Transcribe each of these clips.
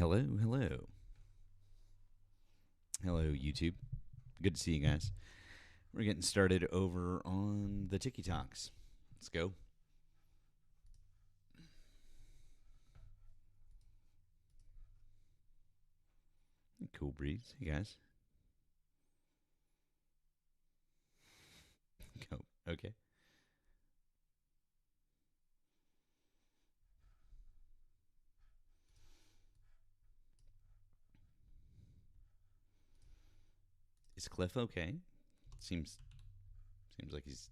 Hello, hello. Hello, YouTube. Good to see you guys. We're getting started over on the Tiki Talks. Let's go. Cool breeze. Hey, guys. Go. Okay. Is Cliff okay? Seems like he's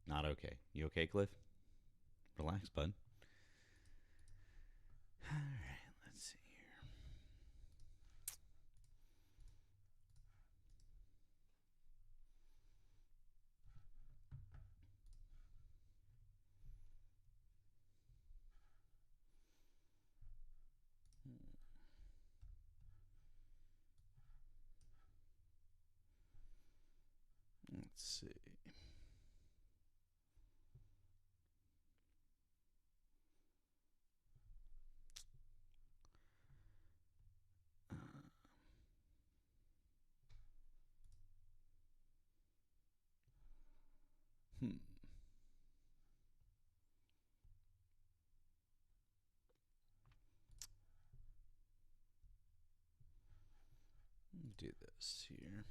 not okay. You okay, Cliff? Relax, bud. All right, let's see here. Let's see. Hmm. Do this here.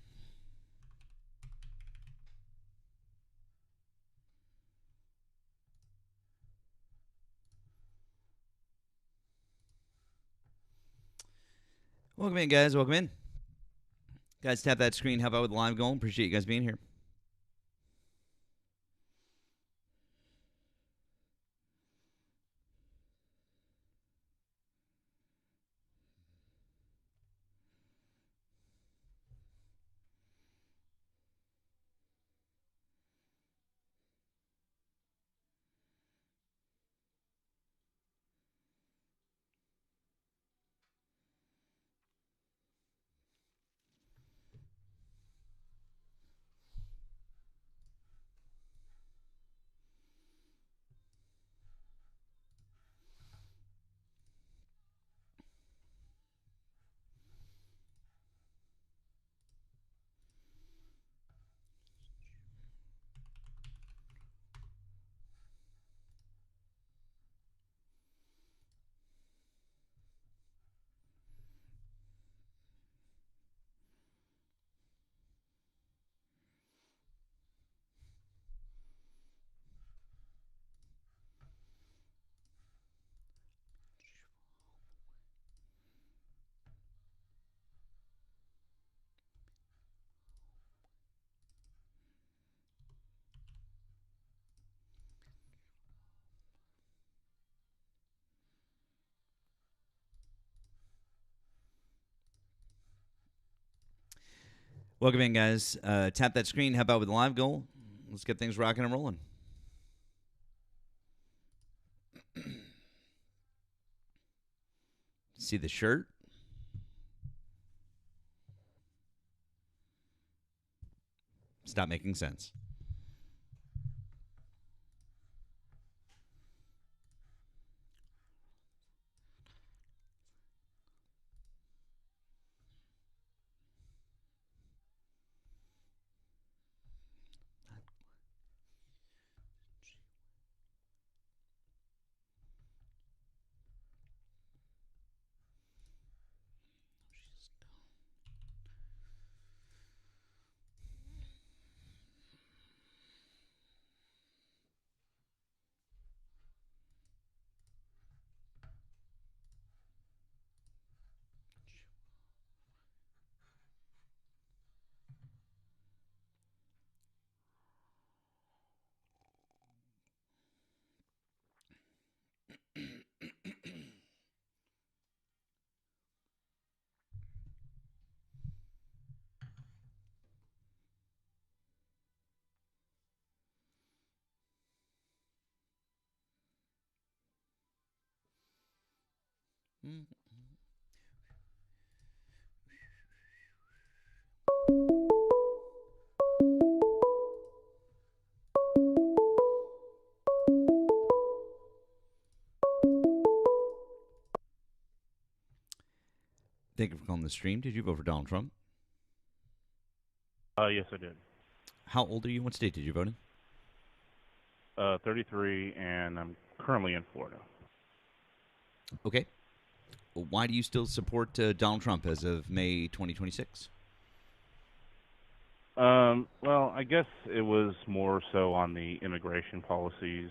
Welcome in, guys. Welcome in. Guys, tap that screen. Help out with the live goal. Appreciate you guys being here. Welcome in, guys. Tap that screen. Help out with the live goal. Let's get things rocking and rolling. See the shirt? Stop making sense. Thank you for calling the stream. Did you vote for Donald Trump? Yes, I did. How old are you? What state did you vote in? 33, and I'm currently in Florida. Okay. Well, why do you still support Donald Trump as of May 2026? Well, I guess it was more so on the immigration policies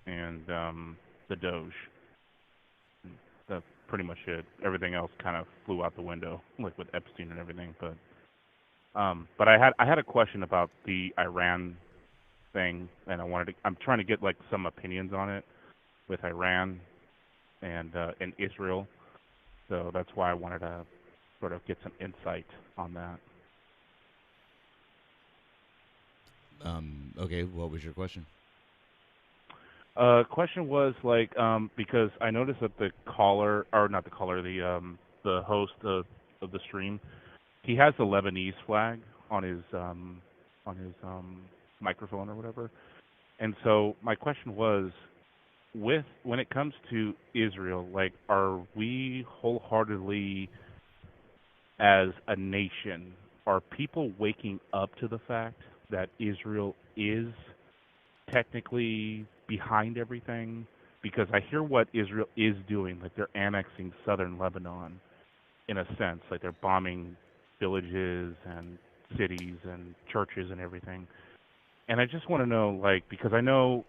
and the Doge. That's pretty much it. Everything else kind of flew out the window, like with Epstein and everything. But I had a question about the Iran thing, and I'm trying to get like some opinions on it with Iran and Israel. So that's why I wanted to sort of get some insight on that. Okay, what was your question? Question was like because I noticed that the caller, or not the caller, the host of the stream, he has the Lebanese flag on his microphone or whatever. And so my question was, with when it comes to Israel, like, are we wholeheartedly as a nation, are people waking up to the fact that Israel is technically behind everything? Because I hear what Israel is doing, like they're annexing southern Lebanon in a sense, like they're bombing villages and cities and churches and everything. And I just want to know, like, because I know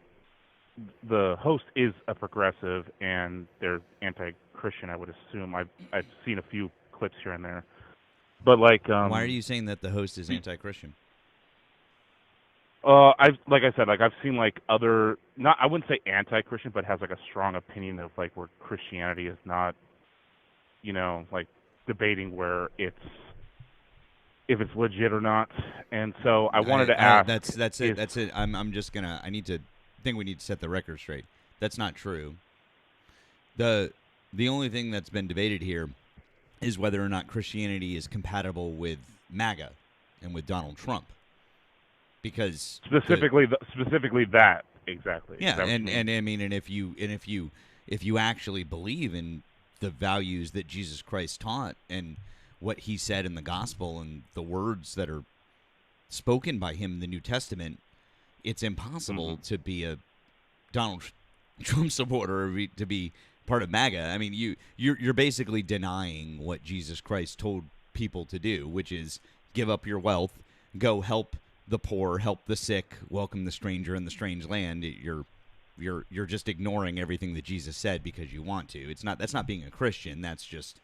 the host is a progressive and they're anti-Christian, I would assume. I've seen a few clips here and there, but like, Why are you saying that the host is anti-Christian? I've like I said, like I've seen like other, not, I wouldn't say anti-Christian, but has like a strong opinion of like where Christianity is not, like debating where it's if it's legit or not. And so I wanted to ask, That's it. is That's it. I'm just gonna. Think we need to set the record straight. That's not true. The only thing that's been debated here is whether or not Christianity is compatible with MAGA and with Donald Trump. Because specifically that exactly. yeah, That and I mean, and if you actually believe in the values that Jesus Christ taught and what he said in the gospel and the words that are spoken by him in the New Testament, it's impossible to be a Donald Trump supporter or to be part of MAGA. I mean, you're basically denying what Jesus Christ told people to do, which is give up your wealth, go help the poor, help the sick, welcome the stranger in the strange land. You're just ignoring everything that Jesus said because you want to. That's not being a Christian. That's just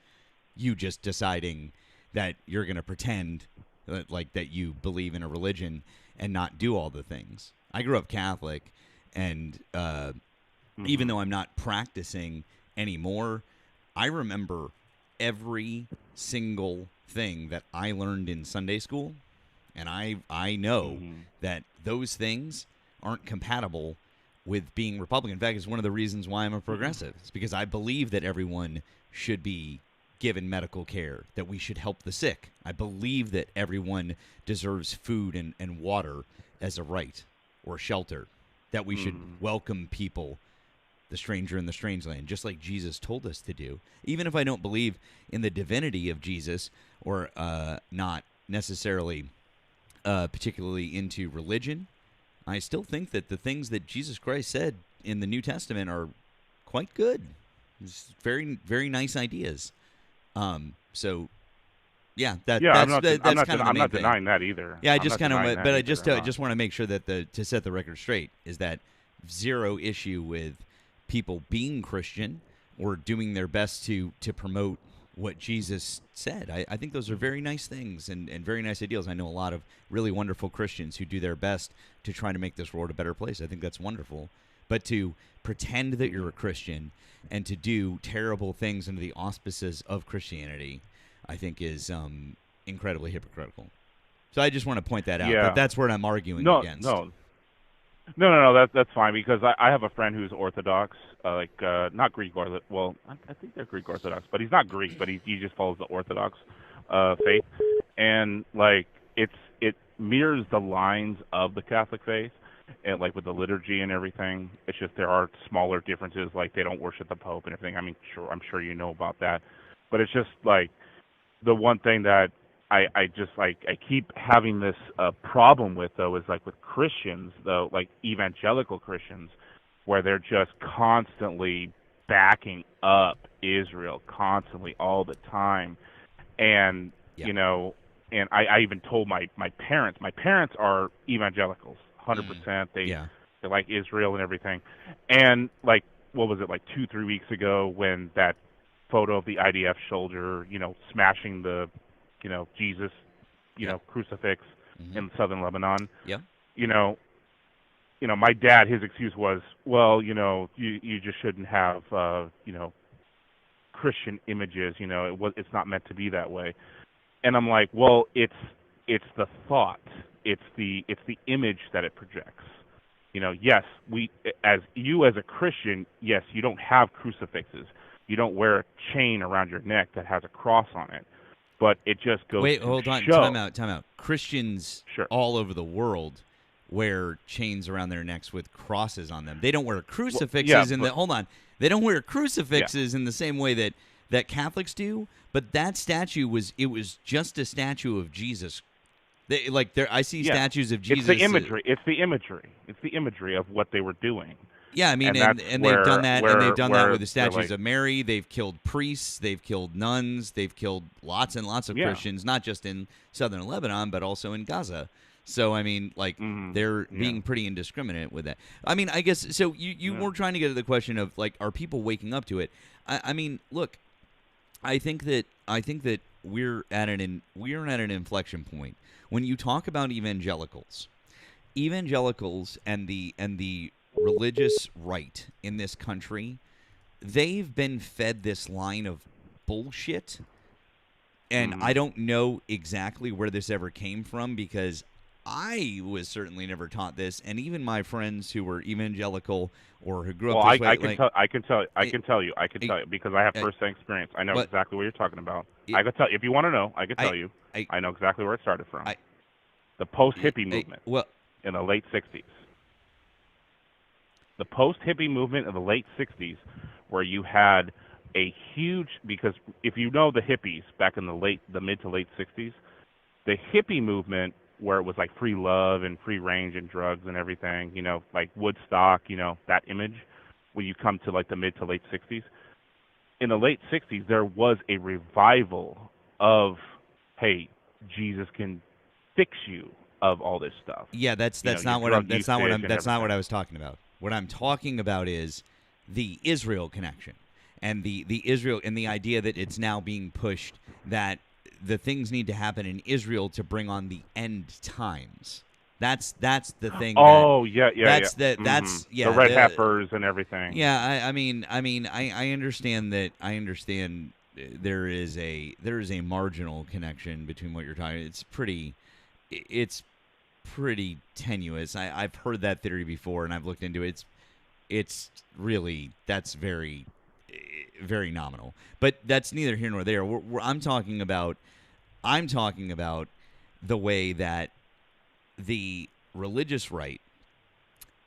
you just deciding that you're going to pretend like that you believe in a religion and not do all the things. I grew up Catholic, and even though I'm not practicing anymore, I remember every single thing that I learned in Sunday school, and I know that those things aren't compatible with being Republican. In fact, it's one of the reasons why I'm a progressive. It's because I believe that everyone should be given medical care, that we should help the sick. I believe that everyone deserves food and water as a right, or shelter, that we should welcome people, the stranger in the strange land, just like Jesus told us to do. Even if I don't believe in the divinity of Jesus, or not necessarily particularly into religion, I still think that the things that Jesus Christ said in the New Testament are quite good. It's very, very nice ideas. So, yeah, that's kind of the main thing. I'm not denying that either. Yeah, I I'm just not kind denying of, that but I either. just want to make sure that to set the record straight is that zero issue with people being Christian or doing their best to promote what Jesus said. I think those are very nice things and very nice ideals. I know a lot of really wonderful Christians who do their best to try to make this world a better place. I think that's wonderful. But to pretend that you're a Christian and to do terrible things under the auspices of Christianity, I think is incredibly hypocritical. So I just want to point that out. Yeah. That's where I'm arguing No, against. no. That's fine because I have a friend who's Orthodox, not Greek Orthodox. Well, I think they're Greek Orthodox, but he's not Greek, but he just follows the Orthodox faith, and like it mirrors the lines of the Catholic faith, and like with the liturgy and everything. It's just there are smaller differences, like they don't worship the Pope and everything. I mean, I'm sure you know about that, but it's just like the one thing that I just like I keep having this problem with though is like with Christians though, like evangelical Christians, where they're just constantly backing up Israel constantly all the time, and Yeah. you know, and I even told my parents. My parents are evangelicals, Mm. 100%. Yeah. They like Israel and everything, and like what was it like 2 3 weeks ago when that photo of the IDF soldier, smashing the, Jesus, Yeah. crucifix Hmm. in southern Lebanon. Yeah. You know, my dad, his excuse was, well, you just shouldn't have, Christian images. It's not meant to be that way. And I'm like, well, it's the thought, it's the image that it projects. Yes, as a Christian, yes, you don't have crucifixes. You don't wear a chain around your neck that has a cross on it. But it just goes Wait, to hold on. Time show. out. Time out. Christians Sure. all over the world wear chains around their necks with crosses on them. They don't wear Well, yeah, crucifixes in the. but Hold on. They don't wear yeah, crucifixes in the same way that Catholics do. But that statue was just a statue of Jesus. Like there, I see yeah. statues of It's the Jesus. imagery. It's the imagery. It's the imagery of what they were doing, Yeah, I mean, and and that's and they've done where that, and they've where done that where with the they're statues like, of Mary. They've killed priests, they've killed nuns, they've killed lots and lots of yeah, Christians, not just in southern Lebanon, but also in Gaza. So I mean, like they're yeah, being pretty indiscriminate with that. I mean, I guess so. You yeah. were trying to get to the question of like, are people waking up to it? I mean, look, I think that we're at an inflection point when you talk about evangelicals and the religious right in this country, they've been fed this line of bullshit, and I hmm don't know exactly where this ever came from because I was certainly never taught this, and even my friends who were evangelical or who grew up Well, this I way, can like, tell, I it, can tell you, it, because I have it, first-hand experience. I know what exactly what you're talking about. it, I could tell if you want to know. I could I, tell you. I, I know exactly where it started from. I, The post-hippie movement well, in the late '60s. The post-hippie movement in the late '60s, where you had a huge, because if you know the hippies back in the mid to late '60s, the hippie movement where it was like free love and free range and drugs and everything, like Woodstock, that image. When you come to like the mid to late '60s, in the late '60s, there was a revival of, hey, Jesus can fix you of all this stuff, yeah, that's your not what I'm drug that's not what usage I'm and that's not what everything. I was talking about. What I'm talking about is the Israel connection and the Israel and the idea that it's now being pushed that the things need to happen in Israel to bring on the end times. That's the thing that Oh yeah, yeah, yeah. that's The yeah red the heifers and everything. yeah, I understand that. I understand there is a marginal connection between what you're talking. It's pretty tenuous. I've heard that theory before, and I've looked into it. It's really that's very nominal. But that's neither here nor there. I'm talking about the way that the religious right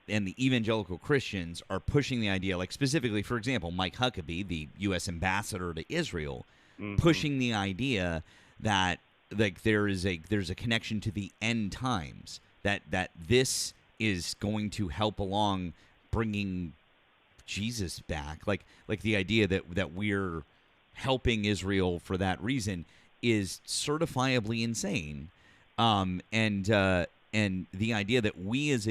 and the evangelical Christians are pushing the idea, like specifically, for example, Mike Huckabee, the U.S. ambassador to Israel, Mhm. pushing the idea that like there's a connection to the end times that this is going to help along bringing Jesus back, like the idea that we're helping Israel for that reason is certifiably insane, and the idea that we as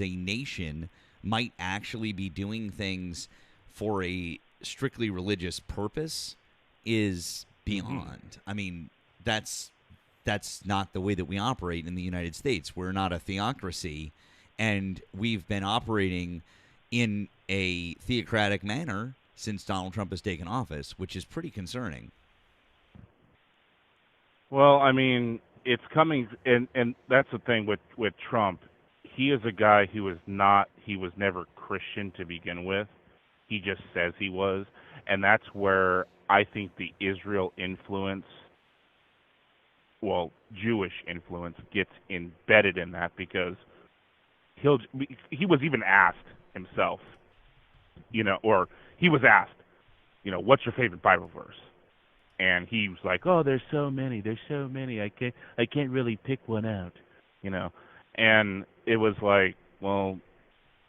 a nation might actually be doing things for a strictly religious purpose is Mhm. beyond. I mean, that's that's not the way that we operate in the United States. We're not a theocracy, and we've been operating in a theocratic manner since Donald Trump has taken office, which is pretty concerning. Well, I mean, it's coming, and that's the thing with Trump. He is a guy who is not. He was never Christian to begin with. He just says he was, and that's where I think the Israel influence, well, Jewish influence, gets embedded in that because he'll he was even asked himself, or he was asked, what's your favorite Bible verse? and he was like, "Oh, there's so many. There's so many. I can't really pick one out." You know. And it was like, well,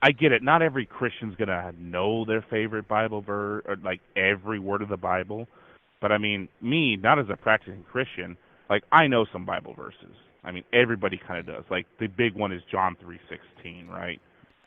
I get it. Not every Christian's gonna know their favorite Bible verse or like every word of the Bible, but I mean, me, not as a practicing Christian, like I know some Bible verses. I mean, everybody kind of does. Like the big one is John 3:16, right?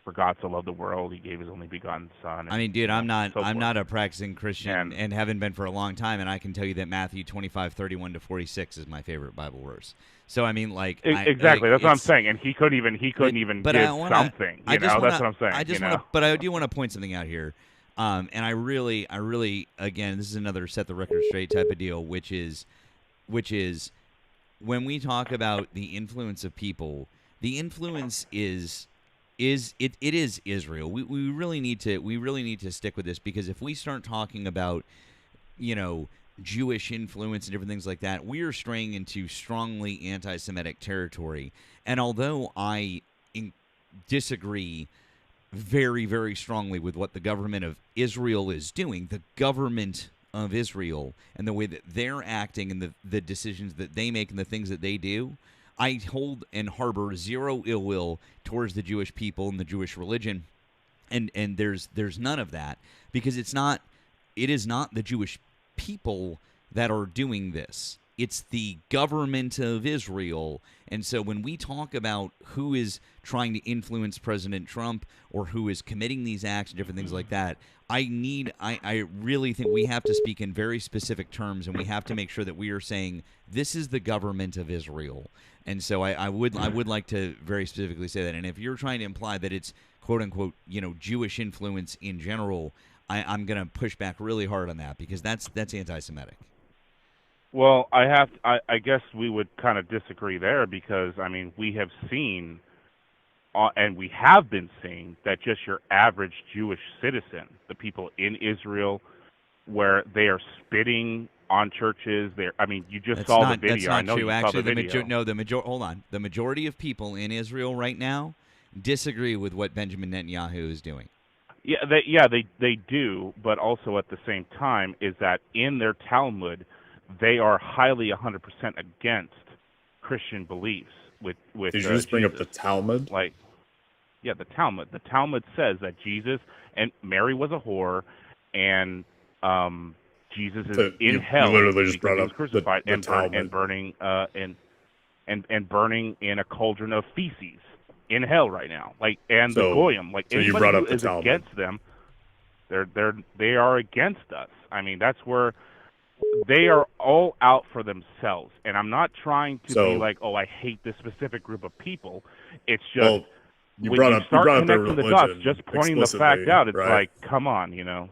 For God so loved the world, He gave His only begotten Son, I and mean, dude, so I'm forth. not a practicing Christian And and haven't been for a long time, and I can tell you that Matthew 25:31 to 46 is my favorite Bible verse. So I mean, like, exactly, that's what I'm it's saying. And he couldn't even but give I want to something. I You just know, want that's to what I'm I saying. You just want know. to but I do want to point something out here. And I really again, this is another set the record straight type of deal, which is when we talk about the influence of people, the influence it is Israel. We really need to stick with this, because if we start talking about, you know, Jewish influence and different things like that, we are straying into strongly anti-Semitic territory. And although disagree very, very strongly with what the government of Israel is doing, the government of Israel and the way that they're acting and the decisions that they make and the things that they do, I hold and harbor zero ill will towards the Jewish people and the Jewish religion. And there's none of that, because it is not the Jewish people that are doing this. It's the government of Israel. And so when we talk about who is trying to influence President Trump or who is committing these acts and different things like that, I really think we have to speak in very specific terms, and we have to make sure that we are saying this is the government of Israel. And so I would like to very specifically say that. And if you're trying to imply that it's quote unquote, you know, Jewish influence in general, I'm going to push back really hard on that, because that's anti-Semitic. Well, I guess we would kind of disagree there, because I mean we have seen, and we have been seeing, that just your average Jewish citizen, the people in Israel, where they are spitting on churches. I mean, you just saw the That's video. I not know true. you saw Actually, the video. hold on. The majority of people in Israel right now disagree with what Benjamin Netanyahu is doing. They do, but also at the same time is that in their Talmud, they are highly 100% against Christian beliefs with Did you just bring up Jesus. the Talmud? Like, yeah, the Talmud. The Talmud says that Jesus and Mary was a whore, and Jesus is So in you hell literally just because brought he up was crucified the and Talmud. burning in a cauldron of feces in hell right now. Like, and the So goyim, like so you anybody brought who up the is Talmud. against them, they are against us. I mean, that's where they are all out for themselves. And I'm not trying to be So like, oh, I hate this specific group of people. It's just well, you when brought you up start their connecting the dots, religion just pointing the fact explicitly, out, it's right? like, come on, you know.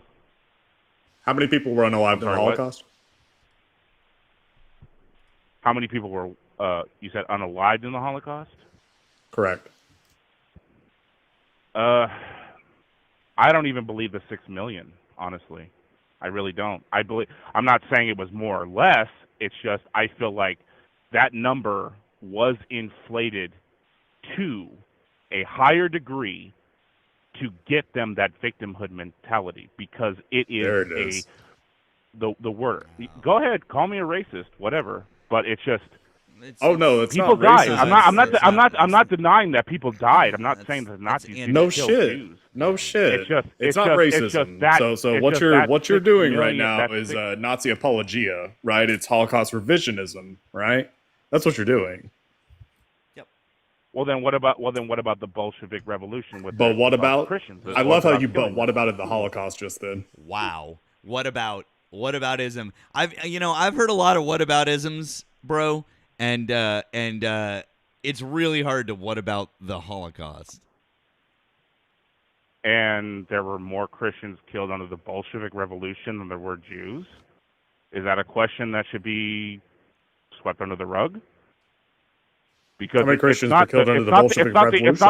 How many people were I'm unalived in the sorry, what? Holocaust? How many people were, you said, unalived in the Holocaust? Correct. Uh, I don't even believe the 6 million, honestly. I really don't. I'm not saying it was more or less. It's just I feel like that number was inflated to a higher degree to get them that victimhood mentality, because it is There it is. the word. Go ahead, call me a racist, whatever. But it's just Oh no, that's people not died. racism. I'm not denying that people died. I'm not saying that That's Nazis anti- didn't No kill shit. Jews. No It's shit. just It's not racism. that So it's just that what you're 6 doing right million. now is Nazi apologia, right? It's Holocaust revisionism, right? That's what you're doing. Yep. Well then what about the Bolshevik Revolution with But what all the about? Christians? The I love how Orthodox you. But killing what them? about it? The Holocaust just then. Wow. What about ism? I've heard a lot of what about isms, bro, and it's really hard to what about the Holocaust. And there were more Christians killed under the Bolshevik Revolution than there were Jews. Is that a question that should be swept under the rug? Because How many it's Christians were not killed under the Bolshevik Revolution? It's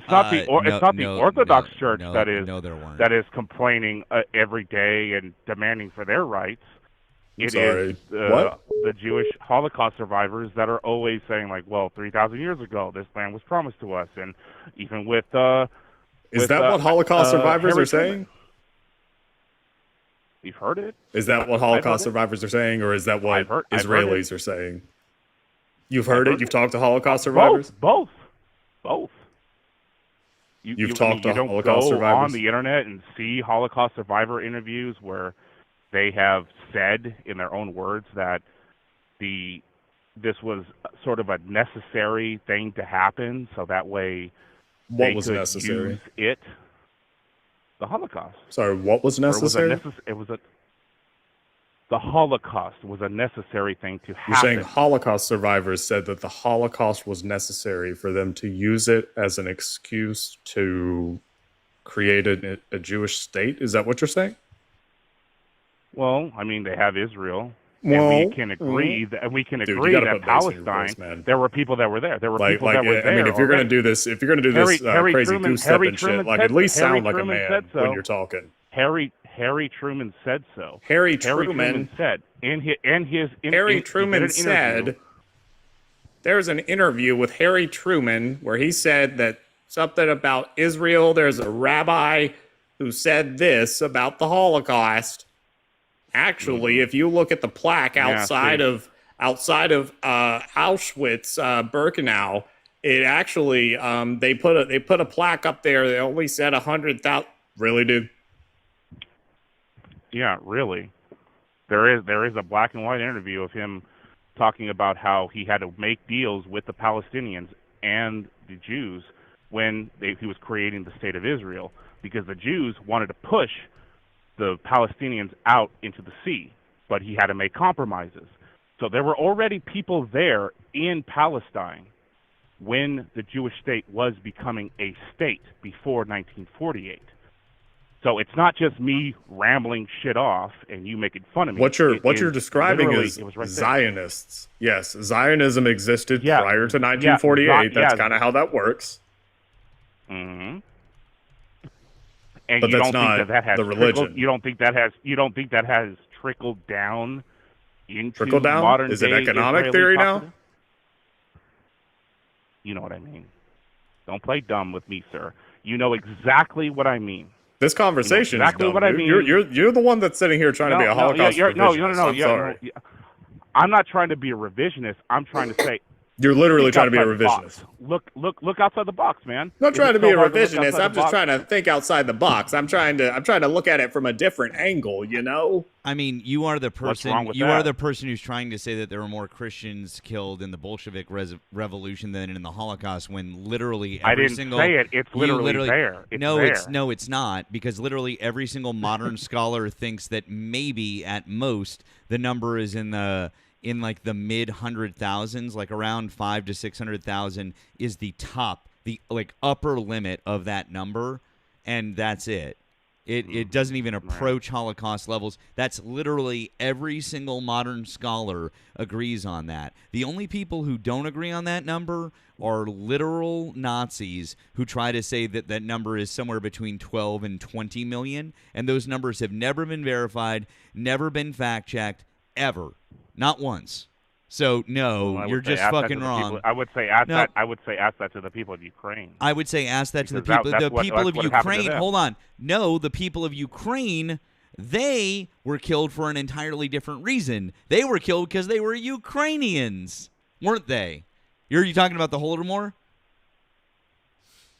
not the Orthodox Church no, that is no, there weren't. complaining every day and demanding for their rights. I'm It sorry. is What? the Jewish Holocaust survivors that are always saying, like, well, 3,000 years ago, this land was promised to us, and even Is that what Holocaust survivors Harry are saying? Truman. We've heard it. Is that what Holocaust survivors are saying, or is that what Israelis are saying? You've heard it? You've talked to Holocaust survivors? Both. You've talked to Holocaust survivors? You don't go on survivors? the internet and see Holocaust survivor interviews where they have said in their own words that this was sort of a necessary thing to happen, so that way what was necessary? Use it. The Holocaust. Sorry, what was necessary? The Holocaust was a necessary thing to happen. You're saying Holocaust survivors said that the Holocaust was necessary for them to use it as an excuse to create a Jewish state? Is that what you're saying? Well, I mean, they have Israel. Well, and we can agree that Palestine. There were people that were there. There were people that were there. I mean, if you're going to do this, crazy goose-step and shit, at least sound like a man when you're talking. Harry Truman said so. Harry Truman said said there's an interview with Harry Truman where he said that something about Israel. There's a rabbi who said this about the Holocaust. Actually, if you look at the plaque outside of Auschwitz, Birkenau, it actually they put a plaque up there that only said 100,000. Really, dude? Yeah, really. There is a black and white interview of him talking about how he had to make deals with the Palestinians and the Jews when he was creating the state of Israel, because the Jews wanted to push the Palestinians out into the sea, but he had to make compromises. So there were already people there in Palestine when the Jewish state was becoming a state before 1948. So it's not just me rambling shit off and you making fun of me. What you're describing is Zionists. Yes, Zionism existed prior to 1948. That's kind of how that works. Mm-hmm. And but you that's don't not think that has the religion. You don't think that has trickled down into down? modern Is it day economic Israeli theory populace? now? You know what I mean. Don't play dumb with me, sir. You know exactly what I mean. This conversation is dumb, what I mean. You're the one that's sitting here trying to be a Holocaust revisionist. I'm sorry. I'm not trying to be a revisionist. I'm trying to say you're literally trying to be a revisionist. Look outside the box, man. I'm not trying to be a revisionist. I'm just trying to think outside the box. I'm trying to look at it from a different angle, you know? I mean, you are the person are the person who's trying to say that there were more Christians killed in the Bolshevik revolution than in the Holocaust, when literally every single say it. It's literally there. It's not, because literally every single modern scholar thinks that maybe at most the number is in like the mid 100,000s, like around 500,000 to 600,000 is the top, the like upper limit of that number, and that's it. It doesn't even approach Holocaust levels. That's literally every single modern scholar agrees on that. The only people who don't agree on that number are literal Nazis who try to say that that number is somewhere between 12 and 20 million, and those numbers have never been verified, never been fact-checked, ever. Not once. So no, you're just fucking wrong. I would say ask that to the people of Ukraine. I would say ask that to the people of Ukraine. Hold on. No, the people of Ukraine, they were killed for an entirely different reason. They were killed because they were Ukrainians, weren't they? Are you talking about the Holodomor?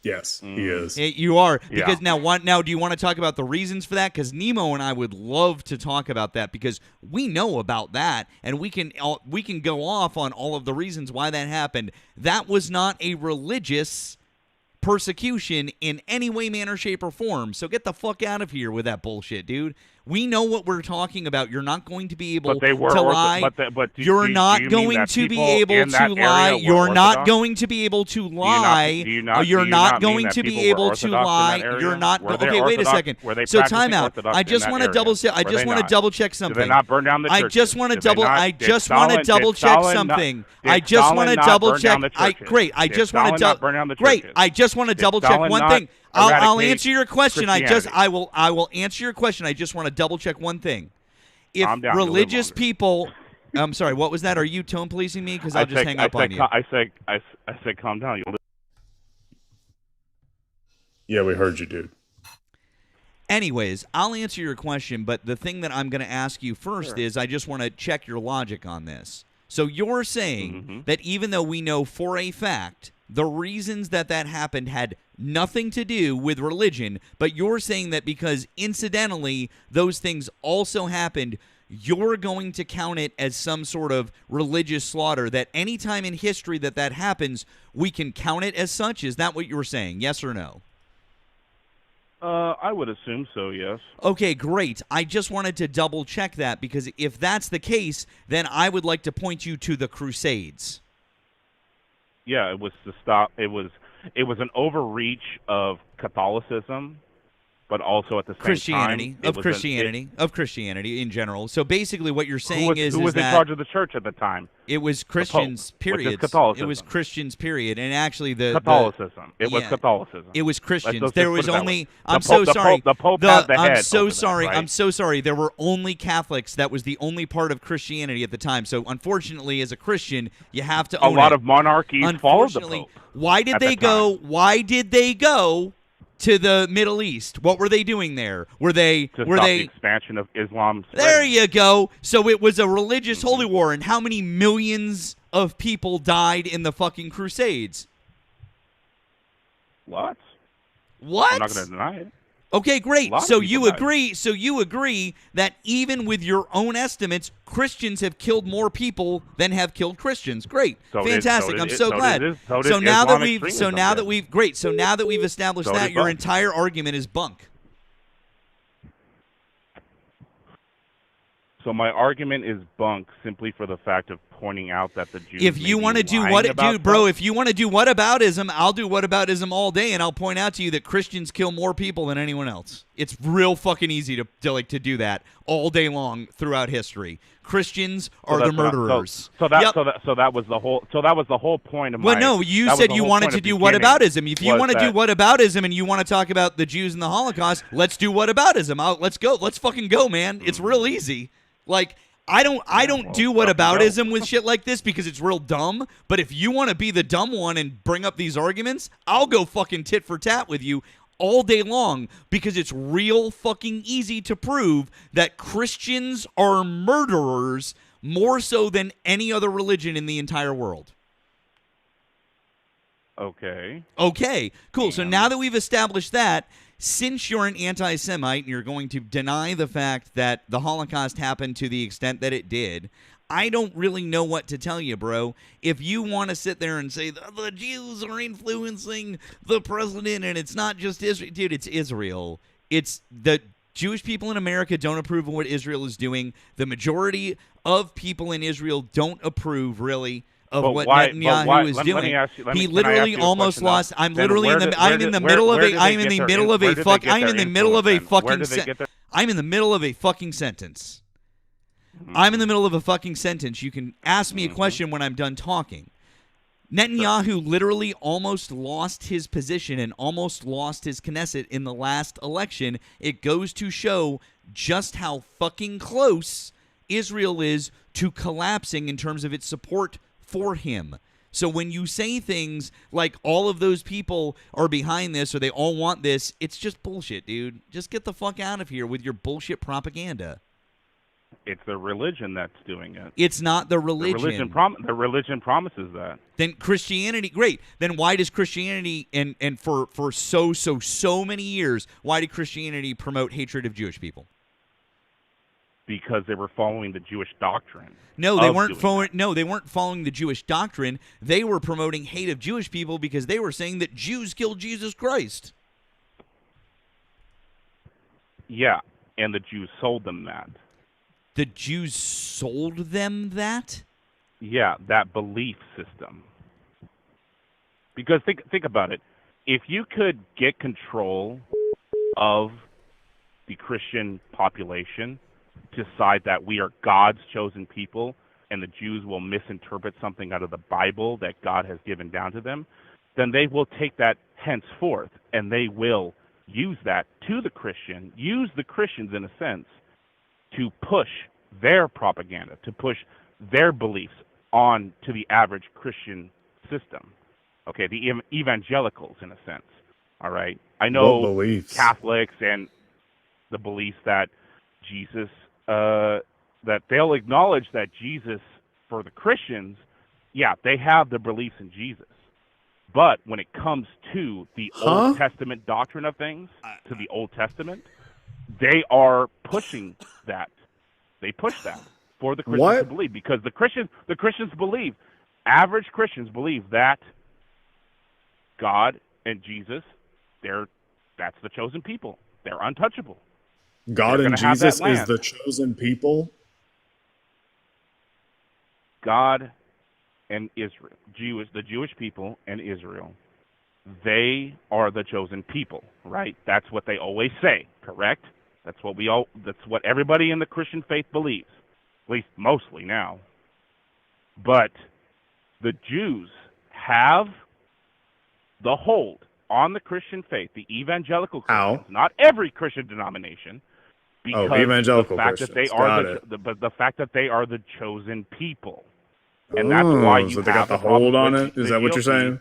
Yes, he is. You are, because now do you want to talk about the reasons for that? Because Nemo and I would love to talk about that, because we know about that, and we can go off on all of the reasons why that happened. That was not a religious persecution in any way, manner, shape, or form. So get the fuck out of here with that bullshit, dude. We know what we're talking about. You're not going to be able to lie. You're not going to be able to lie. You're not going to be able to lie. You're not going to be able to lie. You're not. Okay, wait a second. So time out. I just want to double check. I just want to double check something. Did they not burn down the churches? I just want to double check something. I just want to double check. Great. I just want to double check one thing. I'll answer your question. I will answer your question. I just want to double check one thing. If religious people, I'm sorry, what was that? Are you tone policing me? Because I'll just hang up on you. I said, calm down. Yeah, we heard you, dude. Anyways, I'll answer your question, but the thing that I'm going to ask you first is I just want to check your logic on this. So you're saying that even though we know for a fact the reasons that happened had nothing to do with religion, but you're saying that because incidentally those things also happened, you're going to count it as some sort of religious slaughter, that any time in history that happens, we can count it as such? Is that what you were saying? Yes or no? I would assume so, yes. Okay, great. I just wanted to double check that, because if that's the case, then I would like to point you to the Crusades. Yeah, it was to stop. It was an overreach of Catholicism, but also at the same Christianity, time, of Christianity in general. So basically what you're saying who was in that charge of the church at the time? It was Christians, period. Catholicism. It was Christians, period. And actually Catholicism. It was Catholicism. It was Christians. Let's there was only I'm the so Pope, sorry. The Pope had the head I'm so over sorry. That, right? I'm so sorry. There were only Catholics. That was the only part of Christianity at the time. So unfortunately, as a Christian, you have to own a lot it. of monarchies followed the Pope. Why did they go? Why did they go to the Middle East? What were they doing there? Were they the expansion of Islam? There you go. So it was a religious holy war, and how many millions of people died in the fucking Crusades? Lots. What? I'm not going to deny it. Okay, great. So you died. agree. So you agree that even with your own estimates, Christians have killed more people than have killed Christians. Great, fantastic. I'm so glad. So now that we've established that, your entire argument is bunk. So my argument is bunk simply for the fact of pointing out that the Jews. If you want to do if you want to do whataboutism, I'll do whataboutism all day, and I'll point out to you that Christians kill more people than anyone else. It's real fucking easy to do that all day long throughout history. Christians are the murderers. So that was the whole point of my. Well, no, you said you wanted to do whataboutism. If you want to do whataboutism and you want to talk about the Jews and the Holocaust, let's do whataboutism. Let's go. Let's fucking go, man. It's real easy. Like, I don't do whataboutism with shit like this because it's real dumb. But if you want to be the dumb one and bring up these arguments, I'll go fucking tit for tat with you all day long, because it's real fucking easy to prove that Christians are murderers more so than any other religion in the entire world. Okay. Okay, cool. So now that we've established that, since you're an anti-Semite and you're going to deny the fact that the Holocaust happened to the extent that it did, I don't really know what to tell you, bro. If you want to sit there and say the Jews are influencing the president and it's not just Israel, dude, it's Israel. It's the Jewish people in America don't approve of what Israel is doing. The majority of people in Israel don't approve, really, of what Netanyahu is doing. He literally almost lost. I'm literally in the middle of a fucking sentence. I'm in the middle of a fucking sentence. You can ask me a question when I'm done talking. Netanyahu literally almost lost his position and almost lost his Knesset in the last election. It goes to show just how fucking close Israel is to collapsing in terms of its support for him. So when you say things like all of those people are behind this or they all want this, it's just bullshit, dude. Just get the fuck out of here with your bullshit propaganda. It's the religion that's doing it. It's not the religion. The religion promises that. Then Christianity, great. Then why does Christianity, and for so many years, why did Christianity promote hatred of Jewish people? Because they were following the Jewish doctrine. No, they weren't following the Jewish doctrine. They were promoting hate of Jewish people because they were saying that Jews killed Jesus Christ. Yeah, and the Jews sold them that. The Jews sold them that? Yeah, that belief system. Because think about it. If you could get control of the Christian population, decide that we are God's chosen people and the Jews will misinterpret something out of the Bible that God has given down to them, then they will take that henceforth and they will use that to use the Christians in a sense, to push their propaganda, to push their beliefs on to the average Christian system. Okay, the evangelicals in a sense. All right. I know Catholics and the beliefs that Jesus, that they'll acknowledge that Jesus, for the Christians, yeah, they have the beliefs in Jesus. But when it comes to the Old Testament doctrine of things, to the Old Testament, they are pushing that. They push that for the Christians to believe, because the Christians believe, average Christians believe that God and Jesus, that's the chosen people. They're untouchable. God and Jesus is the chosen people? God and Israel, the Jewish people and Israel, they are the chosen people, right? That's what they always say, correct? That's what everybody in the Christian faith believes, at least mostly now. But the Jews have the hold on the Christian faith, the evangelical Christians, not every Christian denomination, because evangelical the fact Christians. that they are the fact that they are the chosen people. And that's why you they got the hold on it? Is that what you're saying?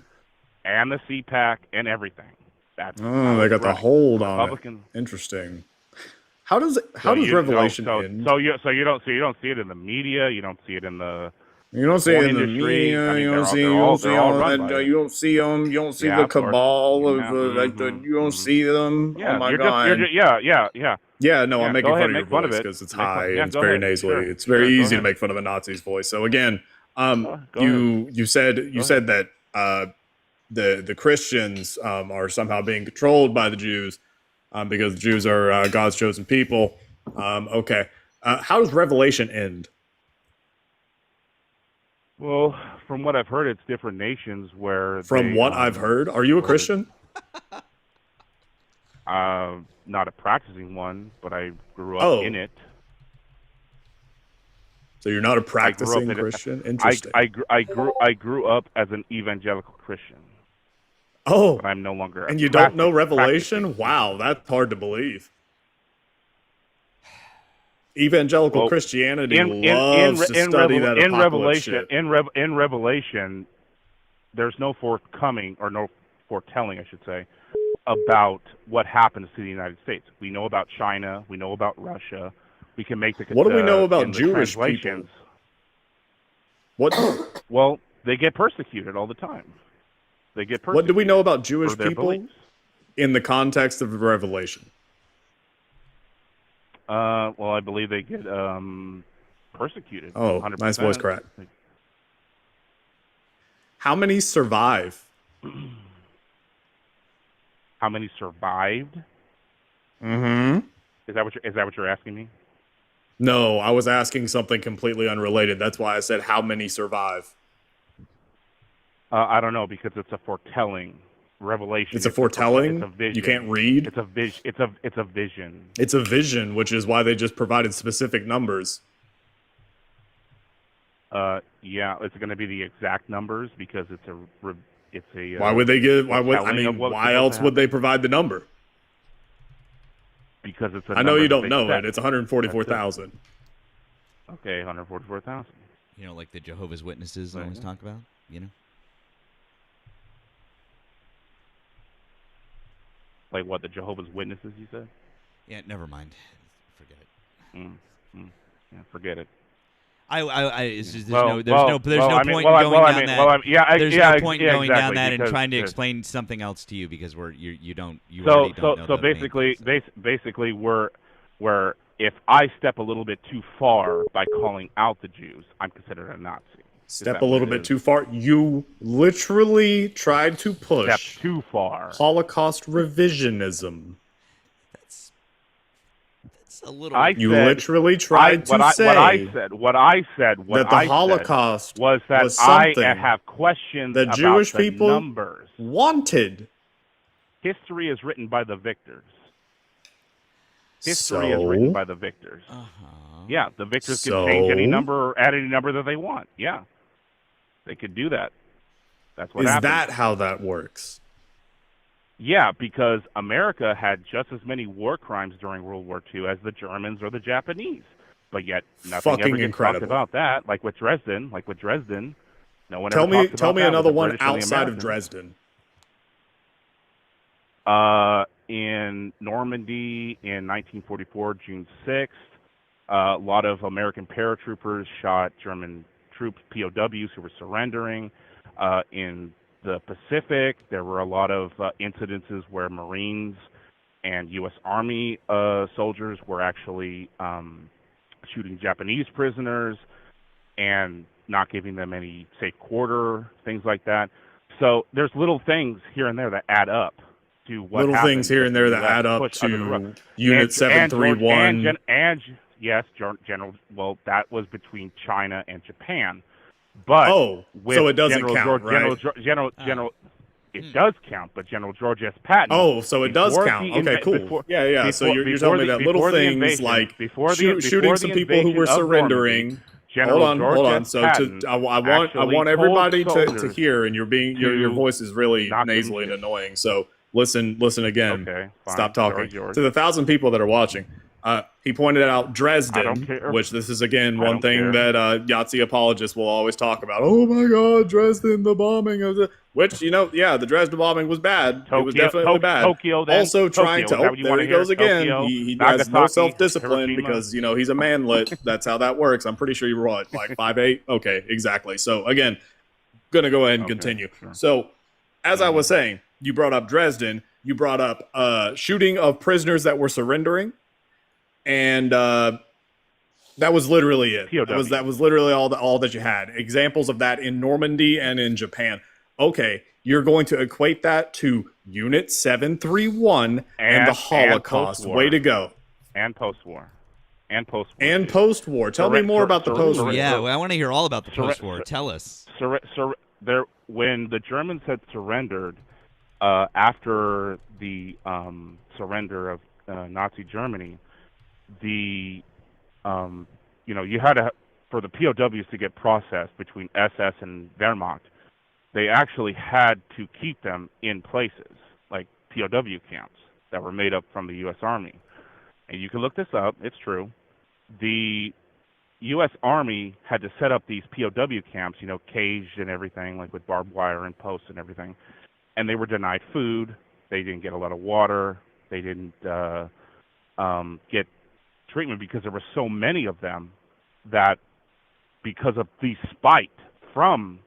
And the CPAC and everything. That's they got the hold on it. Interesting. How does Revelation end? So you don't see it in the media. You don't see it in the You don't see it in the media. You don't see them. You don't see the cabal of you don't see them. Yeah, oh my god. Yeah, no, I'm making fun of your voice because it's high and it's very nasally. Sure. It's very easy to make fun of a Nazi's voice. So again, you said that the Christians are somehow being controlled by the Jews because the Jews are God's chosen people. Okay, how does Revelation end? Well, from what I've heard, it's different nations where. From what I've heard, are you a Christian? Not a practicing one, but I grew up in it. So you're not a practicing Christian? Interesting. I grew up as an evangelical Christian. Oh, but I'm no longer. And you don't know Revelation? Wow, that's hard to believe. Evangelical Christianity loves to study that apocalypse shit. In Revelation, there's no forthcoming, or no foretelling, I should say, about what happens to the United States. We know about China. We know about Russia. We can make the. What do we know about Jewish people? What? Well, they get persecuted all the time. They get persecuted. What do we know about Jewish people beliefs. In the context of Revelation? Well, I believe they get persecuted. Oh, 100%. Nice voice crack. How many survive? How many survived? Mm-hmm. Is that what you're asking me? No, I was asking something completely unrelated. That's why I said how many survive. I don't know, because it's a foretelling. Revelation. It's a foretelling? It's a vision. You can't read? It's a vision. It's a vision. It's a vision, which is why they just provided specific numbers. Yeah, it's going to be the exact numbers because it's a. Why would they give? Why else would they provide the number? Because it's. I know you don't know it. It's 144,000. Okay, 144,000. You know, like the Jehovah's Witnesses always talk about. You know. Like what, the Jehovah's Witnesses, you said? Yeah, never mind. Forget it. Yeah, forget it. It's just, there's no point going down that. There's no point going down that and trying to explain something else to you because you already don't know. So basically, we're if I step a little bit too far by calling out the Jews, I'm considered a Nazi. Step a little bit too far. You literally tried to push. Step too far. Holocaust revisionism. That's a little. You literally tried to say. What I said. That the Holocaust was that I have questions that about Jewish the people numbers. Wanted. History is written by the victors. History is written by the victors. Yeah, the victors can change any number or add any number that they want. Yeah. They could do that. That's what happens. Is that how that works? Yeah, because America had just as many war crimes during World War II as the Germans or the Japanese. But yet nothing ever gets talked about that. Like with Dresden. No one ever talks about Tell me that another one outside of Dresden. in Normandy in 1944, June 6th. A lot of American paratroopers shot German troops, POWs who were surrendering. In the Pacific, there were a lot of incidences where Marines and U.S. Army soldiers were actually shooting Japanese prisoners and not giving them any safe quarter, things like that. So there's little things here and there that add up to what Little happened things here and there that add up to Unit 731. And yes, General. Well, that was between China and Japan. But so it doesn't count, right? It does count, but General George S. Patton. Oh, so it does count. Okay, cool. Yeah. So you're telling me that little things like shooting some people who were surrendering. Hold on. So I want everybody to hear, and your voice is really nasally and annoying. So listen again. Okay, fine. Stop talking. To the 1,000 people that are watching. He pointed out Dresden, which this is, again, one thing that Yahtzee apologists will always talk about. Oh, my God, Dresden, the bombing of the... Which, the Dresden bombing was bad. It was definitely bad. Tokyo, then. Also trying to... Oh, there he goes again. Tokyo, he has no self-discipline Hiroshima. because, he's a manlet. That's how that works. I'm pretty sure you were, what, like 5'8"? Okay, exactly. So, again, going to go ahead and continue. Sure. So, as I was saying, you brought up Dresden. You brought up shooting of prisoners that were surrendering. And that was literally it. That was literally all that you had. Examples of that in Normandy and in Japan. Okay, you're going to equate that to Unit 731 and the Holocaust. Way to go. And post-war. Tell me more about the post-war. Yeah, I want to hear all about the post-war. Tell us. When the Germans had surrendered after the surrender of Nazi Germany, you had to, for the POWs to get processed between SS and Wehrmacht, they actually had to keep them in places like POW camps that were made up from the U.S. Army. And you can look this up, it's true. The U.S. Army had to set up these POW camps, caged and everything, like with barbed wire and posts and everything. And they were denied food. They didn't get a lot of water. They didn't get treatment because there were so many of them that, because of the spite from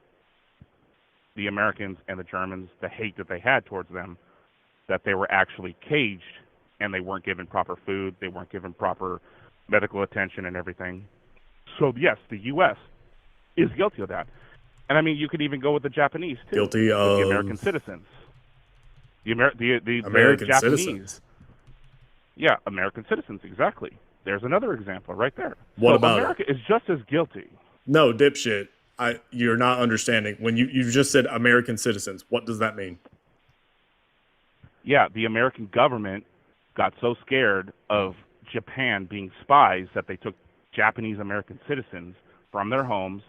the Americans and the Germans, the hate that they had towards them, that they were actually caged and they weren't given proper food, they weren't given proper medical attention and everything. So yes, the U.S. is guilty of that. And I mean, you could even go with the Japanese too. Guilty of the American citizens. The American Japanese. citizens. Yeah, American citizens, exactly. There's another example right there. What about America is just as guilty. No, dipshit. You're not understanding. When you just said American citizens, what does that mean? Yeah, the American government got so scared of Japan being spies that they took Japanese American citizens from their homes,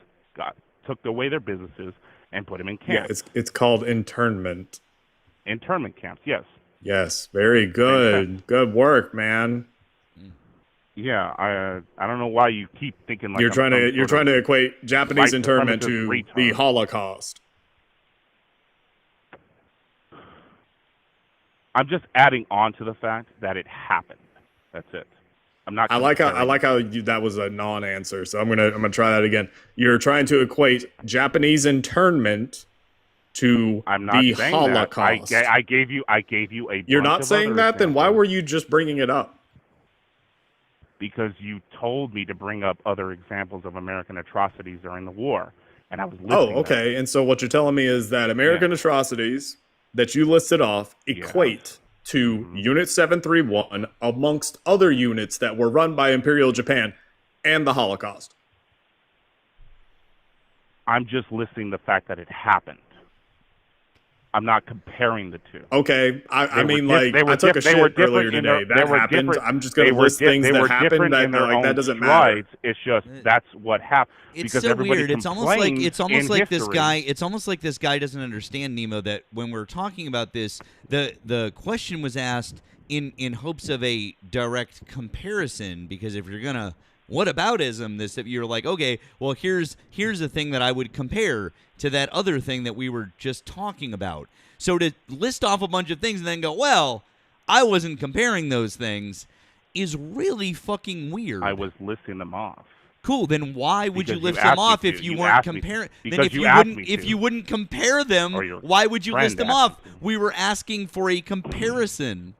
took away their businesses, and put them in camps. Yeah, it's called internment. Internment camps, yes. Yes, very good. Good work, man. Yeah, I don't know why you keep thinking like you're trying to equate Japanese internment to the Holocaust. I'm just adding on to the fact that it happened. That's it. I'm not. I like how that was a non-answer. So I'm gonna try that again. You're trying to equate Japanese internment to the Holocaust. I gave you a. You're not saying that? Then why were you just bringing it up? Because you told me to bring up other examples of American atrocities during the war, and I was listening. Oh, okay. And so what you're telling me is that American atrocities that you listed off equate to Unit 731 amongst other units that were run by Imperial Japan and the Holocaust. I'm just listing the fact that it happened. I'm not comparing the two. Okay, I took a shit earlier today. That happened. I'm just going to list things that happened. That doesn't matter. It's just that's what happened. It's so weird. It's almost like this guy. It's almost like this guy doesn't understand, Nemo, that when we're talking about this, the question was asked in hopes of a direct comparison. Because if you're gonna whataboutism this, if you're like, okay, well here's a thing that I would compare to that other thing that we were just talking about. So to list off a bunch of things and then go, well, I wasn't comparing those things is really fucking weird. I was listing them off. Cool. Then why would you Because list you them asked me off to. if you You weren't asked me to. comparing? Then Because if you you asked wouldn't, me if to. you wouldn't compare them, Or your why would you friend list them asked off? me to. We were asking for a comparison.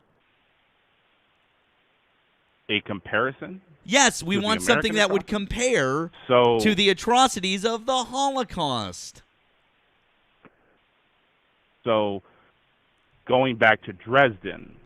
A comparison? Yes, we To the want something American that would atrocities? compare So to the atrocities of the Holocaust. So going back to Dresden,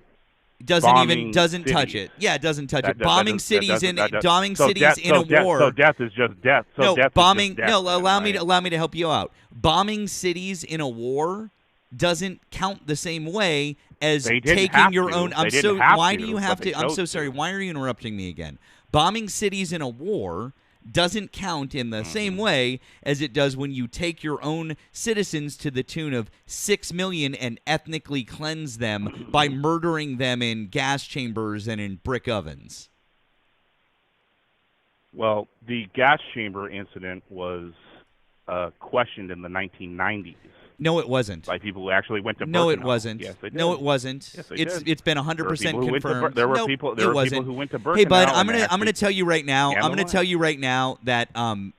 Doesn't bombing touch cities. it. Yeah, it doesn't touch it. That Bombing doesn't- cities in that does- bombing so cities death, in a war. So death is just death. So no, death bombing. is just death. No, then, allow me right? to help you out. Bombing cities in a war doesn't count the same way as They didn't taking have your to. own. They didn't have Why to, do you but have they to? I'm chose so sorry. to. Why are you interrupting me again? Bombing cities in a war doesn't count in the same way as it does when you take your own citizens to the tune of 6 million and ethnically cleanse them by murdering them in gas chambers and in brick ovens. Well, the gas chamber incident was questioned in the 1990s No, it wasn't. by people who actually went to Birkenau. No, it wasn't. Yes, they did. No, it wasn't. Yes, they it's did. It's been There were 100% people who went to confirmed. There were Nope, people. it There were wasn't. people who went to Birkenau. Hey, bud, I'm and they gonna actually tell you right now. scanned I'm gonna the tell line. you right now that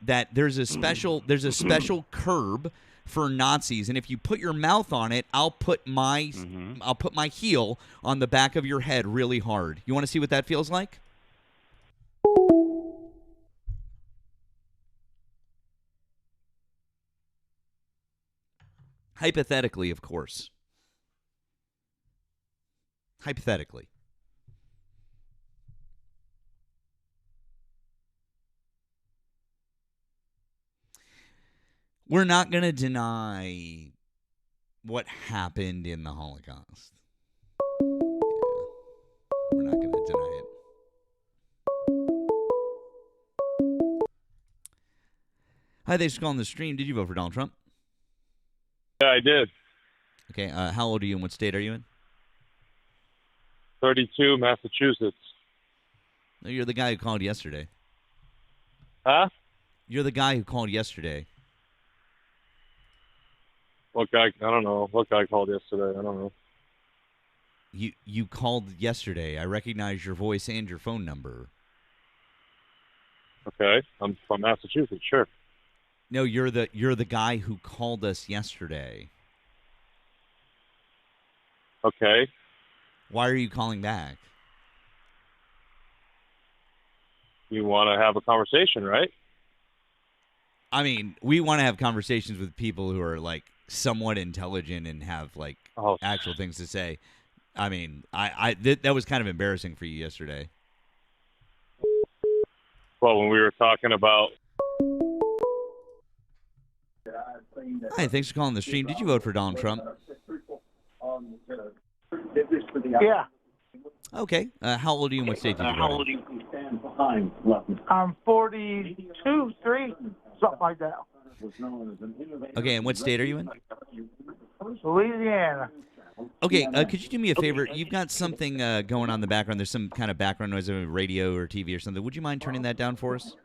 that there's a special curb for Nazis, and if you put your mouth on it, I'll put my heel on the back of your head really hard. You want to see what that feels like? Hypothetically, of course. Hypothetically. We're not going to deny what happened in the Holocaust. Yeah. We're not going to deny it. Hi, thanks for calling the stream. Did you vote for Donald Trump? Yeah, I did. Okay, how old are you and what state are you in? 32, Massachusetts. No, you're the guy who called yesterday. Huh? You're the guy who called yesterday. What guy? I don't know. What guy called yesterday? I don't know. You called yesterday. I recognize your voice and your phone number. Okay, I'm from Massachusetts. Sure. No, you're the guy who called us yesterday. Okay. Why are you calling back? You want to have a conversation, right? I mean, we want to have conversations with people who are like somewhat intelligent and have like actual things to say. I mean, that was kind of embarrassing for you yesterday. Well, when we were talking about. Hi, thanks for calling the stream. Did you vote for Donald Trump? Yeah. Okay. How old are you and what state did you vote in? I'm 42, 3, something like that. Okay, and what state are you in? Louisiana. Okay, could you do me a favor? You've got something going on in the background. There's some kind of background noise on radio or TV or something. Would you mind turning that down for us?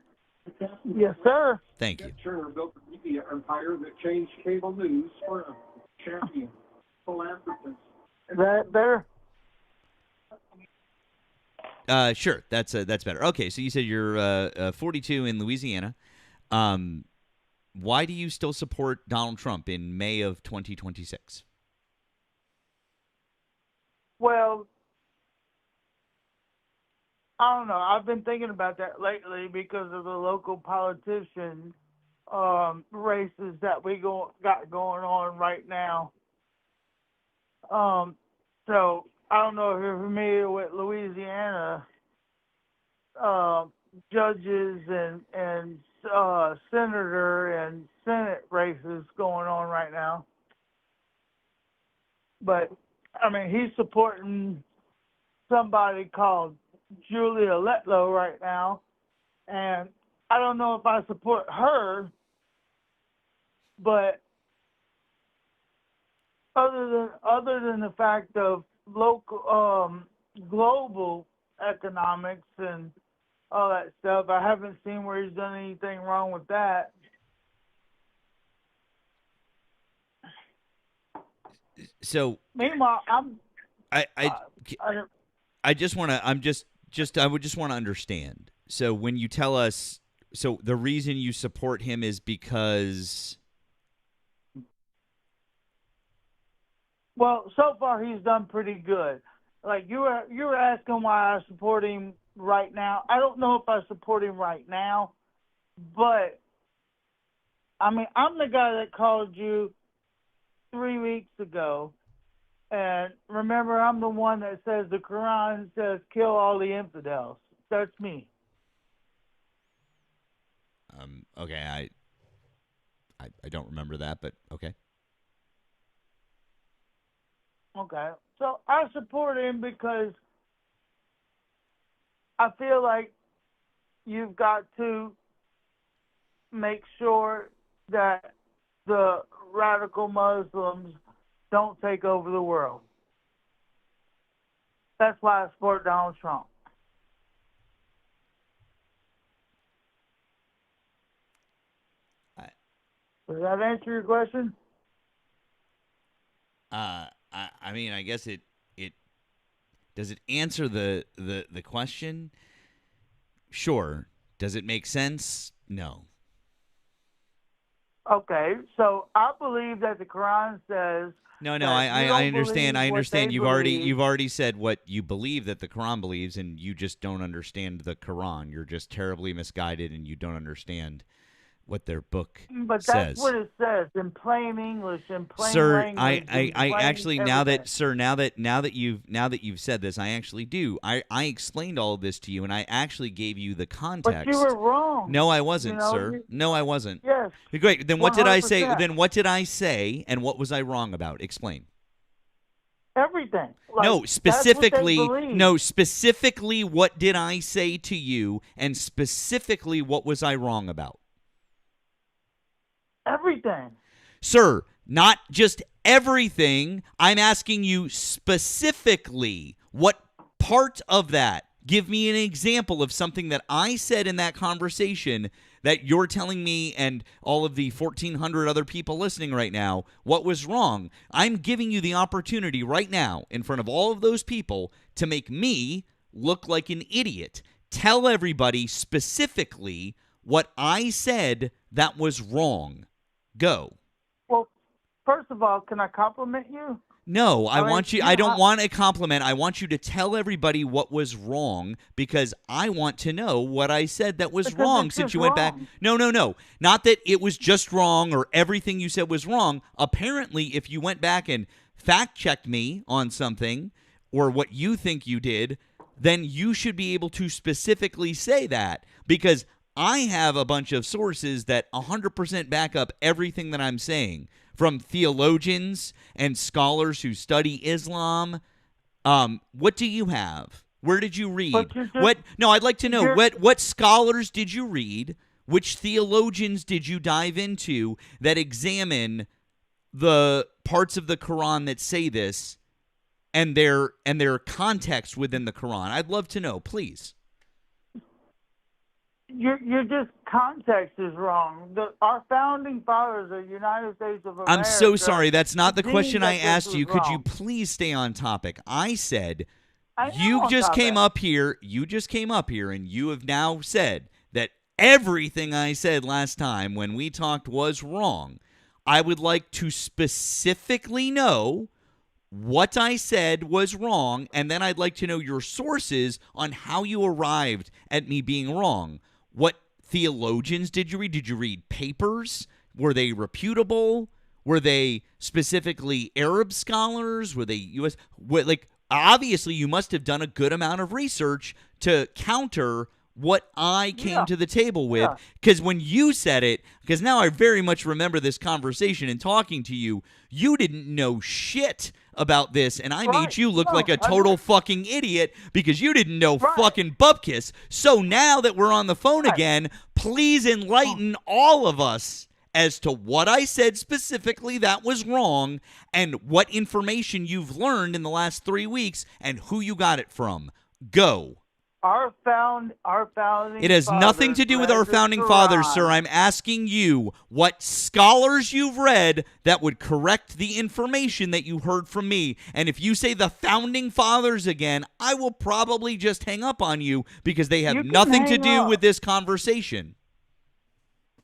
Yes, sir. Thank you. Turner built a media empire that changed cable news for a champion philanthropist. That there. Sure, that's better. Okay, so you said you're 42 in Louisiana. Why do you still support Donald Trump in May of 2026? Well, I don't know. I've been thinking about that lately because of the local politician races that we got going on right now. So I don't know if you're familiar with Louisiana judges and senator and Senate races going on right now. But I mean, he's supporting somebody called Julia Letlow right now, and I don't know if I support her, but other than the fact of local global economics and all that stuff, I haven't seen where he's done anything wrong with that. So Meanwhile, I just want to. I would just want to understand. So when you tell us, so the reason you support him is because. Well, so far he's done pretty good. Like you were asking why I support him right now. I don't know if I support him right now, but I mean I'm the guy that called you 3 weeks ago, and remember I'm the one that says the Quran says kill all the infidels. That's me. Okay, I don't remember that, but okay. Okay. So I support him because I feel like you've got to make sure that the radical Muslims don't take over the world. That's why I support Donald Trump. Does that answer your question? I mean, I guess it does it answer the question? Sure. Does it make sense? No. Okay, so I believe that the Quran says. No, that I understand. I believe what understand. they You've believe. already said what you believe that the Quran believes, and you just don't understand the Quran. You're just terribly misguided, and you don't understand what their book But says. that's what it says in plain English, in plain Sir, language. I plain actually everything. now that you've said this, I actually do. I explained all of this to you, and I actually gave you the context. But you were wrong. No, I wasn't, You know, sir. No, I wasn't. Yes. Great. Then what did I say? 100%. Then what did I say, and what was I wrong about? Explain. Everything. Like, No, specifically. That's what they believe. No, specifically. What did I say to you, and specifically, what was I wrong about? Everything. Sir, not just everything. I'm asking you specifically what part of that. Give me an example of something that I said in that conversation that you're telling me and all of the 1,400 other people listening right now what was wrong. I'm giving you the opportunity right now in front of all of those people to make me look like an idiot. Tell everybody specifically what I said that was wrong. Go. Well, first of all, can I compliment you? No, I mean, want you. I don't want a compliment. I want you to tell everybody what was wrong because I want to know what I said that was Because wrong it's since just you went back. wrong. No. Not that it was just wrong or everything you said was wrong. Apparently, if you went back and fact checked me on something or what you think you did, then you should be able to specifically say that because I have a bunch of sources that 100% back up everything that I'm saying from theologians and scholars who study Islam. What do you have? Where did you read? But you're just- What? No, I'd like to know you're- what scholars did you read? Which theologians did you dive into that examine the parts of the Quran that say this and their context within the Quran? I'd love to know, please. Your just context is wrong. Our founding fathers of the United States of America. I'm so sorry. That's not the deemed question that I this asked was you. Could you wrong. please stay on topic? I said I know you on just topic. came up here. You just came up here, and you have now said that everything I said last time when we talked was wrong. I would like to specifically know what I said was wrong, and then I'd like to know your sources on how you arrived at me being wrong. What theologians did you read? Did you read papers? Were they reputable? Were they specifically Arab scholars? Were they U.S.? Obviously, you must have done a good amount of research to counter what I came to the table with. Because when you said it, because now I very much remember this conversation and talking to you, you didn't know shit about this, and I made you look like a total fucking idiot because you didn't know fucking bupkis. So now that we're on the phone again, please enlighten all of us as to what I said specifically that was wrong and what information you've learned in the last 3 weeks and who you got it from. Go. Our founding. It has nothing fathers to do with read our the founding fathers, Quran. sir. I'm asking you what scholars you've read that would correct the information that you heard from me. And if you say the founding fathers again, I will probably just hang up on you because they have You can nothing to hang do up. with this conversation.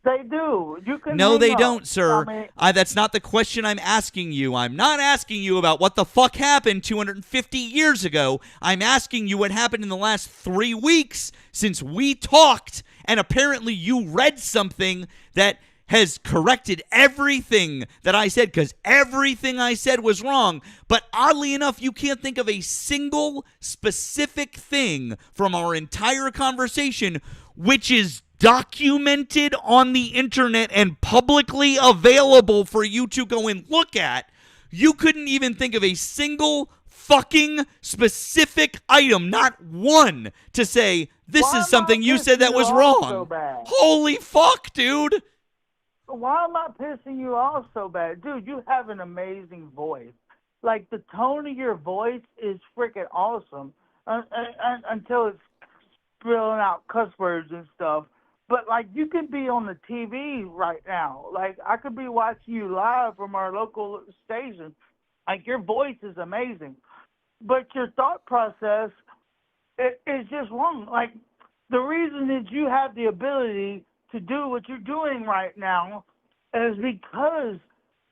They do. You can. No, hang they up. don't, sir. I mean, That's not the question I'm asking you. I'm not asking you about what the fuck happened 250 years ago. I'm asking you what happened in the last 3 weeks since we talked, and apparently you read something that has corrected everything that I said, because everything I said was wrong. But oddly enough, you can't think of a single specific thing from our entire conversation which is documented on the internet and publicly available for you to go and look at. You couldn't even think of a single fucking specific item, not one, to say this Why is am something I you said that pissing was you off so wrong. bad? Holy fuck, dude. why am I pissing you off so bad? Dude, you have an amazing voice. Like, the tone of your voice is freaking awesome until it's spilling out cuss words and stuff. But, like, you could be on the TV right now. Like, I could be watching you live from our local station. Like, your voice is amazing. But your thought process is just wrong. Like, the reason that you have the ability to do what you're doing right now is because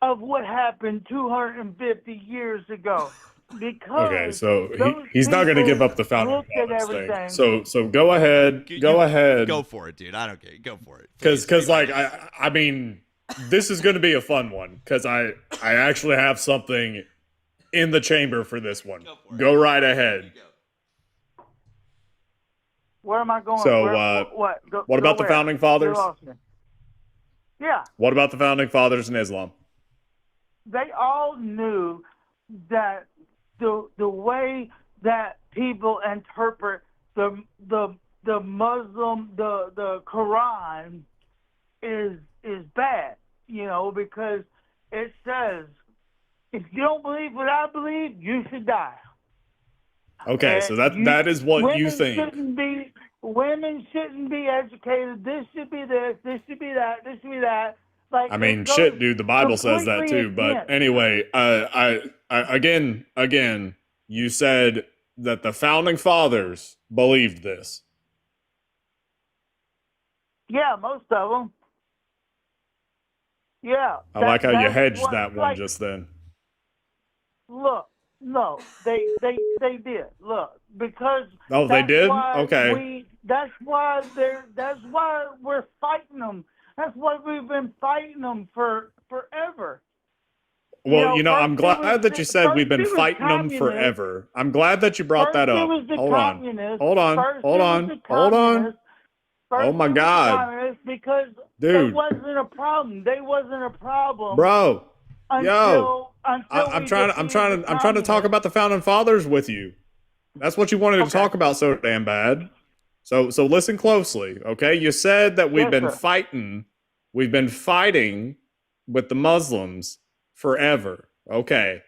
of what happened 250 years ago. Because Okay, so those he's not going to people give up the founding looked at fathers thing. everything. So go ahead, go ahead. Go for it, dude. I don't care. Go for it. Because like I mean, this is going to be a fun one because I actually have something in the chamber for this one. Go right ahead. Where am I going? So, what? what about the where? founding fathers? You lost me. Yeah, What about the founding fathers in Islam? they all knew that the way that people interpret the Muslim the Quran is bad, because it says if you don't believe what I believe, you should die. Okay, so that is what you think. Women shouldn't be educated. This should be this. This should be that. This should be that. Like, I mean, it goes shit, dude. The Bible says that completely too. But against. anyway, I again, you said that the founding fathers believed this. Yeah, most of them. Yeah. I like how you that's hedged what- that one like, just then. Look, no, they did. Look, because Oh, they that's did? why Okay. that's why we're fighting them. That's why we've been fighting them forever. Well, first I'm it glad was that you said we've been it was fighting them communist. forever. I'm glad that you brought that First it up. was the Hold on. communists. Hold on. First Hold it was on. the Hold on. communists. First Oh my it was the God. communists, because Dude. they wasn't a problem. They wasn't a problem. Bro. Until I'm we trying defeated the to talk communists. about the founding fathers with you. That's what you wanted to talk about so damn bad. So listen closely, okay? You said that we've Yes, been sir. fighting with the Muslims forever. Okay.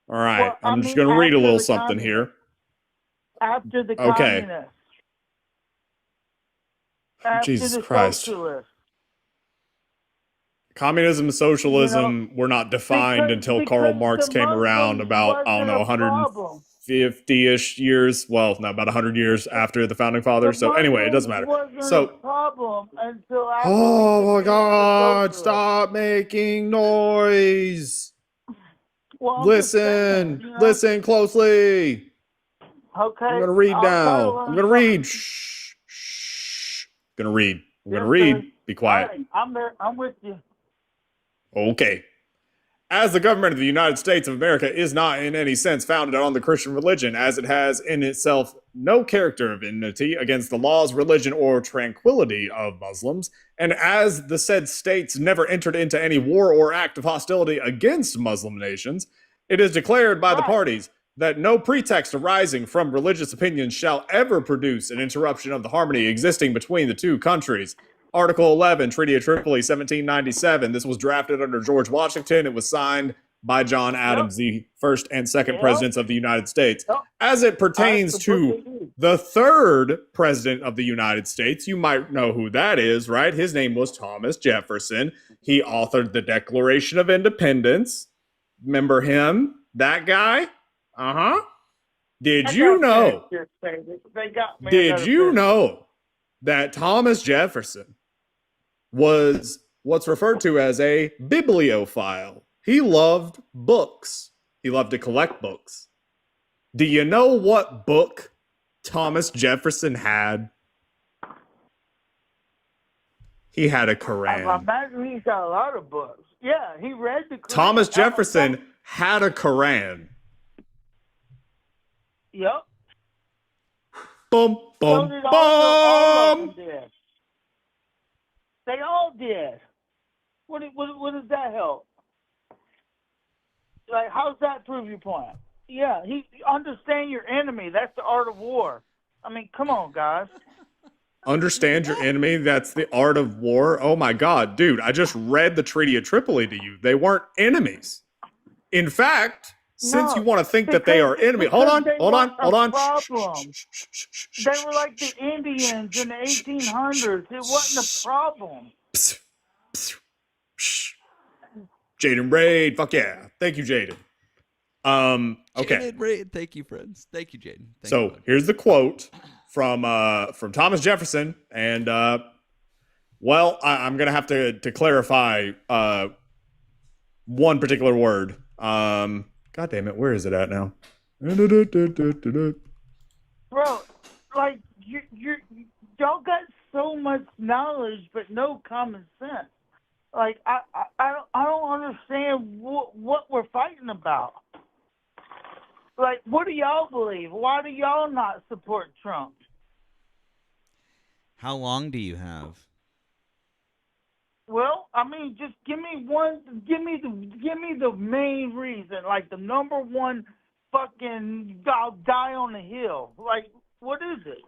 All right. Well, I'm just going to read a after little the something here. After the Okay. communists. After Jesus the Christ. socialists. Communism and socialism were not defined until Karl because Marx the came around Muslims about, I don't know, wasn't a problem. 150-ish years. Well, no, about 100 years after the founding fathers. So anyway, it doesn't matter. Wasn't So, a problem until after oh we my defeated the God, socialists. stop making noise. Well, I'm just saying, Listen closely. Okay. I'm going to read I'll try now. to I'm learn going to read. something. Shh. I'm going to read. I'm going to Yes, read. sir. Be quiet. All right, I'm there. I'm with you. Okay. As the government of the United States of America is not in any sense founded on the Christian religion, as it has in itself no character of enmity against the laws, religion, or tranquility of Muslims, and as the said states never entered into any war or act of hostility against Muslim nations, it is declared by the parties that no pretext arising from religious opinions shall ever produce an interruption of the harmony existing between the two countries. Article 11, Treaty of Tripoli, 1797. This was drafted under George Washington. It was signed by John Adams, the first and second Yep. presidents of the United States. Yep. As it pertains That's the book to they do. the third president of the United States, you might know who that is, right? His name was Thomas Jefferson. He authored the Declaration of Independence. Remember him? That guy? Uh-huh. Did you know? They got me. Did you know that Thomas Jefferson was what's referred to as a bibliophile? He loved books. He loved to collect books. Do you know what book Thomas Jefferson had? He had a I Quran. imagine he's got a lot of books. Yeah, he read the Quran. Thomas Jefferson had a Quran. Yep. Boom, So boom, did all of boom. them did. They all did. What does that help? Like, how does that prove your point? Yeah, understand your enemy. That's the art of war. I mean, come on, guys. Understand your enemy. That's the art of war. Oh my God, dude, I just read the Treaty of Tripoli to you. They weren't enemies. In fact, since you want to think that they are enemies, hold on. They were like the Indians in the 1800s. It wasn't a problem. Jaden Raid, fuck yeah. Thank you, Jaden. Okay. Jaden Raid, thank you, friends. Thank you, Jaden. So here's the quote from Thomas Jefferson, and well, I'm gonna have to clarify one particular word. God damn it, where is it at now? Bro, like y'all got so much knowledge but no common sense. Like I don't understand what we're fighting about. Like, what do y'all believe? Why do y'all not support Trump? How long do you have? Well, I mean, just give me the main reason, like the number one fucking I'll die on the hill. Like, what is it?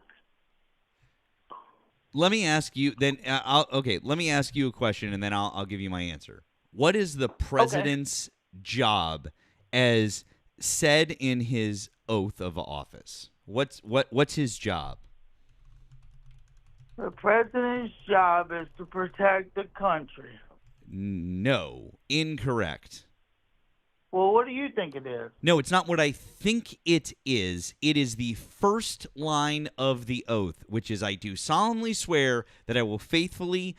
Let me ask you then. Let me ask you a question, and then I'll give you my answer. What is the president's job as said in his oath of office? What's his job? The president's job is to protect the country. No, incorrect. Well, what do you think it is? No, it's not what I think it is. It is the first line of the oath, which is, I do solemnly swear that I will faithfully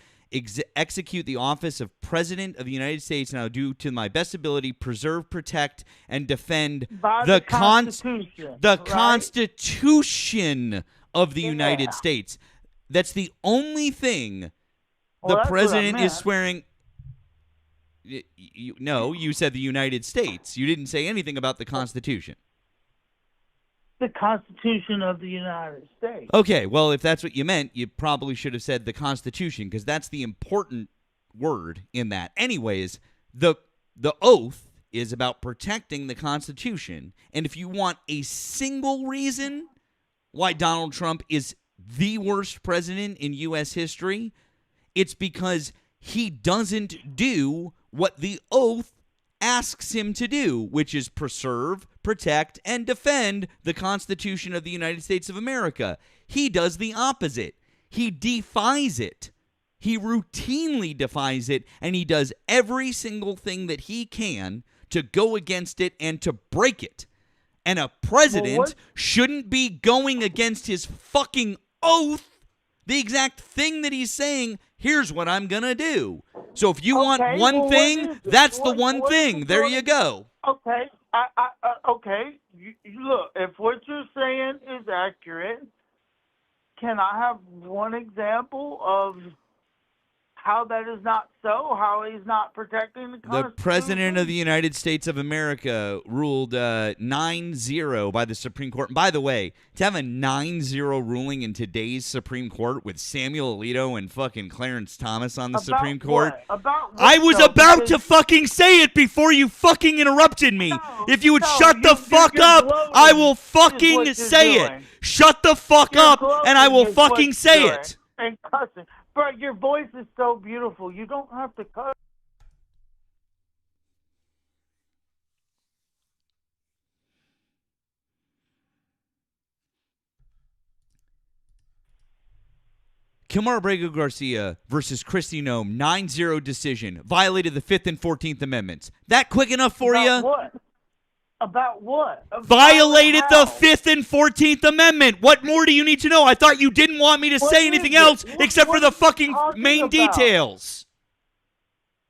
execute the office of President of the United States, and I will do to my best ability preserve, protect, and defend the Constitution. Constitution of the United States. That's the only thing the president is swearing. No, you said the United States. You didn't say anything about the Constitution. The Constitution of the United States. Okay, well, if that's what you meant, you probably should have said the Constitution, because that's the important word in that. Anyways, the oath is about protecting the Constitution, and if you want a single reason why Donald Trump is the worst president in U.S. history, it's because he doesn't do what the oath asks him to do, which is preserve, protect, and defend the Constitution of the United States of America. He does the opposite. He defies it. He routinely defies it, and he does every single thing that he can to go against it and to break it. And a president shouldn't be going against his fucking oath, the exact thing that he's saying, here's what I'm going to do. So if you want one thing, that's the one thing. There you go. Okay. Okay. Look, if what you're saying is accurate, can I have one example of how that is not so? How he's not protecting the Constitution? The President of the United States of America ruled 9-0 by the Supreme Court. And by the way, to have a 9-0 ruling in today's Supreme Court with Samuel Alito and fucking Clarence Thomas on the Supreme Court. About what, I was about to fucking say it before you fucking interrupted me. If you would shut the fuck up, I will fucking say it. Shut the fuck up, and I will fucking say it. And cussing. Bro, your voice is so beautiful. You don't have to cuss. Kilmar Abrego Garcia versus Kristi Noem, 9-0 decision, violated the 5th and 14th Amendments. That quick enough for About you? what? About what? Violated how? the 5th and 14th Amendment. What more do you need to know? I thought you didn't want me to What say is anything it? else What- except what for the are you fucking talking main about? details.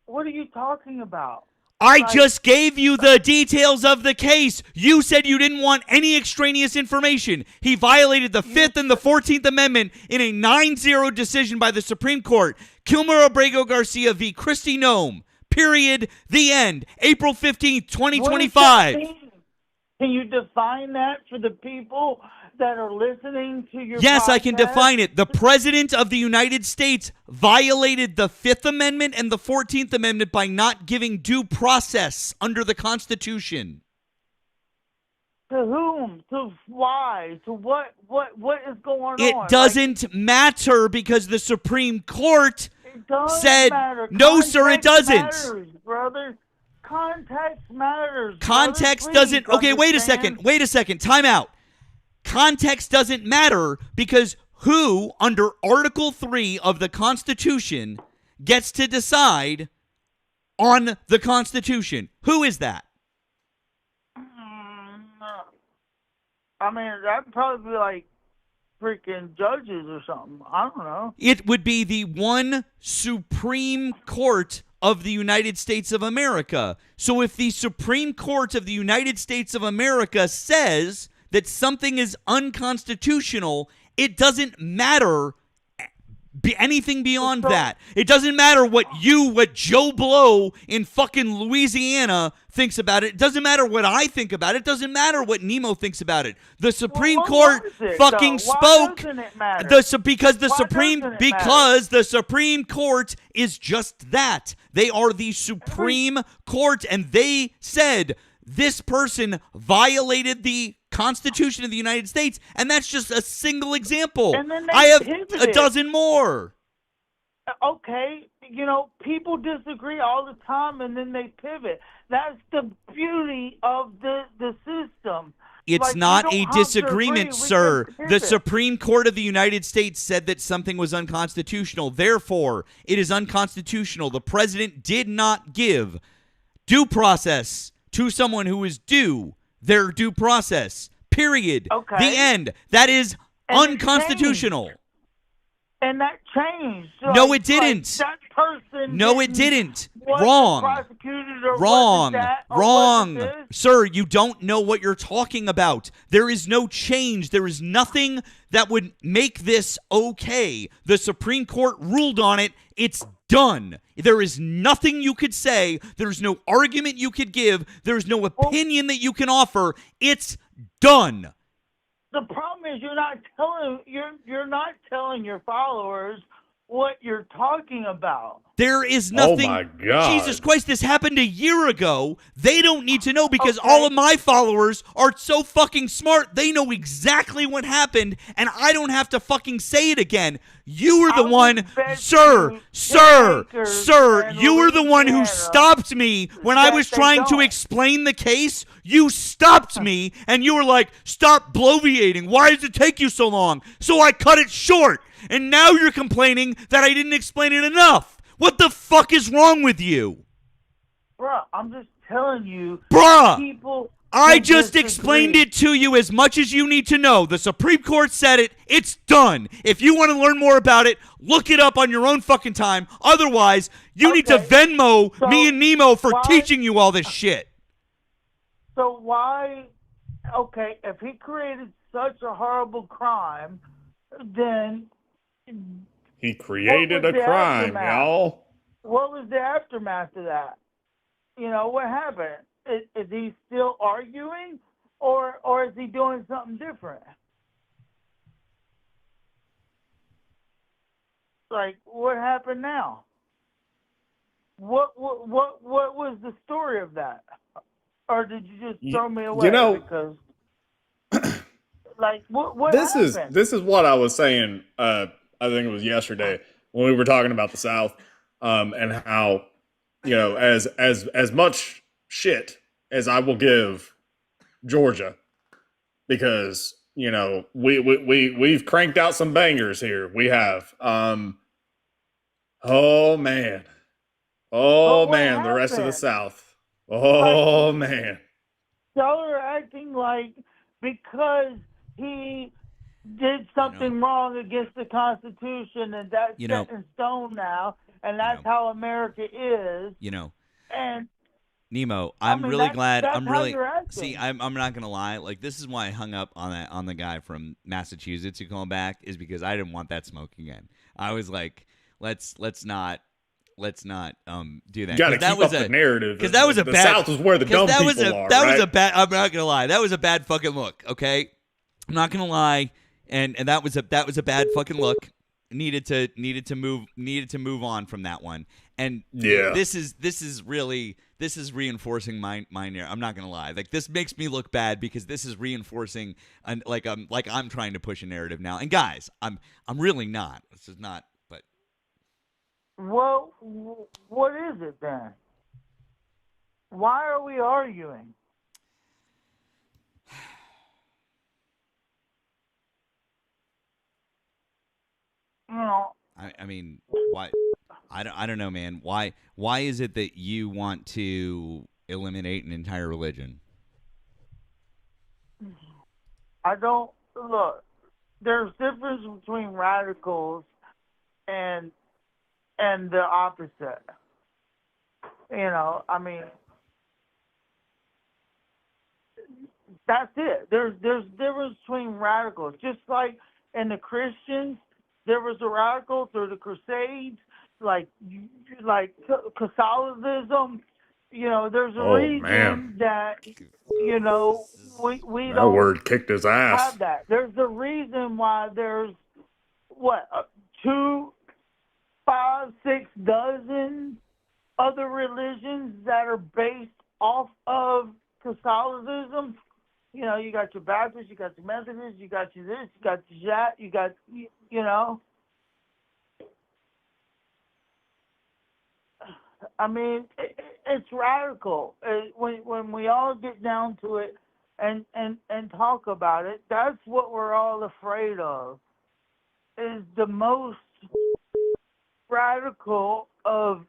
What are you talking about? I Like- just gave you the details of the case. You said you didn't want any extraneous information. He violated the 5th and the 14th Amendment in a 9-0 decision by the Supreme Court. Kilmer Abrego Garcia v. Kristi Noem. Period. The end. April 15th, 2025. What does that mean? Can you define that for the people that are listening to your Yes, podcast? I can define it. The President of the United States violated the 5th Amendment and the 14th Amendment by not giving due process under the Constitution. To whom? To why? To what? What is going on? It doesn't matter because the Supreme Court It does said, matter. no, sir, it Context doesn't. Matters, brother. Context matters. Context brother. doesn't. Please Okay, wait a understand. second. Wait a second. Time out. Context doesn't matter because who, under Article 3 of the Constitution, gets to decide on the Constitution? Who is that? I mean, that'd probably be like freaking judges or something. I don't know. It would be the one Supreme Court of the United States of America. So if the Supreme Court of the United States of America says that something is unconstitutional, it doesn't matter anything beyond that. It doesn't matter what Joe Blow in fucking Louisiana thinks about it. It doesn't matter what I think about it. It doesn't matter what Nemo thinks about it. The Supreme Court fucking spoke. Why doesn't it matter? Because the Why Supreme Court is just that. They are the Supreme Court, and they said this person violated the Constitution of the United States, and that's just a single example. And then they I have pivoted. a dozen more. Okay, people disagree all the time, and then they pivot. That's the beauty of the system. It's Like, not we a don't have to disagreement, agree. We sir. can The pivot. Supreme Court of the United States said that something was unconstitutional. Therefore, it is unconstitutional. The president did not give due process to someone who is due their due process. Period. Okay. The end. That is And it unconstitutional. And that changed. No, it didn't. That person. No, it didn't. wasn't Wrong. prosecuted or Wrong. wasn't that, or Wrong. wasn't this. Sir, you don't know what you're talking about. There is no change. There is nothing that would make this okay. The Supreme Court ruled on it. It's done. There is nothing you could say. There's no argument you could give. There's no opinion that you can offer. It's done. The problem is you're not telling your followers what you're talking about. There is nothing. Oh my God. Jesus Christ, this happened a year ago. They don't need to know because Okay. all of my followers are so fucking smart. They know exactly what happened, and I don't have to fucking say it again. You were the I one, would bet sir, you sir, 10 acres sir, in you were the one who Louisiana stopped me when I that was they trying to don't. explain the case. You stopped me, and you were like, stop bloviating. Why does it take you so long? So I cut it short, and now you're complaining that I didn't explain it enough. What the fuck is wrong with you? Bruh, I'm just telling you. Bruh, People. I who just disagree. explained it to you as much as you need to know. The Supreme Court said it. It's done. If you want to learn more about it, look it up on your own fucking time. Otherwise, you need to Okay. Venmo So, me and Nemo for why- teaching you all this shit. So why? Okay, if he created such a horrible crime, then He created What a was the crime, aftermath? y'all. what was the aftermath of that? What happened? Is he still arguing, or is he doing something different? Like, what happened now? What was the story of that? Or did you just throw me away? Because, like, what This happened? is what I was saying. I think it was yesterday when we were talking about the South, and how as much shit as I will give Georgia, because we've cranked out some bangers here. We have. Oh man. But Oh what man, the rest of the happened? South. Like, Oh man. y'all are acting like because he did something wrong against the Constitution and that's You know, set in stone now, and you that's know, how America is. you know, And Nemo, I I'm mean, really glad. that's I'm how really you're see. acting. I'm not gonna lie. Like this is why I hung up on the guy from Massachusetts who called back is because I didn't want that smoke again. I was like, let's not do that Got to because that keep was up the a narrative. because that was a the bad South is where the because dumb that was people a are. that right? was a bad. I'm not gonna lie. That was a bad fucking look. Okay, I'm not gonna lie. And that was a bad fucking look. Needed to move on from that one. And Yeah. this is reinforcing my narrative. I'm not gonna lie. Like this makes me look bad because this is reinforcing like I'm trying to push a narrative now. And guys, I'm really not. This is not. But Well, what is it then? Why are we arguing? You know, I mean, why? I don't know, man. Why is it that you want to eliminate an entire religion? I don't look. There's difference between radicals and the opposite. You know, I mean, that's it. There's difference between radicals. Just like in the Christians, there was a radical through the Crusades, like Catholicism. You know, there's a Oh man, reason that we that don't word kicked his ass. have that. There's a reason why there's what 2, 5, 6 dozen other religions that are based off of Catholicism. You know, you got your Baptists, you got your Methodists, you got your this, you got your that, you got, you know. I mean, it's radical. When we all get down to it and talk about it, that's what we're all afraid of, is the most radical of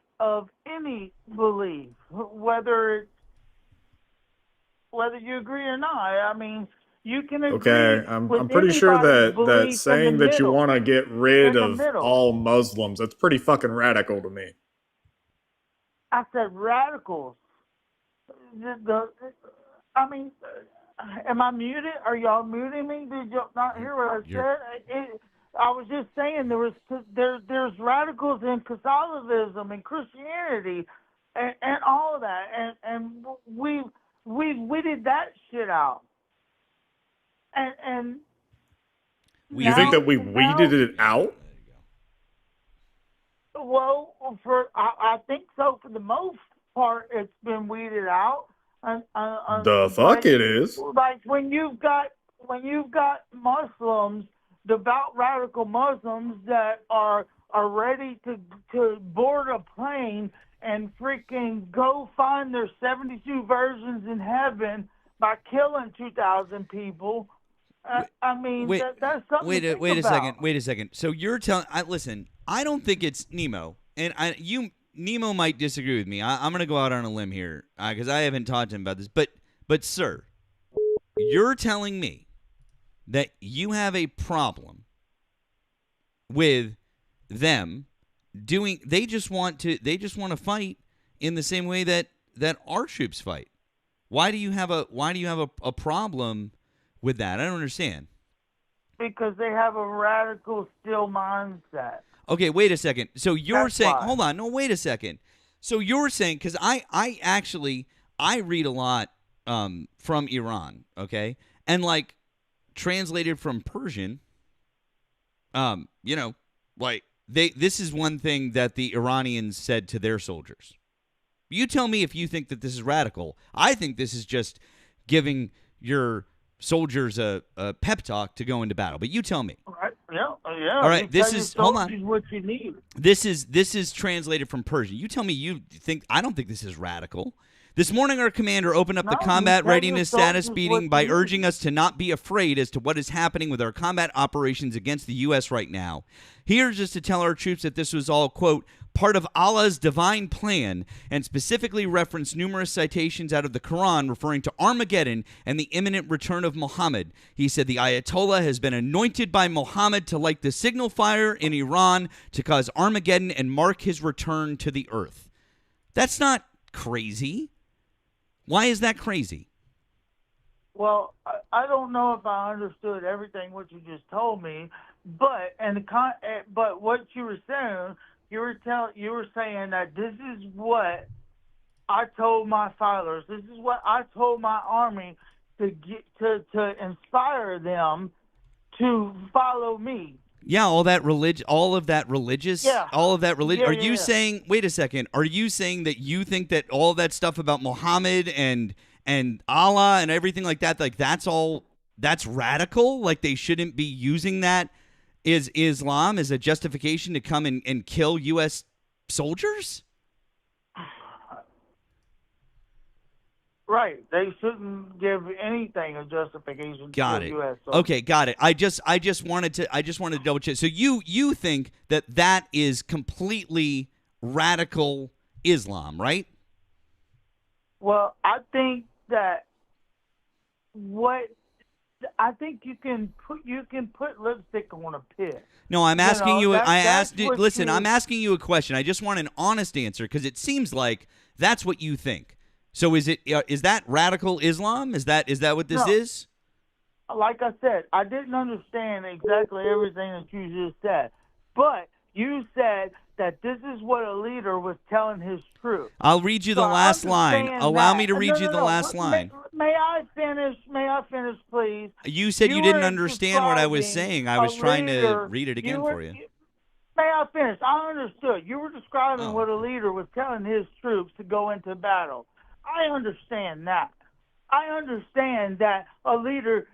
any belief, whether you agree or not. I mean, you can agree Okay, I'm with pretty sure anybody's that belief in the saying that you middle. want to get rid In the of middle. all Muslims, that's pretty fucking radical to me. I said radicals. I mean, am I muted? Are y'all muting me? Did you not hear what I said? I was just saying there's radicals in Catholicism and Christianity and all of that, and we've weeded that shit out. And You think that we weeded it out? Well, I think so. For the most part, it's been weeded out. The fuck it is. Like when you've got Muslims, devout radical Muslims that are ready to board a plane and freaking go find their 72 versions in heaven by killing 2,000 people. I mean, that's something to think wait about. a second. So you're telling? Listen, I don't think it's Nemo, and Nemo might disagree with me. I'm gonna go out on a limb here because I haven't talked to him about this. But sir, you're telling me that you have a problem with them doing? They just want to fight in the same way that our troops fight. Why do you have a problem with that? I don't understand. Because they have a radical still mindset. Okay, wait a second. So you're That's saying, why. hold on, no, wait a second. So you're saying, because I actually read a lot from Iran, okay, and like translated from Persian, like this is one thing that the Iranians said to their soldiers. You tell me if you think that this is radical. I think this is just giving your soldiers a pep talk to go into battle. But you tell me. All right. Yeah. All right. This is hold on. What you need. This is translated from Persian. You tell me you think. I don't think this is radical. This morning, our commander opened up the No, combat you tell your readiness status soldiers meeting what by to do. urging us to not be afraid as to what is happening with our combat operations against the U.S. right now. He urged us to tell our troops that this was all, quote, part of Allah's divine plan, and specifically referenced numerous citations out of the Quran referring to Armageddon and the imminent return of Muhammad. He said the Ayatollah has been anointed by Muhammad to light the signal fire in Iran to cause Armageddon and mark his return to the earth. That's not crazy. Why is that crazy? Well, I don't know if I understood everything what you just told me, but but what you were saying, you were saying that this is what I told my followers. This is what I told my army to get to inspire them to follow me. Yeah, all of that religious. Yeah. Are you Yeah. saying? Wait a second. Are you saying that you think that all that stuff about Muhammad and Allah and everything like that, like that's radical? Like they shouldn't be using that is Islam as a justification to come and kill U.S. soldiers? Right. They shouldn't give anything a justification Got to it. the U.S. Okay, got it. I just wanted to double check. So you think that is completely radical Islam, right? Well, I think that I think you can put lipstick on a pig. No, I'm asking you. Listen, I'm asking you a question. I just want an honest answer because it seems like that's what you think. So is that radical Islam? Is that what this is? Like I said, I didn't understand exactly everything that you just said, but you said that this is what a leader was telling his troops. I'll read you the last line. Allow me to read you the last line. May I finish? May I finish, please? You said you didn't were understand what I was describing saying. I was a trying to leader. read it again for you. May I finish? I understood. You were describing what a leader was telling his troops to go into battle. I understand that. I understand that a leader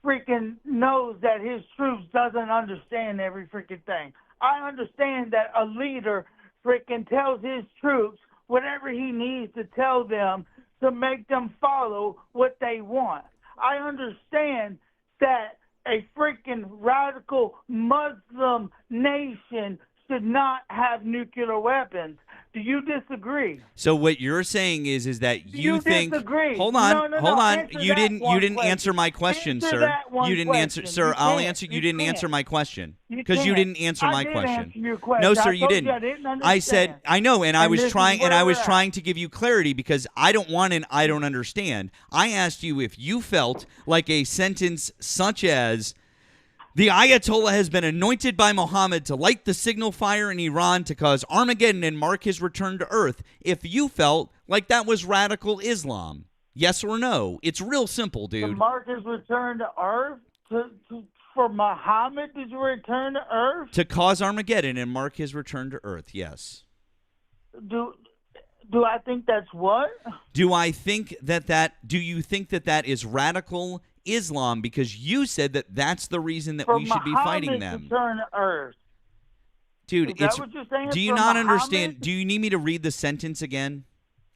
freaking knows that his troops doesn't understand every freaking thing. I understand that a leader freaking tells his troops whatever he needs to tell them to make them follow what they want. I understand that a freaking radical Muslim nation should not have nuclear weapons. Do you disagree? So what you're saying is that you think disagree. Hold on. No. Hold on. You Answer that didn't one answer my question, Answer sir. that one You didn't answer, question. sir. You I'll can't. answer. You You didn't can't. answer my question You because you can't. didn't answer my I did question. answer your question. No, sir, I you told didn't. You I didn't understand. I said I know, and I was this is trying, and where I was we're at. trying to give you clarity because I don't want an I don't understand. I asked you if you felt like a sentence such as the Ayatollah has been anointed by Muhammad to light the signal fire in Iran to cause Armageddon and mark his return to earth. If you felt like that was radical Islam, yes or no? It's real simple, To dude. mark his return to earth? For Muhammad to return to earth? To cause Armageddon and mark his return to earth, yes. Do I think that's what? Do you think that that is radical Islam because you said that that's the reason that For we should be fighting Muhammad them? to return to earth. Dude, Is that what you're saying? do you For not Muhammad? understand? Do you need me to read the sentence again?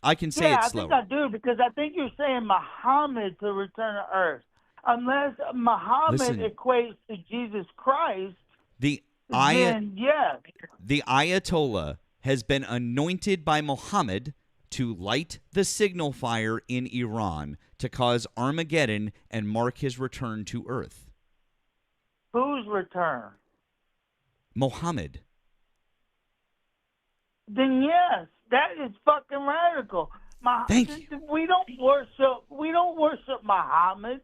I can say Yeah, it I slower. think I do because I think you're saying Muhammad to return to earth. Unless Muhammad Listen. equates to Jesus Christ, The then yes. The Ayatollah has been anointed by Muhammad to light the signal fire in Iran to cause Armageddon and mark his return to earth. Whose return? Muhammad. Then yes, that is fucking radical. Thank you. We don't worship Muhammad.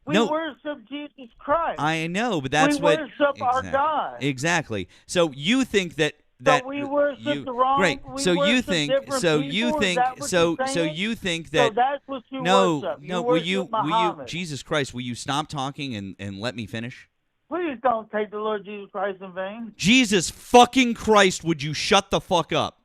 We No. worship Jesus Christ. I know, but that's we what worship our God. Exactly. So you think that So we worship the wrong. Great. We So you worship think different so people? you Is think that what so you're so saying? you think So that that's what you no worship. no Worship will you Muhammad. Jesus Christ, will you stop talking and let me finish? Please don't take the Lord Jesus Christ in vain. Jesus fucking Christ, would you shut the fuck up?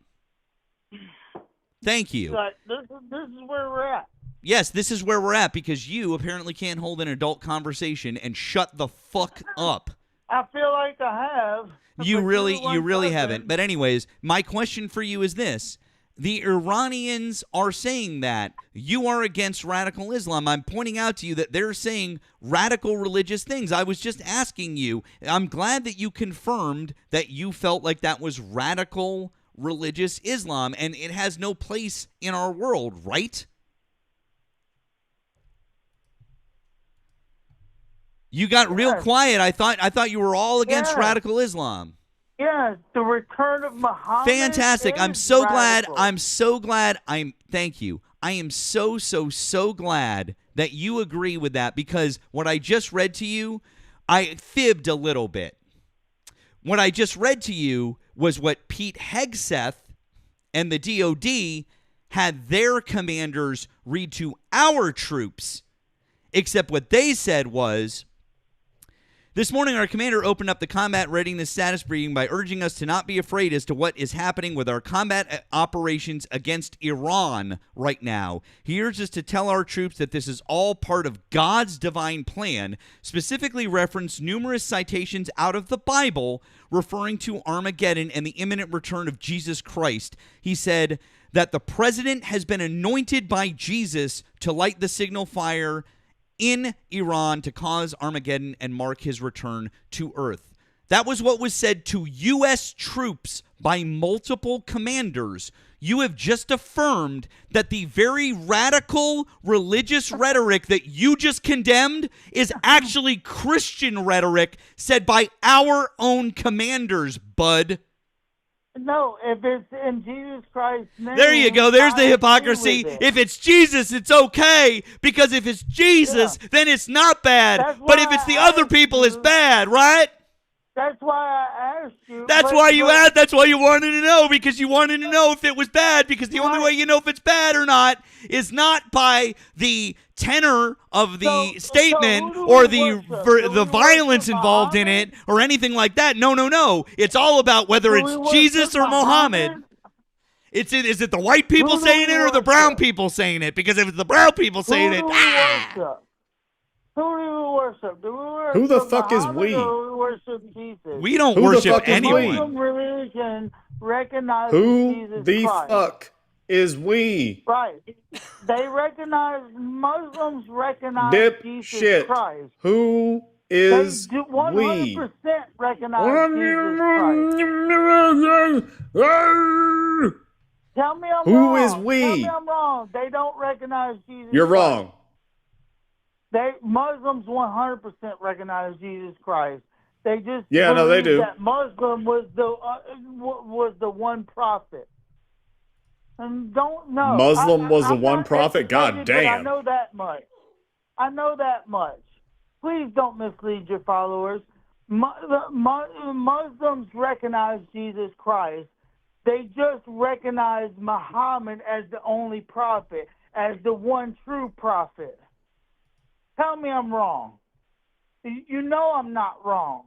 Thank you. Like, this is where we're at. Yes, this is where we're at because you apparently can't hold an adult conversation and shut the fuck up. I feel like I have. You but really you're the one haven't. person. But anyways, my question for you is this. the Iranians are saying that you are against radical Islam. I'm pointing out to you that they're saying radical religious things. I was just asking you. I'm glad that you confirmed that you felt like that was radical religious Islam, and it has no place in our world, right? You got real quiet. I thought you were all against radical Islam. Yes, the return of Muhammad. Fantastic. I'm is so radical. glad. Thank you. I am so glad that you agree with that, because what I just read to you, I fibbed a little bit. What I just read to you was what Pete Hegseth and the DOD had their commanders read to our troops, except what they said was, this morning, our commander opened up the combat readiness status briefing by urging us to not be afraid as to what is happening with our combat operations against Iran right now. He urged us to tell our troops that this is all part of God's divine plan, specifically referenced numerous citations out of the Bible referring to Armageddon and the imminent return of Jesus Christ. He said that the president has been anointed by Jesus to light the signal fire in Iran to cause Armageddon and mark his return to Earth. That was what was said to U.S. troops by multiple commanders. You have just affirmed that the very radical religious rhetoric that you just condemned is actually Christian rhetoric said by our own commanders, bud. No, if it's in Jesus Christ's name. There you go. There's the I agree hypocrisy. with it. If it's Jesus, it's okay. Because if it's Jesus, then it's not bad. That's But why if it's the I other asked people, it's you. bad, right? That's why I asked you. That's why you asked. That's why you wanted to know, because you wanted to know if it was bad. Because the only way you know if it's bad or not is not by the tenor of the statement or the violence involved in it or anything like that. No. It's all about whether it's Jesus or Muhammad. Is it the white people saying it or the brown people saying it? Because if it's the brown people saying it, Who do we worship? Do we worship Who the fuck is Muhammad we? or do we worship Jesus? We don't Who the worship fuck is anyone. we? Muslim religion recognizes Who Jesus the Christ. fuck is we? Right. Muslims recognize Jesus Dipshit. Christ. Who is They do we? 100% recognize Jesus Christ. Tell me I'm wrong. Who is we? Tell me I'm wrong. They don't recognize Jesus You're Christ. wrong. Muslims 100% recognize Jesus Christ. They just they believe do. that Muslim was the one prophet. And don't know. Muslim was the I'm one not prophet? God educated, but I damn. know that much. Please don't mislead your followers. Muslims recognize Jesus Christ. They just recognize Muhammad as the only prophet, as the one true prophet. Tell me I'm wrong. You know I'm not wrong.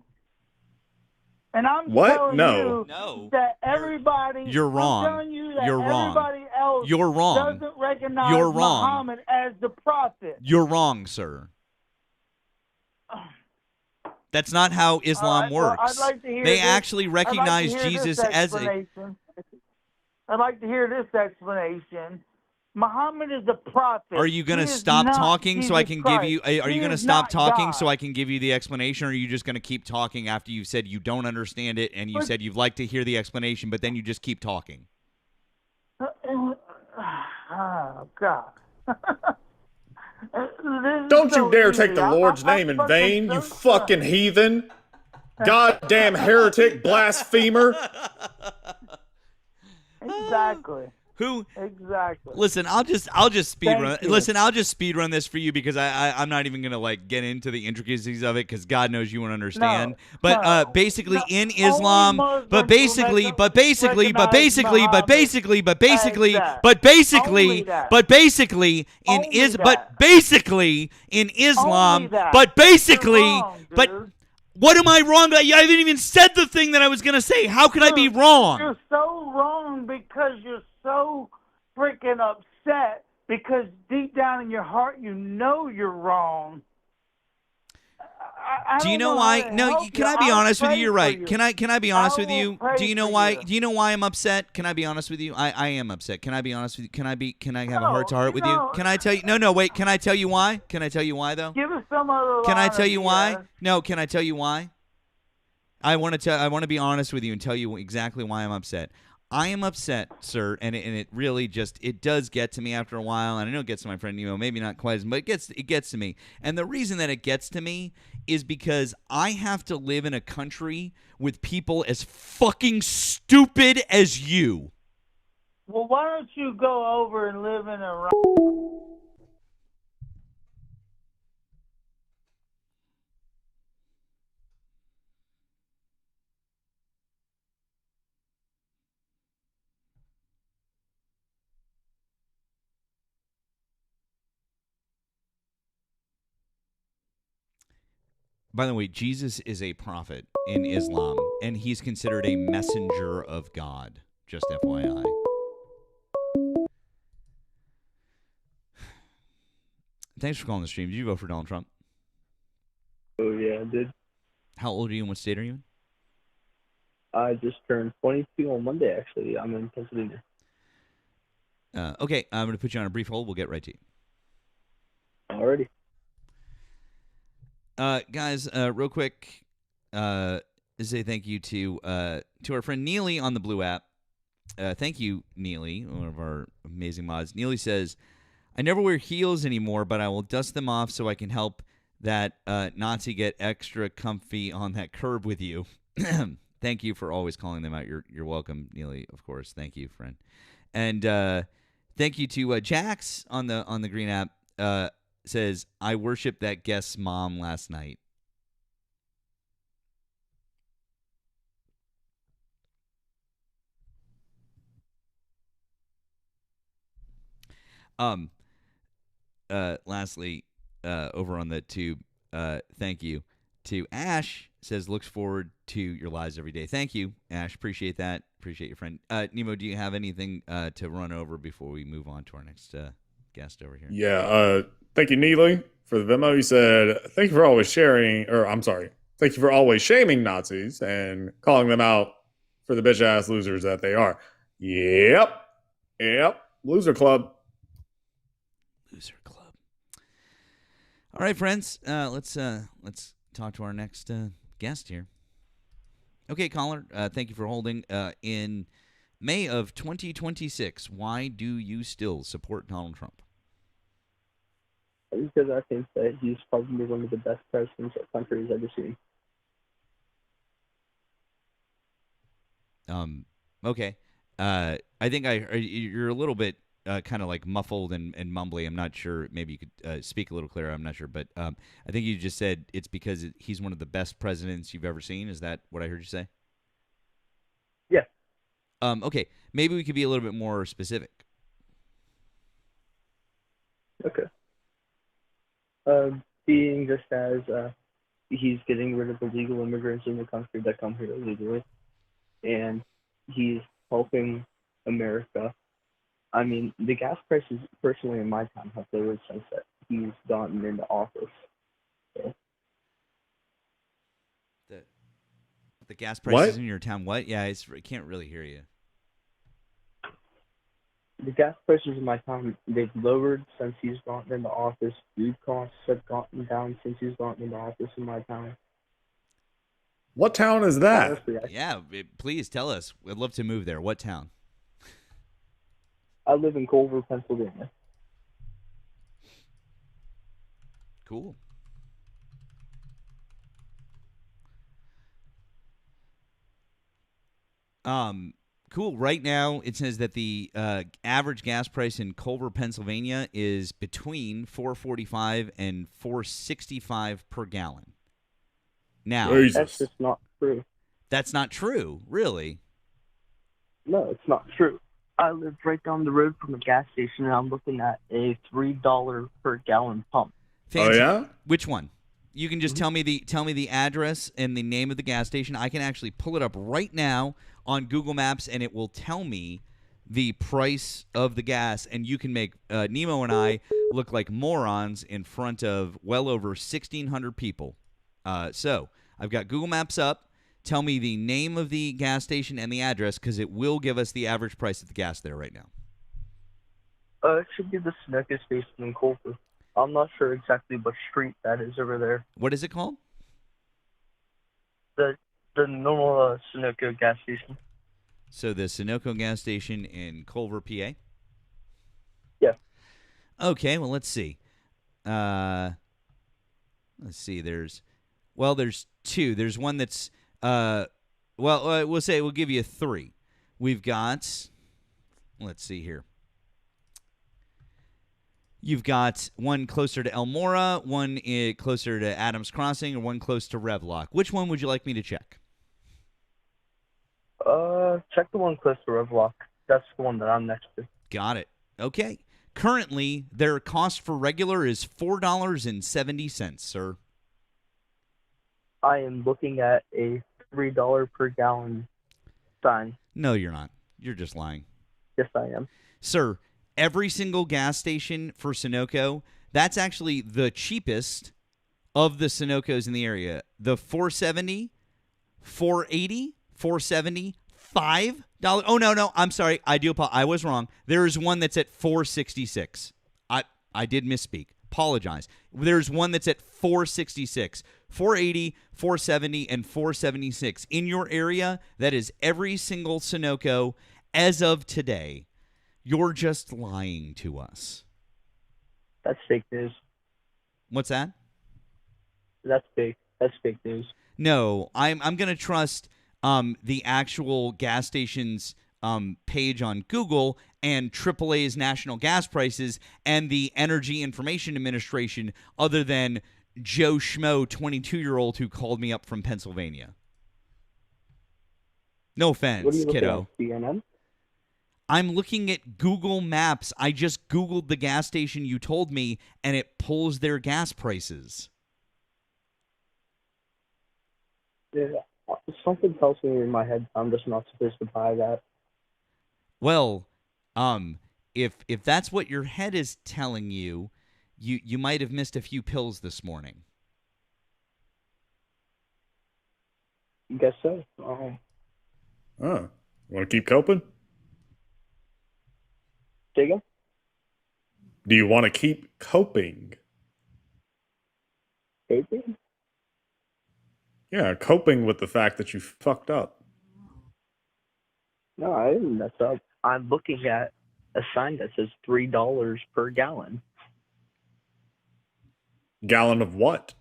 And I'm telling you that everybody... You're wrong. I'm telling you that You're wrong. everybody else You're wrong. doesn't recognize You're wrong. Muhammad as the prophet. You're wrong, sir. That's not how Islam works. I'd like to hear they this. actually recognize Jesus as a... I'd like to hear this explanation. Muhammad is the prophet. Are you going to He is stop not talking so I Jesus can Christ. give you... Are He you going to is stop not talking God. so I can give you the explanation, or are you just going to keep talking after you've said you don't understand it and you said you'd like to hear the explanation, but then you just keep talking? Oh, God. Don't you dare take the Lord's name in vain, you fucking heathen. Goddamn heretic blasphemer. Exactly. Who? Exactly. Listen, I'll just speed run. Listen, I'll just speed run this for you because I'm not even gonna get into the intricacies of it because God knows you won't understand. Basically in Islam, but basically in Islam, what am I wrong? I haven't even said the thing that I was gonna say. How could I be wrong? You're so wrong because you're so freaking upset because deep down in your heart you know you're wrong. I Do you don't know how why? to No, help can you. I be I'll honest with you? pray You're for right. you. Can I be honest I with will you? pray Do you know for why? you. Do you know why I'm upset? Can I be honest with you? I am upset. Can I be honest with you? Can I have a heart to heart with you? Can I tell you? No, wait. Can I tell you why? Can I tell you why though? Give us some other Can I line tell of you why? BS. No, can I tell you why? I want to be honest with you and tell you exactly why I'm upset. I am upset, sir, and it really just it does get to me after a while, and I know it gets to my friend Nemo, maybe not quite as much, but it gets to me. And the reason that it gets to me is because I have to live in a country with people as fucking stupid as you. Well, why don't you go over and live in a By the way, Jesus is a prophet in Islam, and he's considered a messenger of God. Just FYI. Thanks for calling the stream. Did you vote for Donald Trump? Oh, yeah, I did. How old are you and what state are you in? I just turned 22 on Monday, actually. I'm in Pennsylvania. Okay, I'm going to put you on a brief hold. We'll get right to you. Alrighty. Guys, real quick, say thank you to our friend Neely on the Blue app. Thank you, Neely, one of our amazing mods. Neely says, I never wear heels anymore, but I will dust them off so I can help that Nazi get extra comfy on that curb with you. Thank you for always calling them out. You're welcome, Neely, of course. Thank you, friend. And thank you to Jax on the Green app. Says, I worshiped that guest's mom last night. Lastly, over on the tube, thank you to Ash. Says, looks forward to your lives every day. Thank you, Ash. Appreciate that. Appreciate your friend. Nemo, do you have anything to run over before we move on to our next guest over here? Yeah. Thank you, Neely, for the Venmo. You said, thank you for always sharing, or I'm sorry, thank you for always shaming Nazis and calling them out for the bitch ass losers that they are. Yep. Loser club. Loser club. All right, friends. Let's talk to our next guest here. Okay, caller. Thank you for holding. In May of 2026, why do you still support Donald Trump? Because I think that he's probably one of the best presidents our country has ever seen. Okay. I think you're a little bit kind of like muffled and mumbly. I'm not sure. Maybe you could speak a little clearer. I'm not sure. But I think you just said it's because he's one of the best presidents you've ever seen. Is that what I heard you say? Yeah. Okay. Maybe we could be a little bit more specific. Okay. Being just as he's getting rid of illegal immigrants in the country that come here illegally, and he's helping America. I mean, the gas prices, personally, in my town, have lowered since that he's gotten into office. So, The gas prices What? in your town. What? Yeah, I can't really hear you. the gas prices in my town, they've lowered since he's gotten into office. Food costs have gotten down since he's gotten into office in my town. What town is that? Honestly, Yeah, please tell us. We'd love to move there. What town? I live in Culver, Pennsylvania. Cool. Cool. Right now, it says that the average gas price in Culver, Pennsylvania, is between $4.45 and $4.65 per gallon. Now, Jesus. That's just not true. that's not true, really. No, it's not true. I live right down the road from a gas station, and I'm looking at a $3 per gallon pump. Fancy. Oh, yeah? Which one? You can just tell me the address and the name of the gas station. I can actually pull it up right now on Google Maps, and it will tell me the price of the gas, and you can make Nemo and I look like morons in front of well over 1,600 people. So I've got Google Maps up. Tell me the name of the gas station and the address, because it will give us the average price of the gas there right now. It should be the Sunoco station in Culver. I'm not sure exactly what street that is over there. What is it called? The normal Sunoco gas station. So the Sunoco gas station in Culver, PA? Yeah. Okay, well, let's see. Let's see. There's two. There's one that's we'll give you three. We've got, let's see here. You've got one closer to Elmora, one closer to Adams Crossing, and one close to Revlock. Which one would you like me to check? Check the one close to Revlock. That's the one that I'm next to. Got it. Okay. Currently, their cost for regular is $4.70, sir. I am looking at a $3 per gallon sign. No, you're not. You're just lying. Yes, I am. Sir, every single gas station for Sunoco, that's actually the cheapest of the Sunocos in the area. The $4.70, $4.80, $4.70, $5. Oh, no, I'm sorry. I was wrong. There is one that's at $4.66. I did misspeak. Apologize. There's one that's at $4.66. $4.80, $4.70, and $4.76. In your area, that is every single Sunoco as of today. You're just lying to us. That's fake news. What's that? That's fake. That's fake news. No, I'm going to trust the actual gas station's page on Google and AAA's national gas prices and the Energy Information Administration, other than Joe Schmo, 22-year-old who called me up from Pennsylvania. No offense, What are you looking kiddo. at, CNN? I'm looking at Google Maps. I just Googled the gas station you told me, and it pulls their gas prices. Yeah, something tells me in my head I'm just not supposed to buy that. Well, if that's what your head is telling you, you might have missed a few pills this morning. Guess so. Oh, want to keep coping? Say again? Do you want to keep coping? Maybe? Yeah, coping with the fact that you fucked up. No, I didn't mess up. I'm looking at a sign that says $3 per gallon. Gallon of what?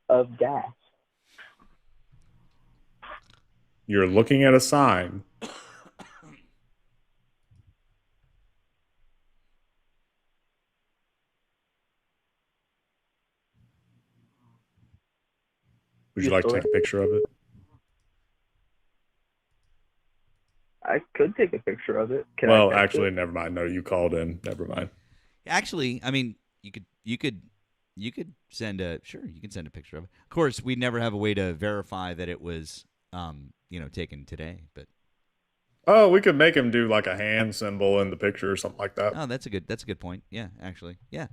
Of gas. You're looking at a sign. Would you like to take a picture of it? I could take a picture of it. Can Well, I actually, never mind. No, you called in. Never mind. Actually, I mean, you could send a you can send a picture of it. Of course, we'd never have a way to verify that it was taken today, but Oh, we could make him do like a hand symbol in the picture or something like that. oh, that's a good point. Yeah, actually. Yeah.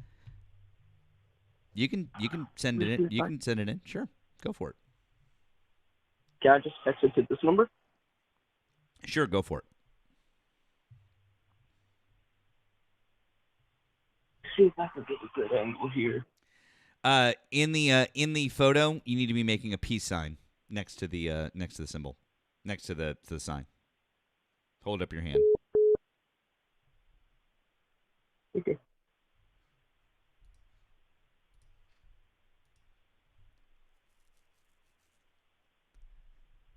You can send it in. You can send it in. Sure. Go for it. Can I just text it to this number? Sure, go for it. See if I can get a good angle here. In the photo, you need to be making a peace sign next to the symbol, next to the sign. Hold up your hand. Okay.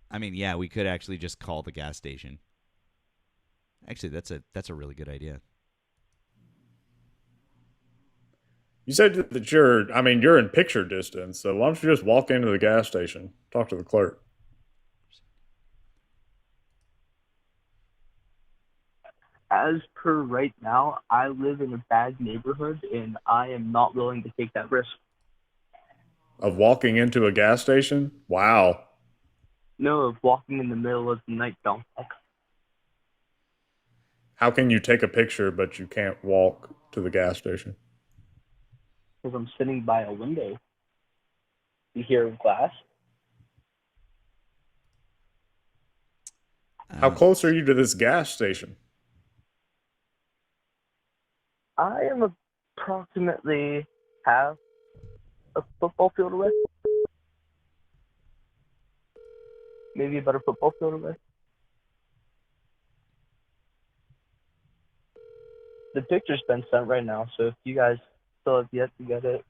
I mean, yeah, we could actually just call the gas station. Actually, that's a really good idea. You said that you're in picture distance, so why don't you just walk into the gas station, talk to the clerk? As per right now, I live in a bad neighborhood, and I am not willing to take that risk. Of walking into a gas station? Wow. No, of walking in the middle of the night, don't. How can you take a picture but you can't walk to the gas station? Because I'm sitting by a window. here of glass. How close are you to this gas station? I am approximately half a football field away. Maybe about a football field away. The picture's been sent right now, so if you guys still have yet to get it,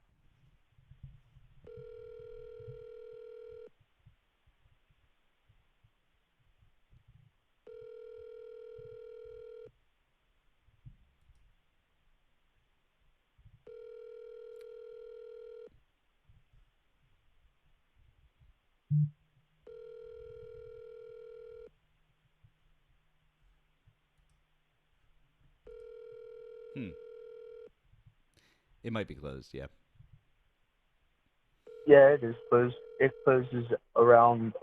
It might be closed, yeah. yeah, it is closed. It closes around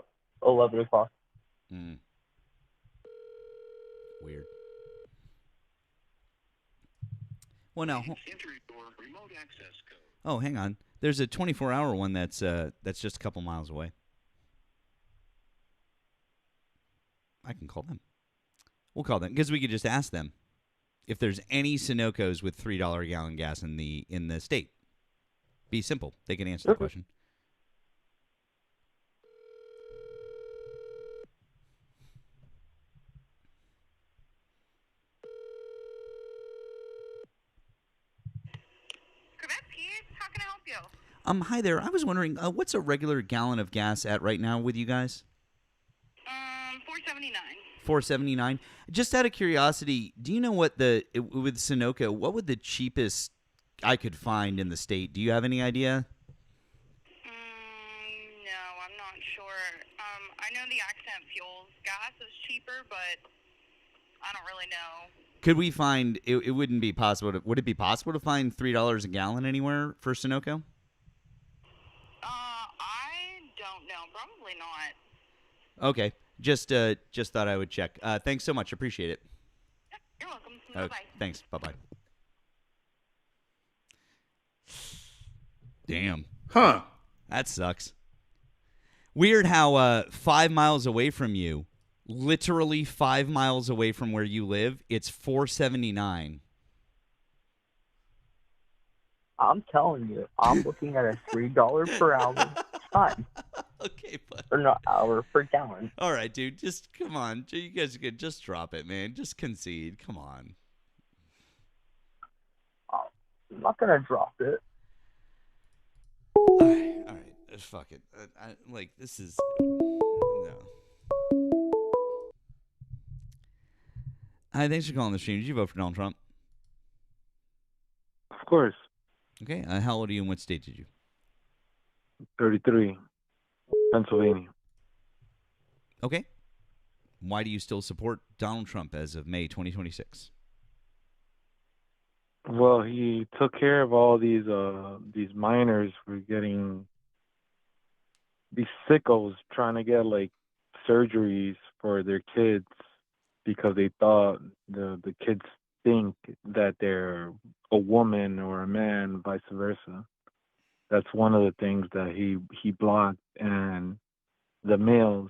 11 o'clock. Weird. Well, now. Oh, hang on. There's a 24-hour one that's just a couple miles away. I can call them. We'll call them because we could just ask them if there's any Sunoco's with $3 a gallon gas in the state. Be simple. They can answer the question. How can I help you? Hi there. I was wondering, what's a regular gallon of gas at right now with you guys? $4.79. $4.79. Just out of curiosity, do you know what with Sunoco, what would the cheapest I could find in the state? Do you have any idea? No, I'm not sure. I know the Accent Fuels gas is cheaper, but I don't really know. Could we find it? Wouldn't be possible. Would it be possible to find $3 a gallon anywhere for Sunoco? I don't know. Probably not. Okay, just thought I would check. Thanks so much. Appreciate it. Yep, you're welcome. Bye-bye. Thanks. Bye-bye. Damn. Huh. That sucks. Weird how 5 miles away from you, literally 5 miles away from where you live, it's $4.79. I'm telling you, I'm looking at a $3 per hour time. Okay, but Or no, hour per gallon. all right, dude. Just come on. You guys could just drop it, man. Just concede. Come on. I'm not gonna drop it. All right. Fuck it. This is no. Hi, thanks for calling the stream. Did you vote for Donald Trump? Of course. Okay. How old are you and what state did you? 33. Pennsylvania. Okay. Why do you still support Donald Trump as of May 2026? Well, he took care of all these minors who were getting these sickos trying to get like surgeries for their kids because they thought the kids think that they're a woman or a man, vice versa. That's one of the things that he blocked. And the males,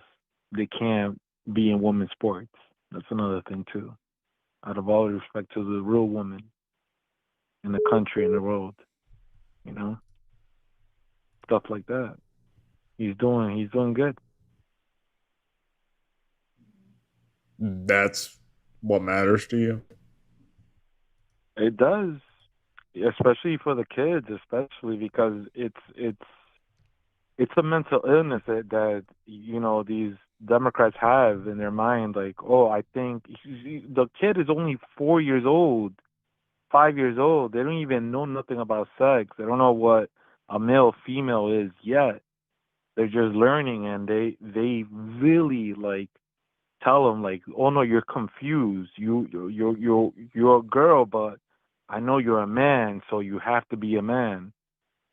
they can't be in women's sports. That's another thing too. Out of all respect to the real woman in the country and the world, you know, stuff like that. He's doing good. That's what matters to you. It does, especially for the kids, especially because it's a mental illness that you know these Democrats have in their mind. Like, oh, I think the kid is only 4 years old, 5 years old. They don't even know nothing about sex. They don't know what a male female is yet. They're just learning, and they really like tell them like, oh no, you're confused. You're a girl, but I know you're a man, so you have to be a man.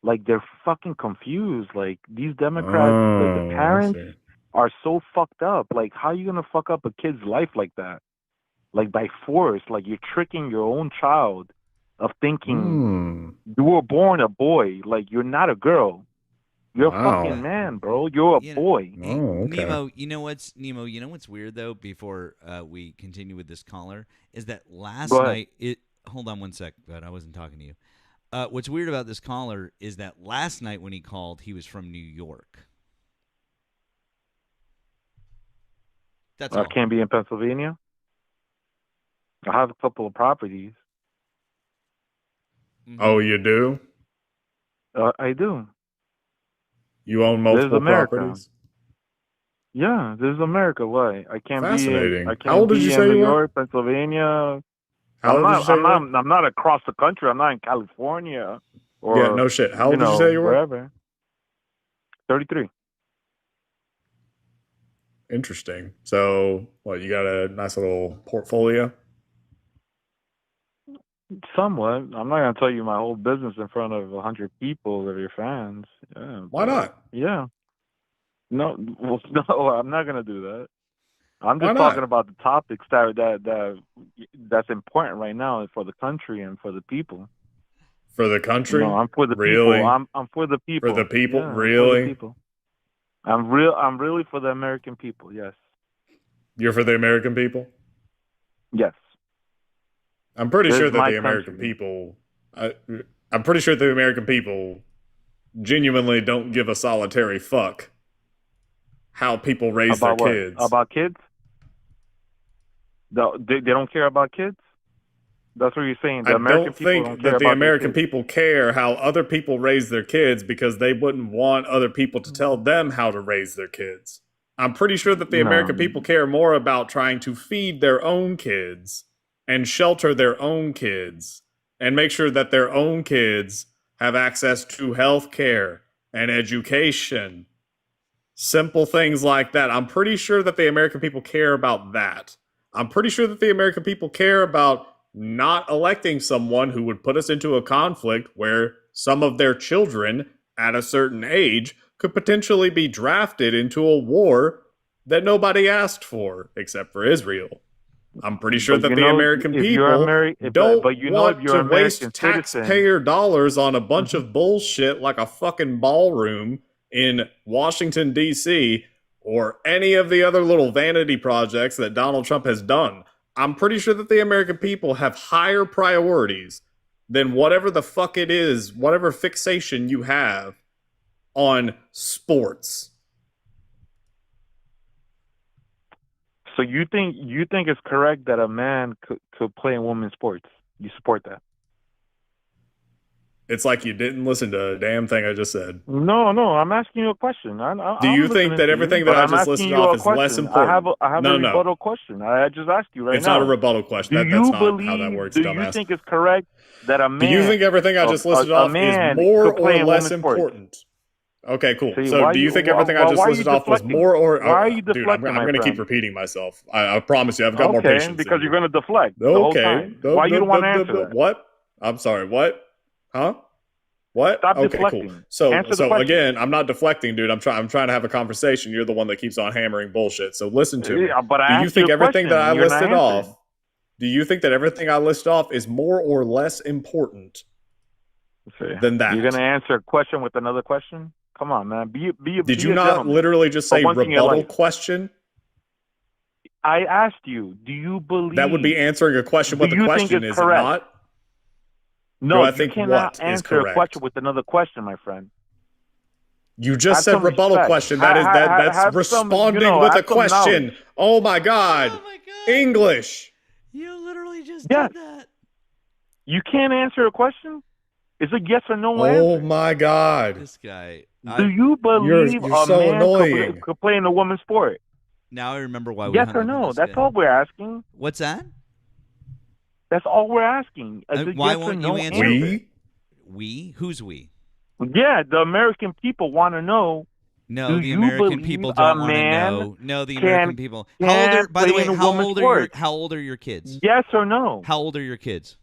Like they're fucking confused. Like these Democrats, the parents are so fucked up. Like how are you gonna fuck up a kid's life like that? Like by force. Like you're tricking your own child of thinking you were born a boy. Like you're not a girl. You're Wow. a fucking man, bro. You're a You know, boy. Hey, Oh, okay. Nemo, you know what's weird though? Before we continue with this caller, is that last Go ahead. night. Hold on one sec, but I wasn't talking to you. What's weird about this caller is that last night when he called, he was from New York. That's all. I can't be in Pennsylvania. I have a couple of properties. Mhm. Oh, you do? I do. You own multiple America. properties? Yeah, this is America. Why? I can't Fascinating. be in. I How old can't did you be say in New you were? York, Pennsylvania. How old did you say you were? I'm not across the country. I'm not in California or Yeah, no shit. How old did you say you were? wherever. 33. Interesting. So, what, you got a nice little portfolio? Somewhat. I'm not gonna tell you my whole business in front of 100 people that are your fans. Yeah. Why not? Yeah. No. Well, no. I'm not gonna do that. I'm Why just not? talking about the topics that's important right now for the country and for the people. For the country? No, I'm for the Really? people. I'm for the people. For the people? Yeah, Really? I'm for the people. I'm really for the American people. Yes. You're for the American people? Yes. I'm pretty This sure is that my the American country. people... I'm pretty sure the American people genuinely don't give a solitary fuck how people raise About their what? kids. About kids? They don't care about kids? That's what you're saying. The I American don't people don't think care that the about their American kids. people care how other people raise their kids because they wouldn't want other people to tell them how to raise their kids. I'm pretty sure that the American people care more about trying to feed their own kids and shelter their own kids and make sure that their own kids have access to health care and education. Simple things like that. I'm pretty sure that the American people care about that. I'm pretty sure that the American people care about not electing someone who would put us into a conflict where some of their children at a certain age could potentially be drafted into a war that nobody asked for except for Israel. I'm pretty sure that the American people don't want to waste taxpayer dollars on a bunch of bullshit like a fucking ballroom in Washington, D.C., or any of the other little vanity projects that Donald Trump has done. I'm pretty sure that the American people have higher priorities than whatever the fuck it is, whatever fixation you have on sports. So you think it's correct that a man could play in women's sports? You support that? It's like you didn't listen to a damn thing I just said. No, I'm asking you a question. Do you think that everything that I just listed off is less important? I have a rebuttal question. I just asked you right now. It's not a rebuttal question. That's not how that works, dumbass. Do you think it's correct that a man... Do you think everything I just listed off is more or less important? Okay, cool. So do you think everything I just listed off was more or... Why are you deflecting, dude, I'm going to keep repeating myself. I promise you, I've got more patience. Okay, because you're going to deflect the whole time. Why you don't want to answer that? What? I'm sorry, what? Huh? What? Stop okay, deflecting. Cool. So again, I'm not deflecting, dude. I'm trying to have a conversation. You're the one that keeps on hammering bullshit. So listen to me. But do you think everything that I listed off? Do you think that everything I list off is more or less important than that? You're going to answer a question with another question? Come on, man. Did you not literally just say rebuttal question? I asked you, do you believe... That would be answering a question with a question, is it not? No, you cannot answer a question with another question, my friend. You just said rebuttal question. That's responding with a question. Oh my God. Oh my God. English. You literally just did that. You can't answer a question? It's a yes or no answer. Oh my God. This guy. Do you believe you're so annoying. could play in a women's sport? Now I remember why we Yes or no? That's all we're asking. What's that? That's all we're asking. Why won't you answer? We? Who's we? Yeah, the American people want to know. No, the American people don't want to know. No, the American people. By the way, how old are your kids? Yes or no? How old are your kids?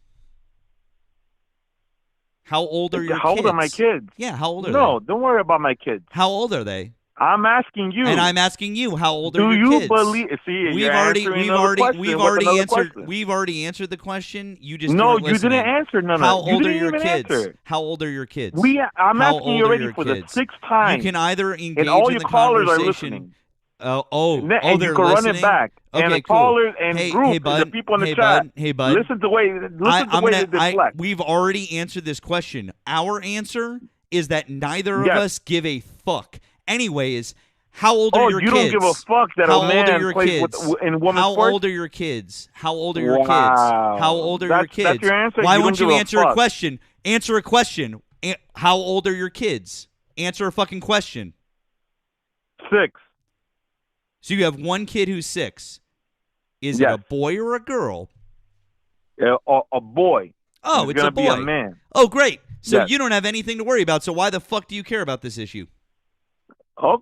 How old are your kids? How old are my kids? Yeah, how old are they? No, don't worry about my kids. How old are they? I'm asking you. And I'm asking you, how old do are your you kids? believe? See, We've you're already answering we've another already question we've with already another answered question. we've already answered the question. You just No, weren't you listening. didn't answer none How of it. You old are didn't your even kids? answer. How old are your kids? I'm How asking you old are already your for kids? the 6th time. You can either engage and all in your the callers are conversation. listening. And you they're can listening. run it back. Okay, and the cool. callers and Hey, group, bud. the people in the Hey, chat, bud. Hey, bud. listen to the way they deflect. We've already answered this question. Our answer is that neither of Yes. us give a fuck. Anyways, how old are your you kids? don't give a fuck that how a man old are your plays kids? in women's How sports? old are your kids? How old are your Wow. kids? How old are your kids? That's your answer? Why You won't don't you give a answer a fuck. question? Answer a question. How old are your kids? Answer a fucking question. 6. So you have one kid who's 6. Is Yes. it a boy or a girl? A boy. Oh, He's it's a gonna boy. be a man. Oh, great. So Yes. you don't have anything to worry about. So why the fuck do you care about this issue? Oh,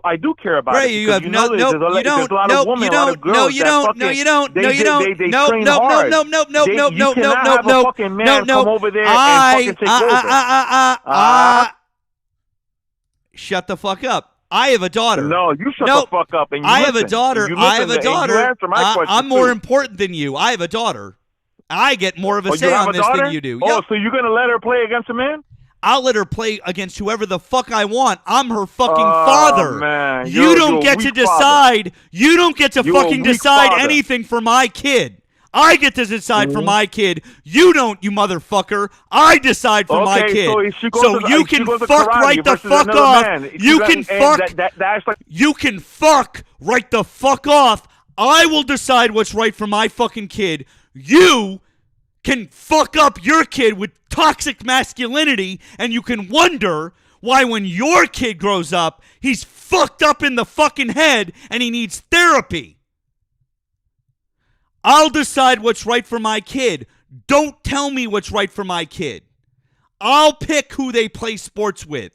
I do care about Right, it. you because have you know no, there's nope, a lot, you don't, there's a lot nope, of women, you a lot don't, of girls no, you that don't, fucking, no, you don't, they, no, you they, don't, they, they nope, train nope, hard. nope, nope, nope, They- nope, you nope, cannot nope, have nope, a fucking man come over there and fucking take over. Shut the fuck up. I have a daughter. No, you shut Nope. the fuck up and you I listen. have a daughter. And you I have listen a to- and daughter. you answer my question I'm more too. important than you. I have a daughter. I get more of a Oh, say you have on a this daughter? than you do. Oh, Yep. so you're gonna let her play against a man? I'll let her play against whoever the fuck I want. I'm her fucking Oh, father. man. You You're don't a get to weak father. decide. You don't get to You're a fucking weak decide father. anything for my kid. I get to decide for my kid. You don't, you motherfucker. I decide for my Okay, kid. so if she goes So to- you if she can goes to fuck karate right the versus fuck another off. man, You she's can like- and fuck. that's like- You can fuck right the fuck off. I will decide what's right for my fucking kid. You can fuck up your kid with toxic masculinity, and you can wonder why when your kid grows up, he's fucked up in the fucking head and he needs therapy. I'll decide what's right for my kid. Don't tell me what's right for my kid. I'll pick who they play sports with.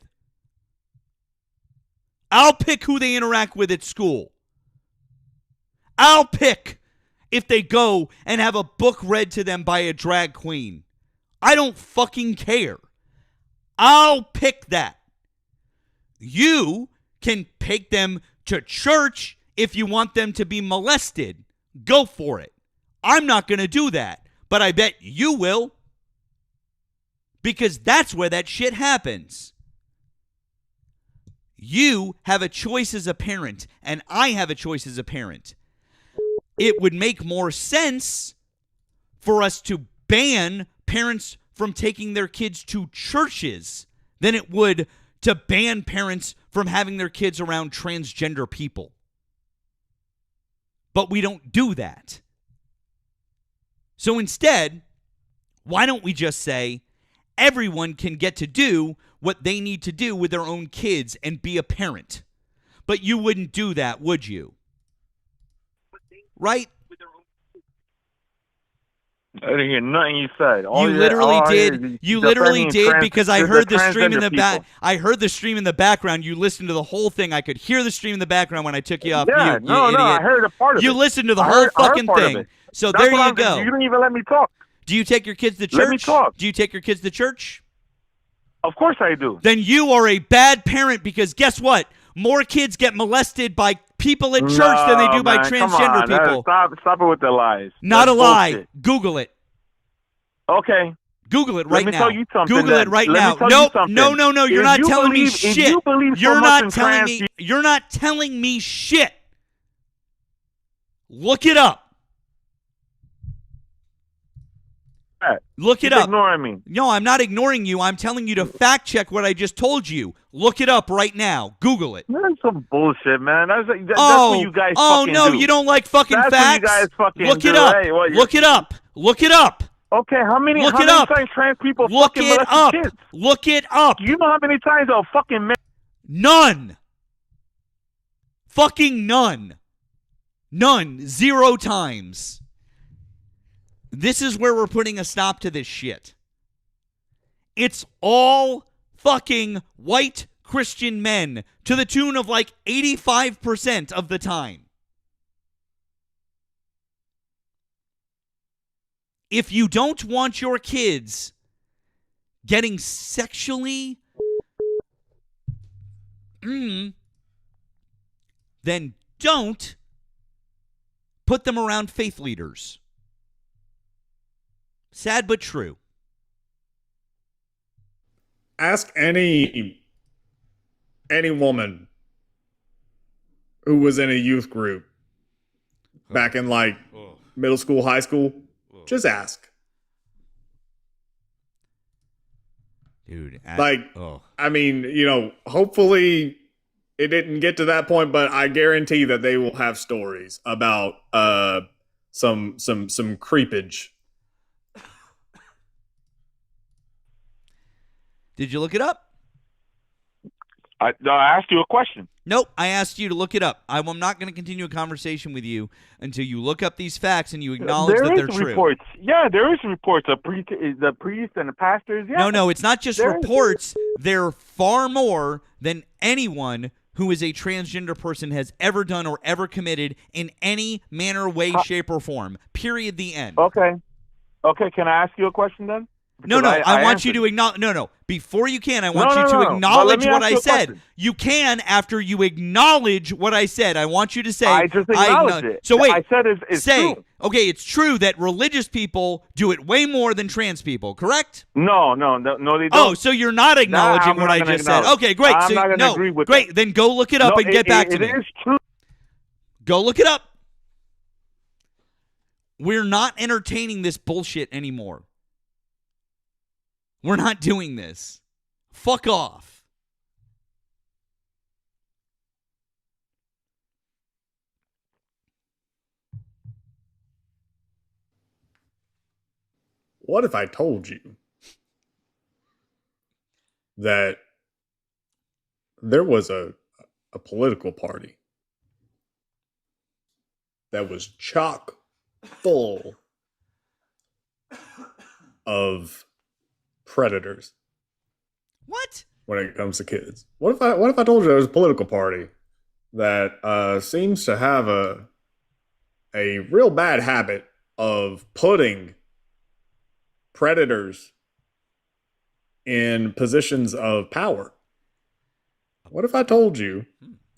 I'll pick who they interact with at school. I'll pick if they go and have a book read to them by a drag queen. I don't fucking care. I'll pick that. You can take them to church if you want them to be molested. Go for it. I'm not going to do that, but I bet you will. Because that's where that shit happens. You have a choice as a parent, and I have a choice as a parent. It would make more sense for us to ban parents from taking their kids to churches than it would to ban parents from having their kids around transgender people. But we don't do that. So instead, why don't we just say everyone can get to do what they need to do with their own kids and be a parent? But you wouldn't do that, would you? Right? I didn't hear nothing you said. You literally did. You literally did because I heard the stream in the back. I heard the stream in the background. You listened to the whole thing. I could hear the stream in the background when I took you off mute. Yeah, You no, idiot. I heard a part of it. You listened to the I whole heard fucking part of thing. it. So That's there what you I'm- go. You didn't even let me talk. Do you take your kids to church? Let me talk. Do you take your kids to church? Of course I do. Then you are a bad parent because guess what? More kids get molested by people at church than they do by man, come transgender on. people. Stop it with the lies. Not That's a lie. bullshit. Google it. Okay. Google it right now. Let me tell you something. Google then. it right Let me now. tell you Nope. something. No. You're If not you telling me believe- shit. If you believe so You're much not in telling trans me. You're not telling me shit. Look it up. Look it Keep up. ignoring me. No, I'm not ignoring you. I'm telling you to fact check what I just told you. Look it up right now. Google it. That's some bullshit, man. That's what you guys oh fucking no, do. you don't like fucking That's facts? what you guys fucking Look do. it up. Hey, what, Look it up. Look it up. Okay, how many Look it times up. trans people Look fucking it molested up. kids? Look it up. You know how many times a fucking man... None. Fucking none. None. 0 times. This is where we're putting a stop to this shit. It's all fucking white Christian men to the tune of like 85% of the time. If you don't want your kids getting sexually then don't put them around faith leaders. Sad but true. Ask any woman who was in a youth group back in like middle school, high school. Just ask. Dude, I mean, you know, hopefully it didn't get to that point, but I guarantee that they will have stories about some creepage. Did you look it up? I asked you a question. Nope, I asked you to look it up. I'm not going to continue a conversation with you until you look up these facts and you acknowledge that they're true. Reports. Yeah, there is reports of the priests and the pastors. Yeah. No, it's not just reports. They're far more than anyone who is a transgender person has ever done or ever committed in any manner, way, shape, or form. Period. The end. Okay. Can I ask you a question then? No, I want you to acknowledge. No. Before you can, I want you to acknowledge what I said. You can after you acknowledge what I said. I want you to say. I just acknowledged it. So wait. I said it's true. Okay, it's true that religious people do it way more than trans people, correct? No, they don't. Oh, so you're not acknowledging what I just said. Okay, great. I'm not going to agree with great. that. Then go look it up and get back to me. It is true. Go look it up. We're not entertaining this bullshit anymore. We're not doing this. Fuck off. What if I told you that there was a political party that was chock full of predators? What? When it comes to kids. What if I told you there was a political party that seems to have a real bad habit of putting predators in positions of power? What if I told you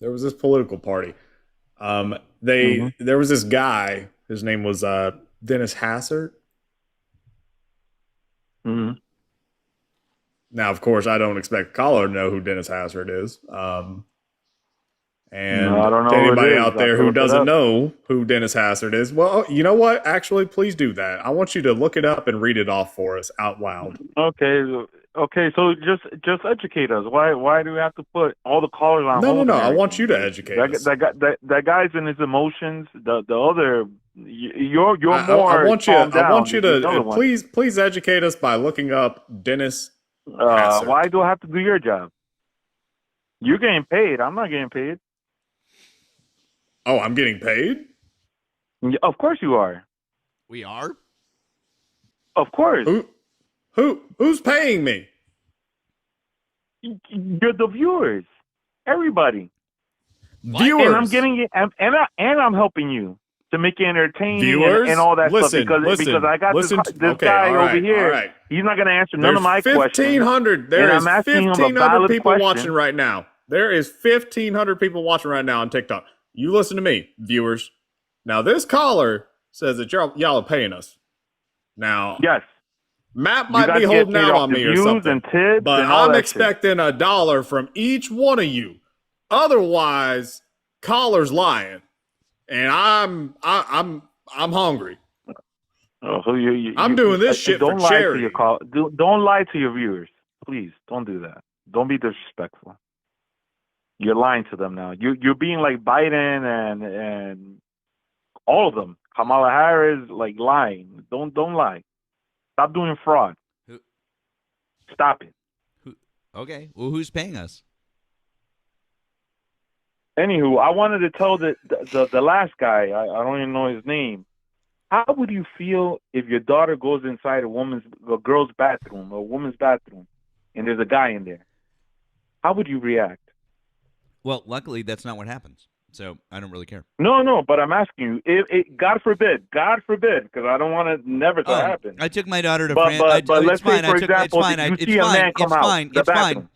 there was this political party? There was this guy, his name was Dennis Hassert. Mm-hmm. Now, of course, I don't expect the caller to know who Dennis Hassert is. And no, I don't know to anybody out I'll there who look it doesn't up. know who Dennis Hassert is, well, you know what? Actually, please do that. I want you to look it up and read it off for us out loud. Okay. So just educate us. Why do we have to put all the callers on? No. hold I and want you to everything? educate us. That guy's in his emotions. The other, you're more. I want you than the other to one. please educate us by looking up Dennis Hassert. Why do I have to do your job? You're getting paid. I'm not getting paid. Oh, I'm getting paid? Of course you are. We are? Of course. Who's paying me? You're the viewers. Everybody. Viewers. And I'm getting it, and I'm helping you to make you entertaining Viewers? and all that Listen, stuff because I got this okay, guy all right, over here. all right. He's not going to answer none of my There's questions. 1,500. There and is I'm asking him a 1,500 valid people question. watching right now. There is 1,500 people watching right now on TikTok. You listen to me, viewers. Now, this caller says that y'all are paying us. Now, Yes. Matt You might guys be get holding paid out off on the me or views something, and tips but and all I'm that expecting $1 from each one of you. Otherwise, caller's lying, and I'm hungry. Oh, I'm doing this shit don't for lie charity. To your don't lie to your viewers. Please, don't do that. Don't be disrespectful. You're lying to them now. You're being like Biden and all of them. Kamala Harris, like lying. Don't lie. Stop doing fraud. Stop it. Okay. Well, who's paying us? Anywho, I wanted to tell the last guy. I don't even know his name. How would you feel if your daughter goes inside a girl's bathroom, a woman's bathroom, and there's a guy in there? How would you react? Well, luckily, that's not what happens. So I don't really care. No, but I'm asking you, if God forbid, because I don't want it never to happen. I took my daughter to France. But let's say, for example, you see a man come out the bathroom.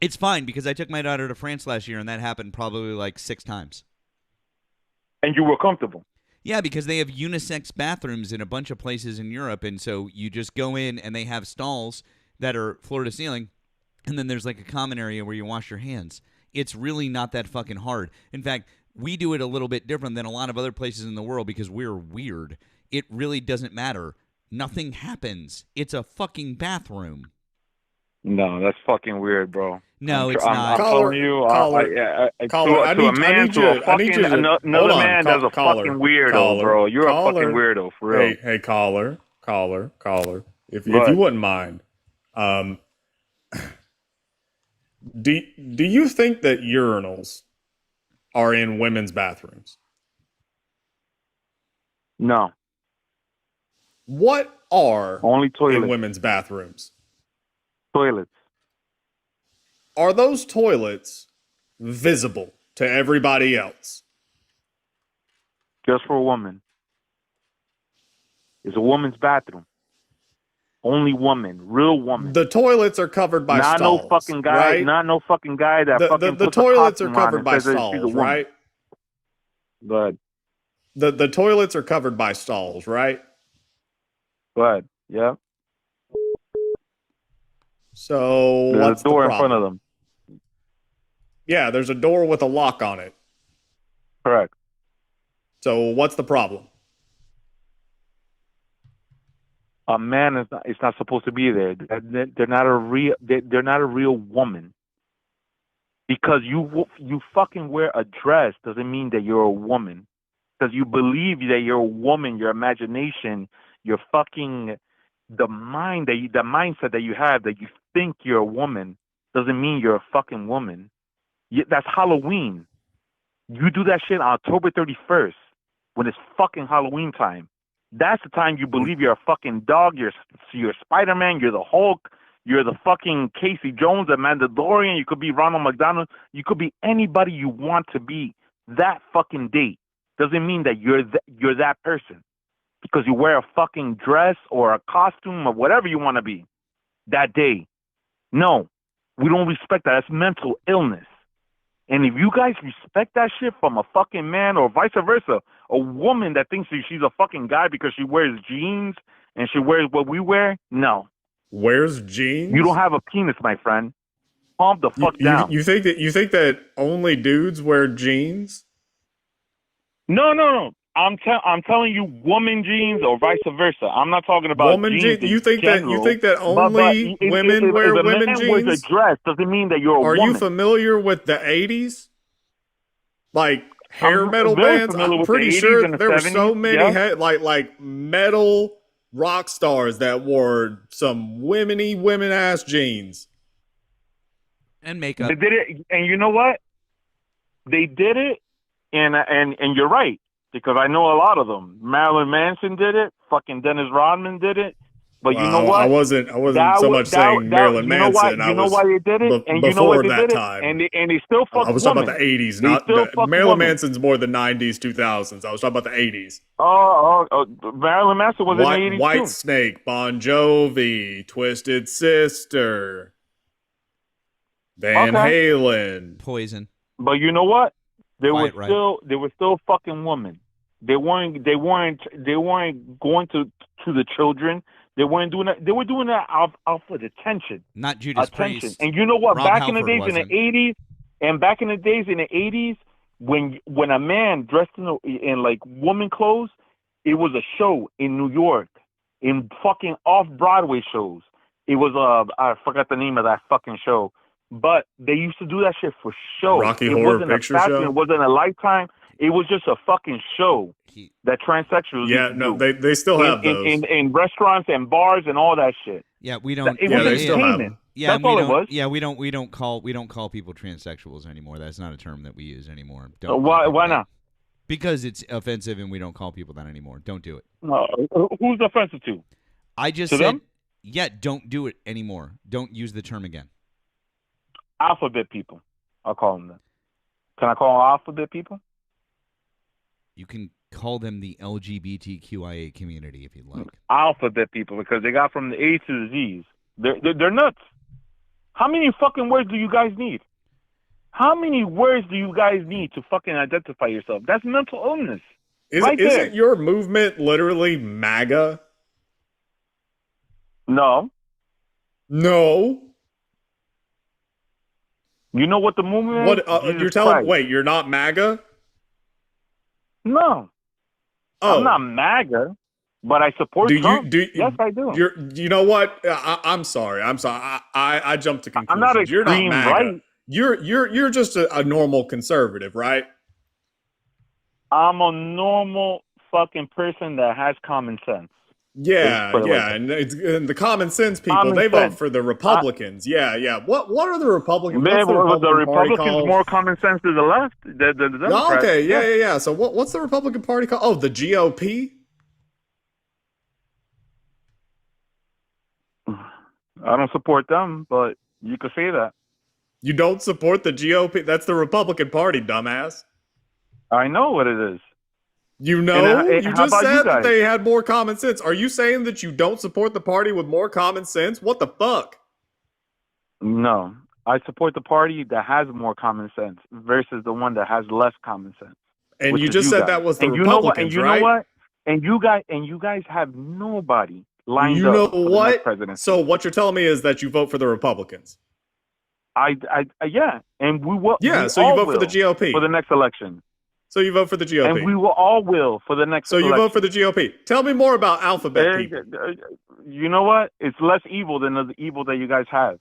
It's fine because I took my daughter to France last year, and that happened probably like 6 times. and you were comfortable. Yeah, because they have unisex bathrooms in a bunch of places in Europe, and so you just go in and they have stalls that are floor to ceiling, and then there's like a common area where you wash your hands. It's really not that fucking hard. In fact, we do it a little bit different than a lot of other places in the world because we're weird. It really doesn't matter. Nothing happens. It's a fucking bathroom. No, that's fucking weird, bro. No, it's I'm not. Caller, telling you, caller, I to a need man, to a you. I need fucking you to another hold on. man, that's a Caller, fucking weirdo, caller, bro. You're a fucking caller. weirdo, for real. Hey, caller. If But you wouldn't mind, do you think that urinals are in women's bathrooms? no, What are only in toilets. women's bathrooms? Toilets. Are those toilets visible to everybody else? Just for a woman. It's a woman's bathroom. Only woman, real woman. The toilets are covered by not stalls. No fucking guy, right? Not no fucking guy that The puts toilets a are costume on covered and by says that she's a stalls, woman. right? But The toilets are covered by stalls, right? yeah. So There's what's a door the in front problem? of them. Yeah, there's a door with a lock on it. Correct. So what's the problem? A man is not supposed to be there. They're not a real. They're not a real woman. Because you fucking wear a dress doesn't mean that you're a woman. Because you believe that you're a woman, your imagination, your fucking the mindset that you have that you think you're a woman doesn't mean you're a fucking woman. That's Halloween. You do that shit on October 31st when it's fucking Halloween time. That's the time you believe you're a fucking dog. You're Spider-Man. You're the Hulk. You're the fucking Casey Jones, the Mandalorian. You could be Ronald McDonald. You could be anybody you want to be. That fucking date doesn't mean that you're that person because you wear a fucking dress or a costume or whatever you want to be that day. No, we don't respect that. That's mental illness. And if you guys respect that shit from a fucking man or vice versa, a woman that thinks she's a fucking guy because she wears jeans and she wears what we wear, no. Wears jeans? You don't have a penis, my friend. Calm the fuck down. You think that only dudes wear jeans? No. I'm telling you, woman jeans or vice versa. I'm not talking about woman jeans. You think that only women wear women jeans? If a man wears a dress, doesn't mean that you're a woman. Are you familiar with the 80s? Like hair metal bands? I'm pretty sure there were so many like metal rock stars that wore some women ass jeans and makeup. They did it, and you know what? They did it, and you're right. Because I know a lot of them. Marilyn Manson did it. Fucking Dennis Rodman did it. But you know what? I wasn't so much saying Marilyn Manson. You know why they did it? And you know what they did it? And they still fucked I was talking about the 80s, not Marilyn Manson's more the 90s, 2000s. I was talking about the 80s. Oh, Marilyn Manson was in the 80s White too. Snake, Bon Jovi, Twisted Sister, Van Halen, Poison. But you know what? They were still fucking women. They weren't going to the children. They weren't doing that. They were doing that out for attention. Not Judas Priest. And you know what? Rob Back Halford in the days wasn't. in the 80s, when a man dressed in like woman clothes, it was a show in New York, in fucking off-Broadway shows. It was I forgot the name of that fucking show. But they used to do that shit for show. Rocky Horror Picture Show? It wasn't a Lifetime. It was just a fucking show that transsexuals Yeah, used no, to do. they still have those. In restaurants and bars and all that shit. Yeah, we don't. It was they still have them. Yeah, that's all it was. Yeah, we don't call people transsexuals anymore. That's not a term that we use anymore. Why not? Because it's offensive, and we don't call people that anymore. Don't do it. Who's offensive to? I just said, them? yeah, don't do it anymore. Don't use the term again. Alphabet people. I'll call them that. Can I call them alphabet people? You can call them the LGBTQIA community if you'd like. Alphabet people, because they got from the A to the Z's. They're nuts. How many fucking words do you guys need? How many words do you guys need to fucking identify yourself? That's mental illness. Right there. Isn't your movement literally MAGA? No. No. You know what the movement What? is? Jesus You're telling? Christ. Wait, you're not MAGA? No. Oh, I'm not MAGA, but I support Trump. Yes, I do. You know what? I'm sorry. I jumped to conclusions. I'm not You're not extreme MAGA. right. You're just a normal conservative, right? I'm a normal fucking person that has common sense. Yeah, Let's put it like and the common sense people, Common they vote sense. for the Republicans. Yeah. What are the Republicans? Man, What's the Republican the Party Republicans called? more common sense than the left. The Democrats. Oh, okay, yeah. So what's the Republican Party called? Oh, the GOP? I don't support them, but you could say that. You don't support the GOP? That's the Republican Party, dumbass. I know what it is. You know? And You how just about you said that guys? they had more common sense. Are you saying that you don't support the party with more common sense? What the fuck? No, I support the party that has more common sense versus the one that has less common sense. And which you is just said guys. that was the and you know Republicans, what? right? Know what? And you guys have nobody lined You know up for the what? next presidency. So what you're telling me is that you vote for the Republicans. Yeah, and we will. Yeah, we so you all vote for the will GOP. for the next election. So you vote for the GOP. And we will all will for the next So you election. vote for the GOP. Tell me more about alphabet people. You know what? It's less evil than the evil that you guys have.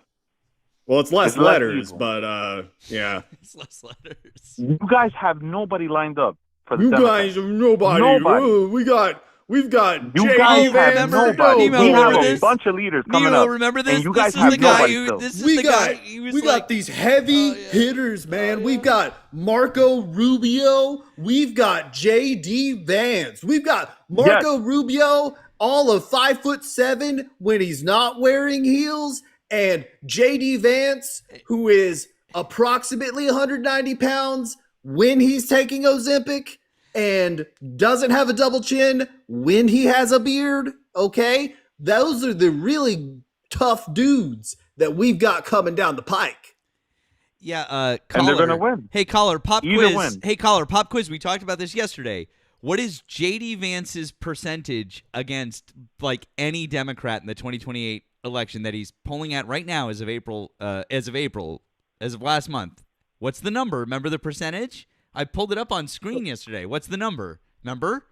Well, it's less It's less letters, evil. but yeah. It's less letters. You guys have nobody lined up for the You Democrats. guys have nobody. Nobody. Ooh, we've got You J.D. guys have Vance. nobody. Nemo, We have remember a this? bunch of leaders coming Nemo, up. remember this? And you This guys is have the guy nobody who. still. This is We the got guy. He was we like, got these heavy hitters, man. We've got Marco Rubio. We've got J.D. Vance. We've got Marco Rubio, all of 5'7" when he's not wearing heels, and J.D. Vance, who is approximately 190 pounds when he's taking Ozempic and doesn't have a double chin when he has a beard. Okay, those are the really tough dudes that we've got coming down the pike. Yeah, And caller. they're gonna win. Hey, caller, pop Either quiz. win. Hey, caller, pop quiz. We talked about this yesterday. What is J.D. Vance's percentage against like any Democrat in the 2028 election that he's polling at right now as of April, as of last month? What's the number? Remember the percentage? I pulled it up on screen yesterday. What's the number? Remember?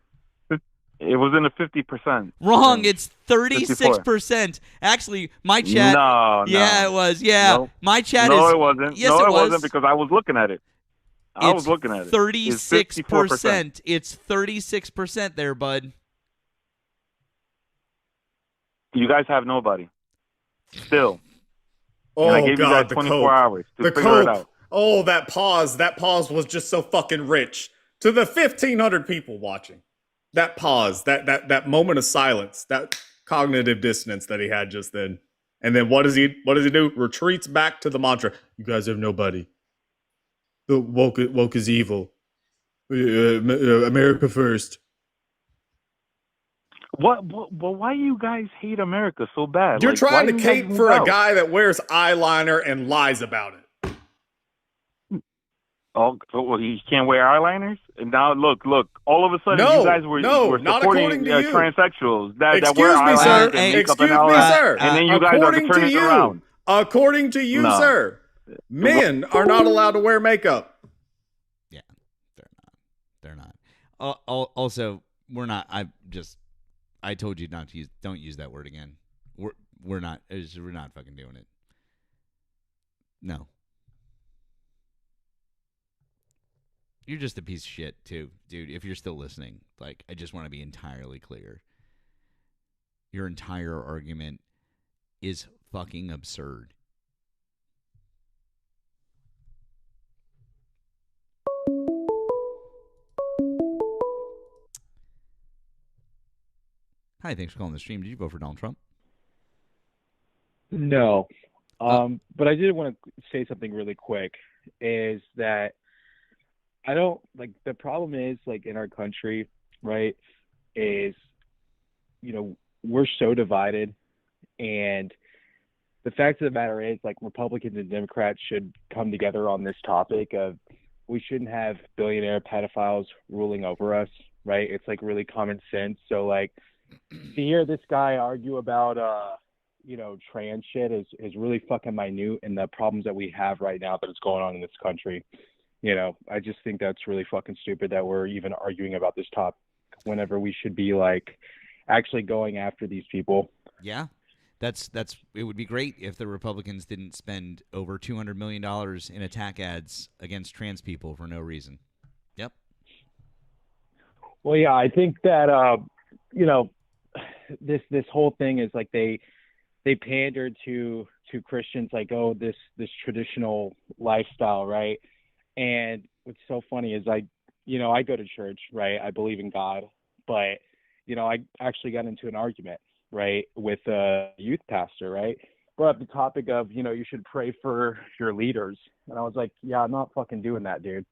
It was in the 50%. Wrong. It's 36%. Actually, my chat. No. Yeah, it was. Yeah, No. my chat No, is. it wasn't. Yes, no, it it was. wasn't because I was looking at it. I was looking at it. 36%. It's 36% there, bud. You guys have nobody. Still. Oh, and I gave God, you guys the 24 coke. hours to The figure it coke. out. Oh, that pause was just so fucking rich. To the 1,500 people watching, that pause, that moment of silence, that cognitive dissonance that he had just then. And then what does he do? Retreats back to the mantra. You guys have nobody. The woke is evil. America first. Well, why you guys hate America so bad? You're Like, trying why to you guys cape move for a out? guy that wears eyeliner and lies about it. Oh, well, he can't wear eyeliners? And now, look, all of a sudden, No, you guys were not supporting according to you. transsexuals that wear Excuse me, eyeliners sir. and makeup Excuse and all me, that. sir. And then you guys are According turning to it you, around. according to you, No. sir, men are not allowed to wear makeup. Yeah, they're not. Also, we're not. I told you not to use. Don't use that word again. We're not. We're not fucking doing it. No. You're just a piece of shit, too, dude. If you're still listening, like, I just want to be entirely clear. Your entire argument is fucking absurd. Hi, thanks for calling the stream. Did you vote for Donald Trump? No. But I did want to say something really quick, is that I don't, like, the problem is, like, in our country, right, is, you know, we're so divided, and the fact of the matter is, like, Republicans and Democrats should come together on this topic of we shouldn't have billionaire pedophiles ruling over us, right? It's like really common sense. So like to hear this guy argue about trans shit is really fucking minute in the problems that we have right now that is going on in this country. I just think that's really fucking stupid that we're even arguing about this topic whenever we should be like actually going after these people. Yeah. That's it would be great if the Republicans didn't spend over $200 million in attack ads against trans people for no reason. Yep. Well, yeah, I think that this whole thing is like they pandered to Christians, like, oh, this traditional lifestyle, right? And what's so funny is I go to church, right? I believe in God, but I actually got into an argument, right, with a youth pastor, right? Brought up the topic of, you should pray for your leaders. And I was like, yeah, I'm not fucking doing that, dude.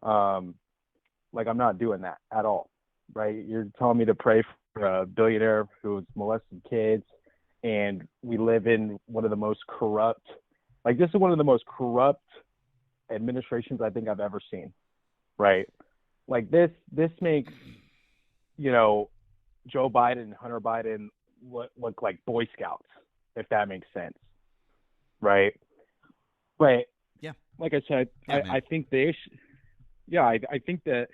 Like, I'm not doing that at all, right? You're telling me to pray for a billionaire who's molested kids, and we live in one of the most corrupt, like, this is one of the most corrupt administrations I think I've ever seen, right? Like, this makes, Joe Biden and Hunter Biden look like Boy Scouts, if that makes sense, right? But yeah, like I said, I think the issue, I think that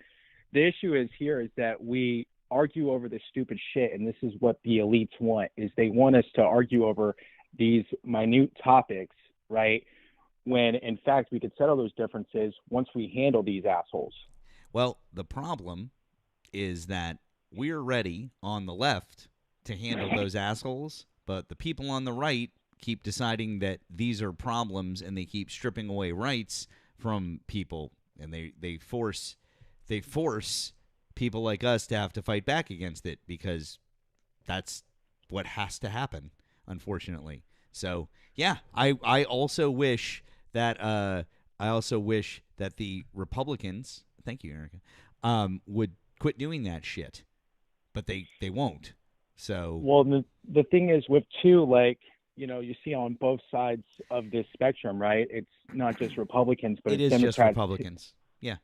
the issue is that we argue over this stupid shit, and this is what the elites want, is they want us to argue over these minute topics, right? When in fact we could settle those differences once we handle these assholes. Well, the problem is that we're ready on the left to handle those assholes, but the people on the right keep deciding that these are problems, and they keep stripping away rights from people, and they force people like us to have to fight back against it, because that's what has to happen, unfortunately. So yeah, I also wish that the Republicans, thank you, Erika, would quit doing that shit, but they won't. So well, the thing is with like, you see on both sides of this spectrum, right? It's not just Republicans, but it it's is Democrats. Just Republicans. Yeah.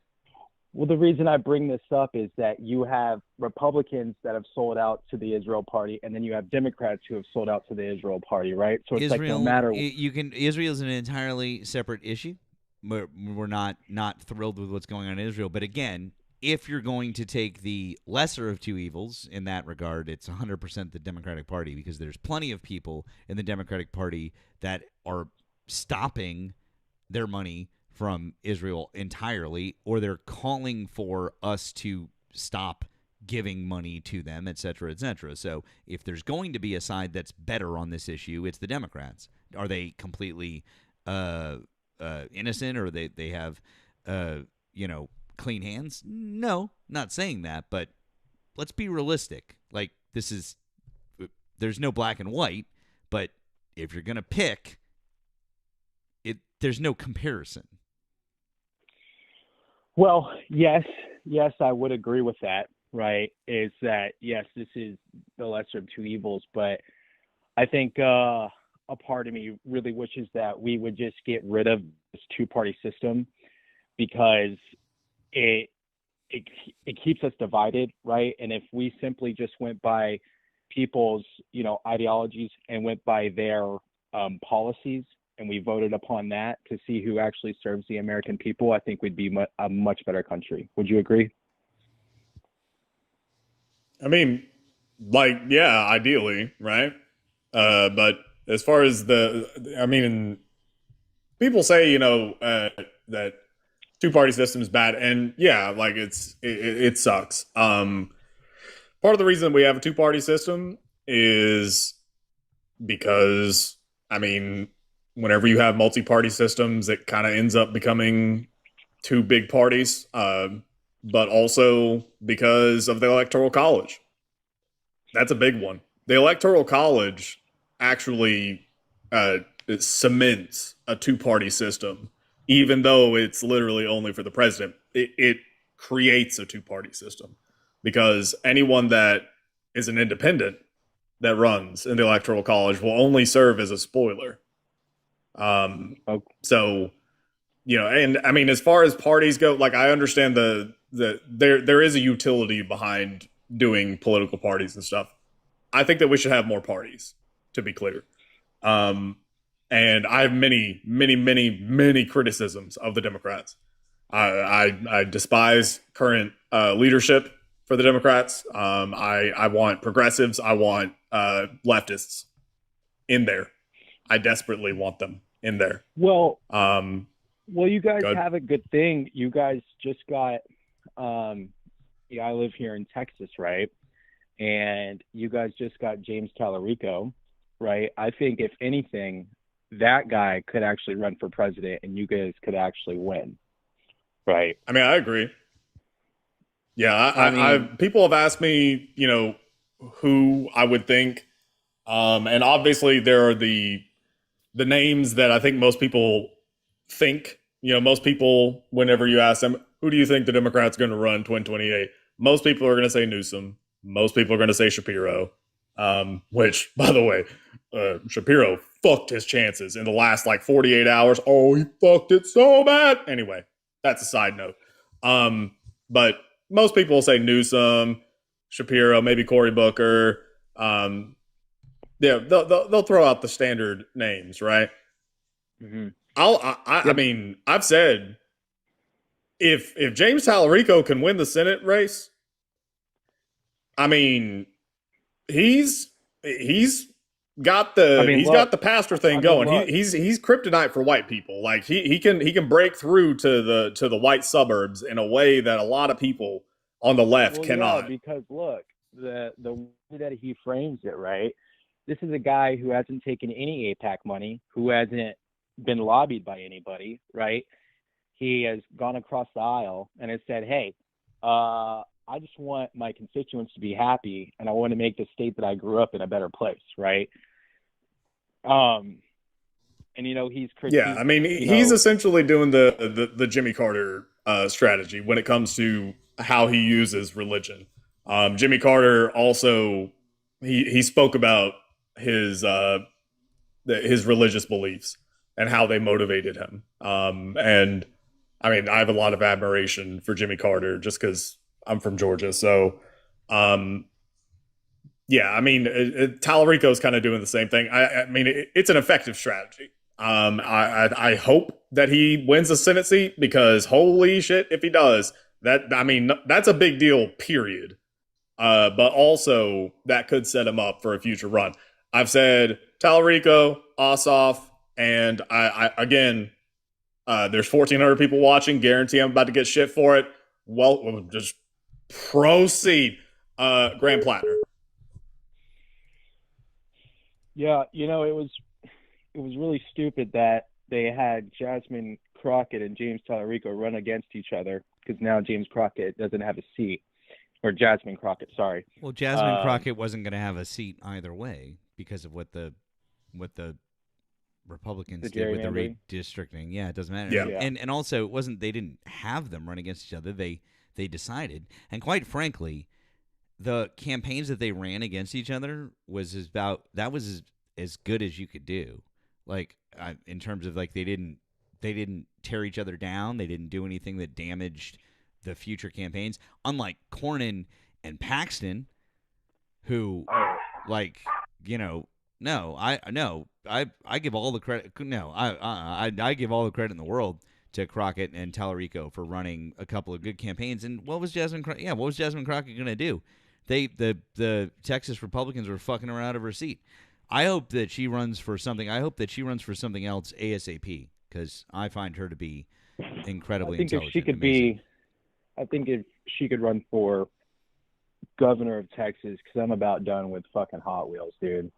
Well, the reason I bring this up is that you have Republicans that have sold out to the Israel party, and then you have Democrats who have sold out to the Israel party, right? So it's Israel, like no matter Israel is an entirely separate issue. We're not thrilled with what's going on in Israel, but again, if you're going to take the lesser of two evils in that regard, it's 100% the Democratic Party, because there's plenty of people in the Democratic Party that are stopping their money from Israel entirely, or they're calling for us to stop giving money to them, et cetera, et cetera. So if there's going to be a side that's better on this issue, it's the Democrats. Are they completely innocent, or they have clean hands? No, not saying that, but let's be realistic. Like, there's no black and white, but if you're gonna pick it, there's no comparison. Well, yes, I would agree with that, right? Is that, yes, this is the lesser of two evils, but I think a part of me really wishes that we would just get rid of this two-party system, because it keeps us divided, right? And if we simply just went by people's, ideologies and went by their policies, and we voted upon that to see who actually serves the American people, I think we'd be a much better country. Would you agree? I mean, like, yeah, ideally, right? But as far as people say, that two-party system is bad, and yeah, like it sucks. Part of the reason we have a two-party system is because, whenever you have multi-party systems, it kind of ends up becoming two big parties, but also because of the Electoral College. That's a big one. The Electoral College actually it cements a two-party system, even though it's literally only for the president. It creates a two-party system, because anyone that is an independent that runs in the Electoral College will only serve as a spoiler. So, and I mean, as far as parties go, like I understand there is a utility behind doing political parties and stuff. I think that we should have more parties, to be clear. And I have many, many, many, many criticisms of the Democrats. I despise current leadership for the Democrats. I want progressives. I want leftists in there. I desperately want them in there. Well, you guys Good. have a good thing. You guys just got, I live here in Texas, right? And you guys just got James Tallarico, right? I think if anything, that guy could actually run for president, and you guys could actually win, right? I mean, I agree. Yeah, I mean, people have asked me, who I would think, and obviously there are the names that I think most people think. Most people, whenever you ask them, who do you think the Democrats are going to run 2028? Most people are going to say Newsom. Most people are going to say Shapiro, which, by the way, Shapiro fucked his chances in the last 48 hours. Oh, he fucked it so bad. Anyway, that's a side note. But most people will say Newsom, Shapiro, maybe Cory Booker. Yeah, they'll throw out the standard names, right? mm-hmm. I mean, I've said if James Tallarico can win the Senate race, I mean, he's got the got the pastor thing going. He's kryptonite for white people. Like he can break through to the white suburbs in a way that a lot of people on the left cannot. Yeah, because look, the way that he frames it, right? This is a guy who hasn't taken any APAC money, who hasn't been lobbied by anybody, right? He has gone across the aisle and has said, hey, I just want my constituents to be happy, and I want to make the state that I grew up in a better place, right? And he's critiqued. Yeah, I mean, he's essentially doing the Jimmy Carter strategy when it comes to how he uses religion. Jimmy Carter also he spoke about his religious beliefs and how they motivated him. And I mean, I have a lot of admiration for Jimmy Carter just because I'm from Georgia. So, yeah, I mean, Tallarico is kind of doing the same thing. I mean, it's an effective strategy. I hope that he wins a Senate seat because holy shit, if he does, that's a big deal, period. But also that could set him up for a future run. I've said Tallarico, Ossoff, and I again, there's 1,400 people watching. Guarantee I'm about to get shit for it. Well, just proceed. Graham Plattner. Yeah, it was really stupid that they had Jasmine Crockett and James Tallarico run against each other because now James Crockett doesn't have a seat. Or Jasmine Crockett, sorry. Well, Jasmine Crockett wasn't going to have a seat either way because of what the Republicans did with the redistricting. Yeah, it doesn't matter. Yeah. And also, it wasn't they didn't have them run against each other. They decided. And quite frankly, the campaigns that they ran against each other was as good as you could do. Like in terms of they didn't tear each other down. They didn't do anything that damaged the future campaigns, unlike Cornyn and Paxton, who, I give all the credit. No, I give all the credit in the world to Crockett and Tallarico for running a couple of good campaigns. And what was Jasmine Crockett going to do? The Texas Republicans were fucking her out of her seat. I hope that she runs for something. I hope that she runs for something else ASAP because I find her to be incredibly intelligent. I think if she could run for governor of Texas, because I'm about done with fucking Hot Wheels, dude.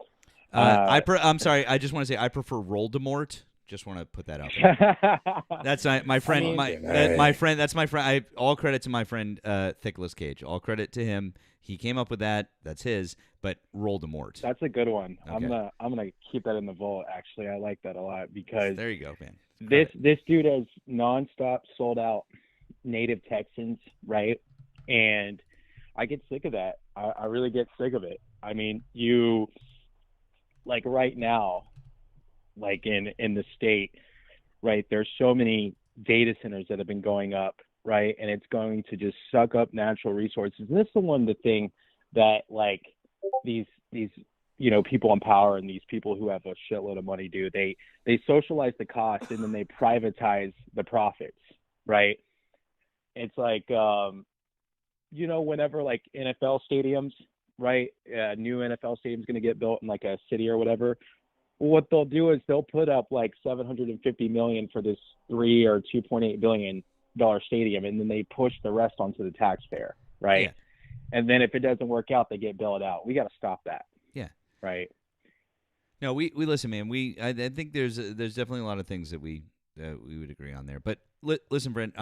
I'm sorry. I just want to say I prefer Voldemort. Just want to put that out there. That's my friend. My friend. That's my friend. All credit to my friend Nicolas Cage. All credit to him. He came up with that. That's his. But Voldemort. That's a good one. Okay. I'm gonna keep that in the vault. Actually, I like that a lot because there you go, man. This dude has nonstop sold out native Texans, right? And I get sick of that. I really get sick of it. I mean, right now, like in the state, right? There's so many data centers that have been going up, right? And it's going to just suck up natural resources. And this is the thing that like these people in power and these people who have a shitload of money do. They socialize the cost and then they privatize the profits, right? It's like whenever like NFL stadiums, right? New NFL stadium's going to get built in like a city or whatever. What they'll do is they'll put up like $750 million for this $3 or $2.8 billion stadium, and then they push the rest onto the taxpayer, right? Yeah. And then if it doesn't work out, they get bailed out. We got to stop that. Yeah. Right. No, we listen, man. I think there's definitely a lot of things that we would agree on there. But listen, Brent.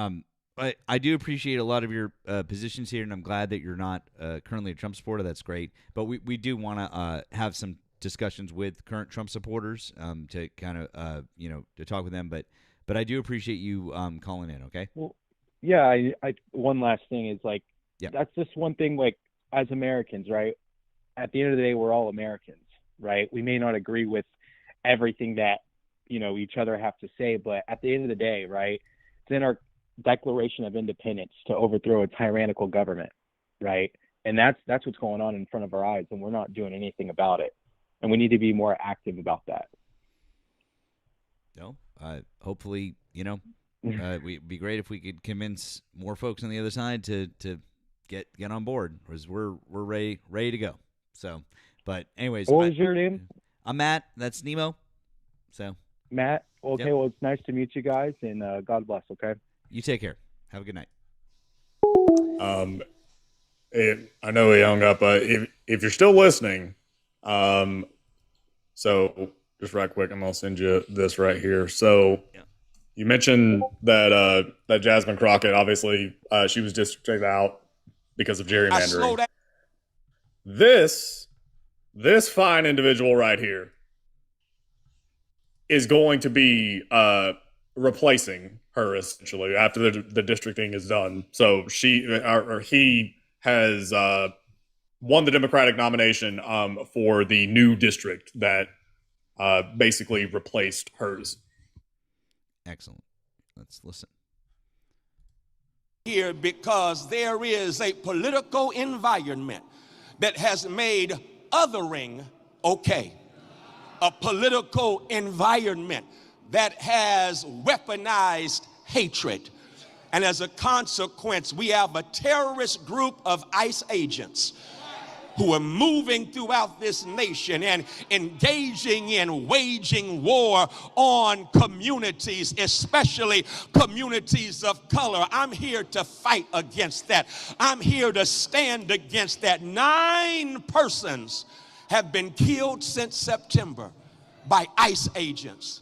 I do appreciate a lot of your positions here, and I'm glad that you're not currently a Trump supporter. That's great. But we do want to have some discussions with current Trump supporters to kind of to talk with them. But I do appreciate you calling in. Okay. Well, yeah. I one last thing is like that's just one thing. Like as Americans, right? At the end of the day, we're all Americans, right? We may not agree with everything that each other have to say, but at the end of the day, right? It's in our Declaration of Independence to overthrow a tyrannical government, right? And that's what's going on in front of our eyes, and we're not doing anything about it. And we need to be more active about that. No, hopefully, it'd be great if we could convince more folks on the other side to get on board, because we're ready to go. So, but anyways, what was your name? I'm Matt. That's Nemo. So Matt. Okay, Well, it's nice to meet you guys, and God bless. Okay. You take care. Have a good night. I know he hung up, but if you're still listening, so just right quick, I'm gonna send you this right here. So you mentioned that Jasmine Crockett, obviously, she was districted out because of gerrymandering. This fine individual right here is going to be replacing her essentially after the districting is done. So he has won the Democratic nomination for the new district that basically replaced hers. Excellent. Let's listen. Here because there is a political environment that has made othering okay. A political environment that has weaponized hatred. And as a consequence, we have a terrorist group of ICE agents who are moving throughout this nation and engaging in waging war on communities, especially communities of color. I'm here to fight against that. I'm here to stand against that. 9 persons have been killed since September by ICE agents.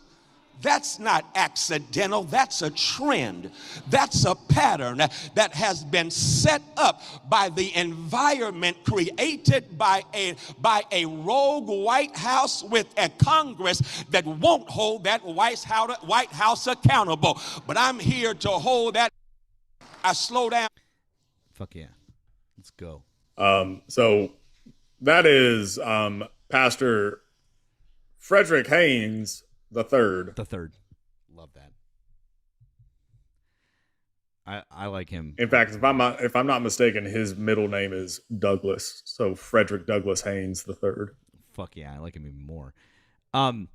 That's not accidental. That's a trend. That's a pattern that has been set up by the environment created by a rogue White House with a Congress that won't hold that White House accountable. But I'm here to hold that. I slow down. Fuck yeah. Let's go. So that is Pastor Frederick Haynes the third. Love that. I like him. In fact, if I'm not mistaken, his middle name is Douglas. So Frederick Douglass Haynes the third. Fuck yeah, I like him even more. I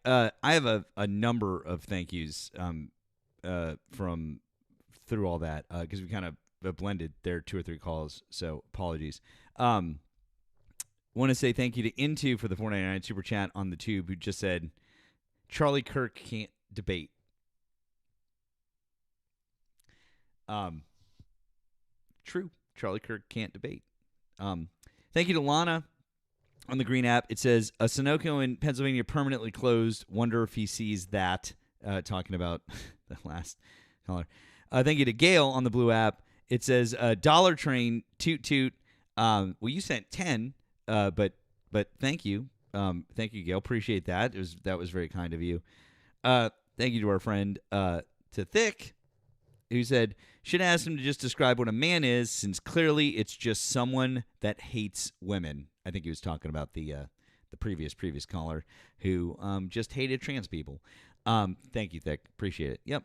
have a number of thank yous from through all that because we kind of blended their 2 or 3 calls. So apologies. Want to say thank you to Into for the $4.99 super chat on the tube, who just said Charlie Kirk can't debate. True. Charlie Kirk can't debate. Thank you to Lana on the green app. It says a Sunoco in Pennsylvania permanently closed. Wonder if he sees that. Talking about the last caller. Thank you to Gail on the blue app. It says Dollar Train toot toot. Well, you sent 10, but thank you. Thank you, Gail. Appreciate that. That was very kind of you. Thank you to our friend to Thick, who said should ask him to just describe what a man is, since clearly it's just someone that hates women. I think he was talking about the the previous caller who just hated trans people. Thank you, Thick. Appreciate it. Yep.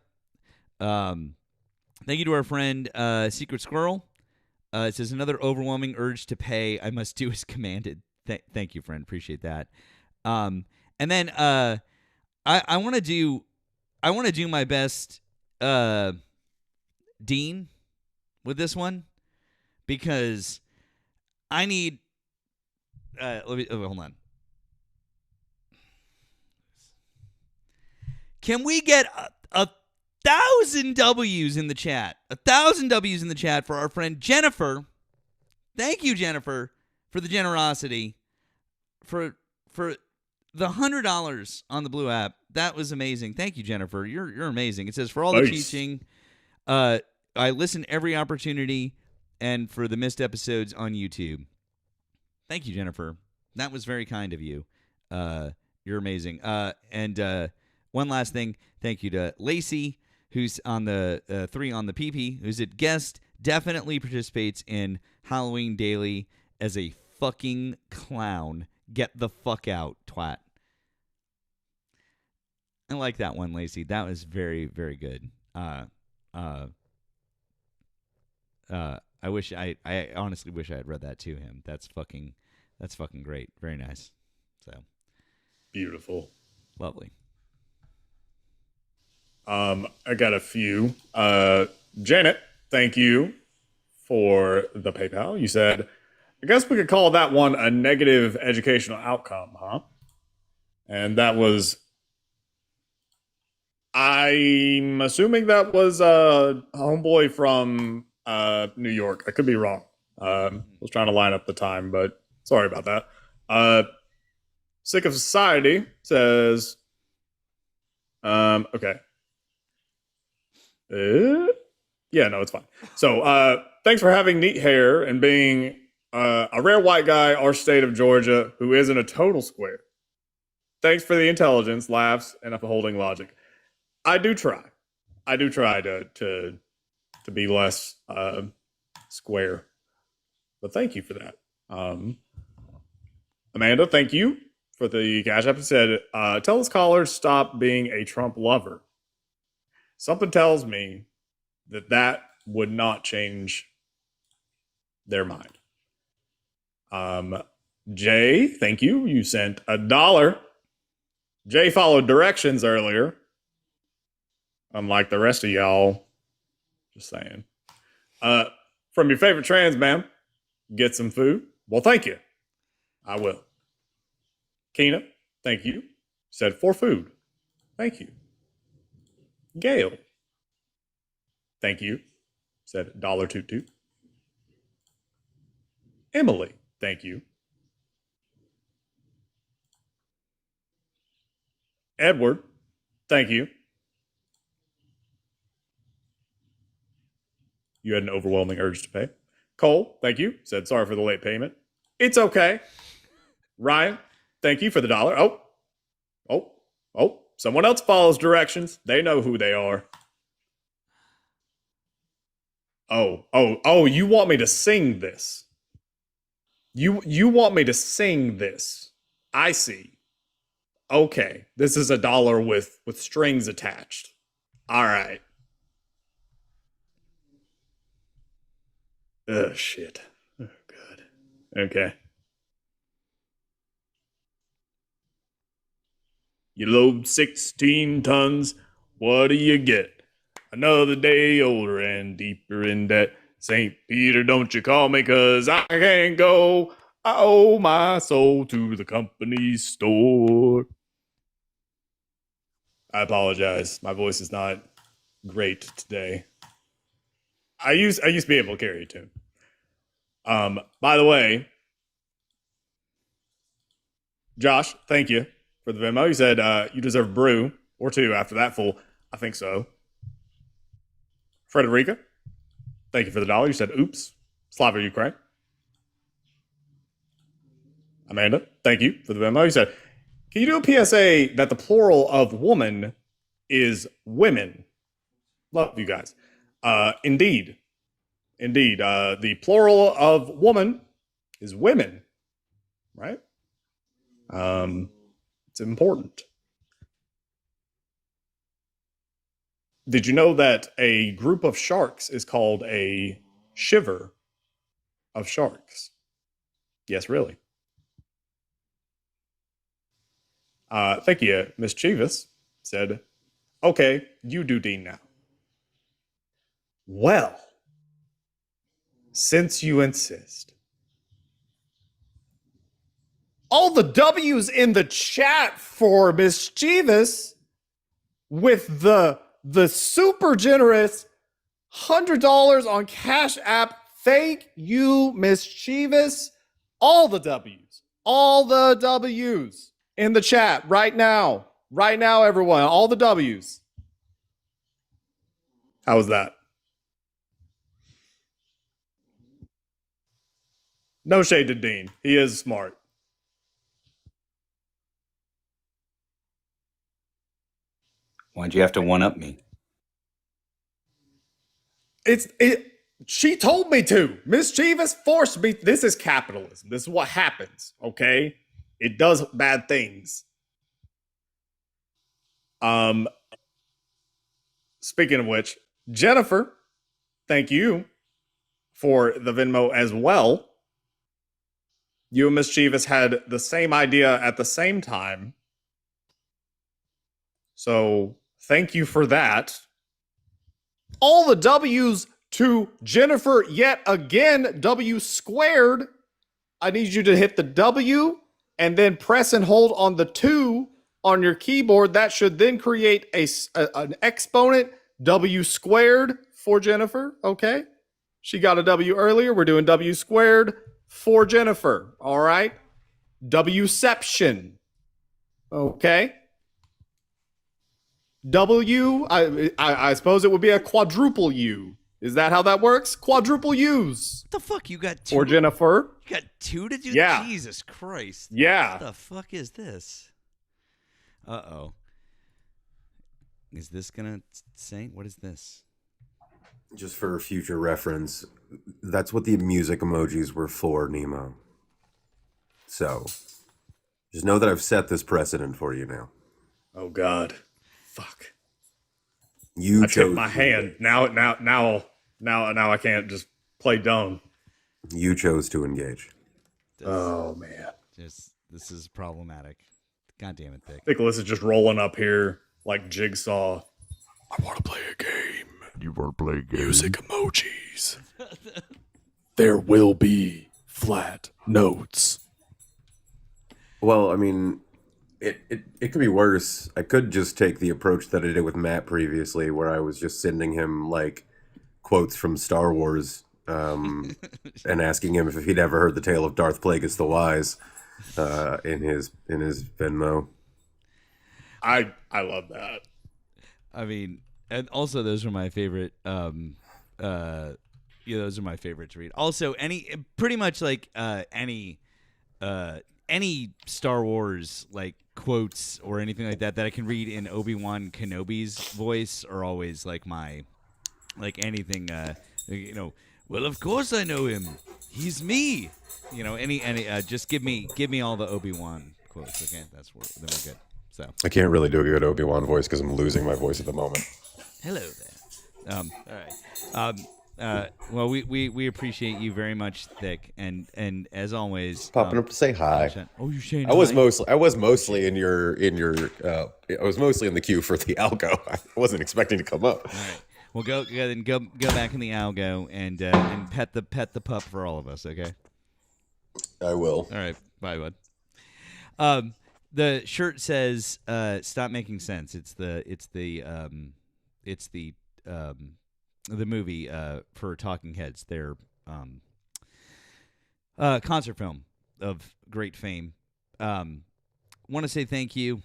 Thank you to our friend Secret Squirrel. It says another overwhelming urge to pay. I must do as commanded. Thank you, friend. Appreciate that. And then I want to do my best, Dean, with this one because I need. Hold on. Can we get a 1,000 W's in the chat? 1,000 W's in the chat for our friend Jennifer. Thank you, Jennifer, for the generosity, for the $100 on the Blue app. That was amazing. Thank you, Jennifer. You're amazing. It says for all the teaching, I listen every opportunity, and for the missed episodes on YouTube. Thank you, Jennifer. That was very kind of you. You're amazing. And one last thing. Thank you to Lacey, who's on the 3 on the PP, who's a guest, definitely participates in Halloween Daily as a fucking clown. Get the fuck out, twat. I like that one, Lacey. That was very, very good. I honestly wish I had read that to him. That's fucking great. Very nice. So beautiful. Lovely. I got a few. Janet, thank you for the PayPal. You said, I guess we could call that one a negative educational outcome, huh? And that was, I'm assuming that was a homeboy from New York. I could be wrong. I was trying to line up the time, but sorry about that. Sick of Society says, okay. Yeah, no, it's fine. So, thanks for having neat hair and being a rare white guy, our state of Georgia, who isn't a total square. Thanks for the intelligence, laughs, and upholding logic. I do try to be less square, but thank you for that. Amanda, thank you for the cash app. Said, tell the scholars stop being a Trump lover. Something tells me that would not change their mind. Jay, thank you. You sent $1. Jay followed directions earlier. Unlike the rest of y'all. Just saying. From your favorite trans man, get some food. Well, thank you. I will. Keena, thank you. Said for food. Thank you. Gail, thank you. Said $1.22. Emily, thank you. Edward, thank you. You had an overwhelming urge to pay. Cole, thank you. Said sorry for the late payment. It's okay. Ryan, thank you for the $1. Oh. Someone else follows directions. They know who they are. Oh, you want me to sing this? You want me to sing this? I see. Okay, this is $1 with strings attached. All right. Oh, shit. Oh, God. Okay. You load 16 tons, what do you get? Another day older and deeper in debt. St. Peter, don't you call me, 'cause I can't go. I owe my soul to the company store. I apologize. My voice is not great today. I used to be able to carry a tune. By the way, Josh, thank you for the Venmo. You said you deserve a brew or two after that full. I think so. Frederica, thank you for the $1. You said oops. Slava Ukraine. Amanda, thank you for the Venmo. You said, can you do a PSA that the plural of woman is women? Love you guys. Indeed. The plural of woman is women, right? It's important. Did you know that a group of sharks is called a shiver of sharks? Yes, really. Thank you, Mischievous said, okay, you do Dean now. Well, since you insist. All the W's in the chat for Mischievous with the super generous $100 on Cash App. Thank you, Mischievous. All the W's in the chat right now. Right now, everyone. All the W's. How was that? No shade to Dean. He is smart. Why'd you have to one-up me? She told me to. Mischievous forced me. This is capitalism. This is what happens, okay? It does bad things. Speaking of which, Jennifer, thank you for the Venmo as well. You and Mischievous had the same idea at the same time. So thank you for that. All the W's to Jennifer yet again, W squared. I need you to hit the W and then press and hold on the 2 on your keyboard. That should then create an exponent, W squared for Jennifer. Okay. She got a W earlier. We're doing W squared for Jennifer. All right. Wception. Okay. W, I suppose it would be a quadruple U. Is that how that works? Quadruple U's. What the fuck? You got 2? For Jennifer. You got 2 to do? Yeah. Jesus Christ. Yeah. What the fuck is this? Uh-oh. Is this gonna say? What is this? Just for future reference, that's what the music emojis were for, Nemo. So, just know that I've set this precedent for you now. Oh God. Fuck. You I chose tipped my hand. Now I can't just play dumb. You chose to engage. Oh man. This is problematic. God damn it, Dick. Nicholas is just rolling up here like Jigsaw. I want to play a game. You want to play a game? Music emojis. There will be flat notes. Well, I mean, it could be worse. I could just take the approach that I did with Matt previously, where I was just sending him like quotes from Star Wars, and asking him if he'd ever heard the tale of Darth Plagueis the Wise, in his Venmo. I love that. I mean, and also those are my favorite. Those are my favorite to read. Also, pretty much like any Star Wars like quotes or anything like that I can read in Obi-Wan Kenobi's voice are always like my anything. Well, of course I know him. He's me. Any just give me all the Obi-Wan quotes. Okay, then we're good. So I can't really do a good Obi-Wan voice because I'm losing my voice at the moment. hello there. All right. Well, we appreciate you very much, Thick, and as always, Popping up to say hi. Oh, you're saying I was hi? mostly in your I was mostly in the queue for the algo. I wasn't expecting to come up. All right. Well, go back in the algo and pet the pup for all of us, okay? I will. All right, bye, bud. The shirt says "Stop making sense." It's the movie for Talking Heads. Their concert film of great fame. Want to say thank you.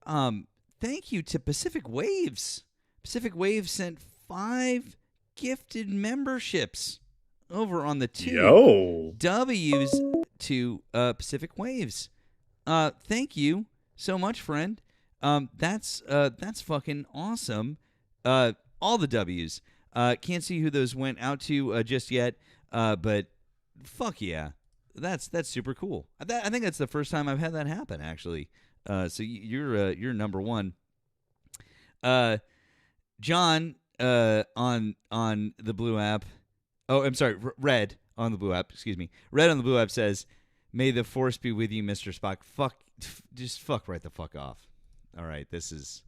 Thank you to Pacific Waves. Pacific Waves sent 5 gifted memberships over on the 2 W's to Pacific Waves. Thank you so much, friend. That's fucking awesome. All the W's. Can't see who those went out to just yet. But fuck yeah. That's super cool. I think that's the first time I've had that happen, actually. So you're number one. John on the Blue app. Oh, I'm sorry, Red on the Blue app. Excuse me. Red on the Blue app says, "May the force be with you, Mr. Spock." Just fuck right the fuck off. All right, this is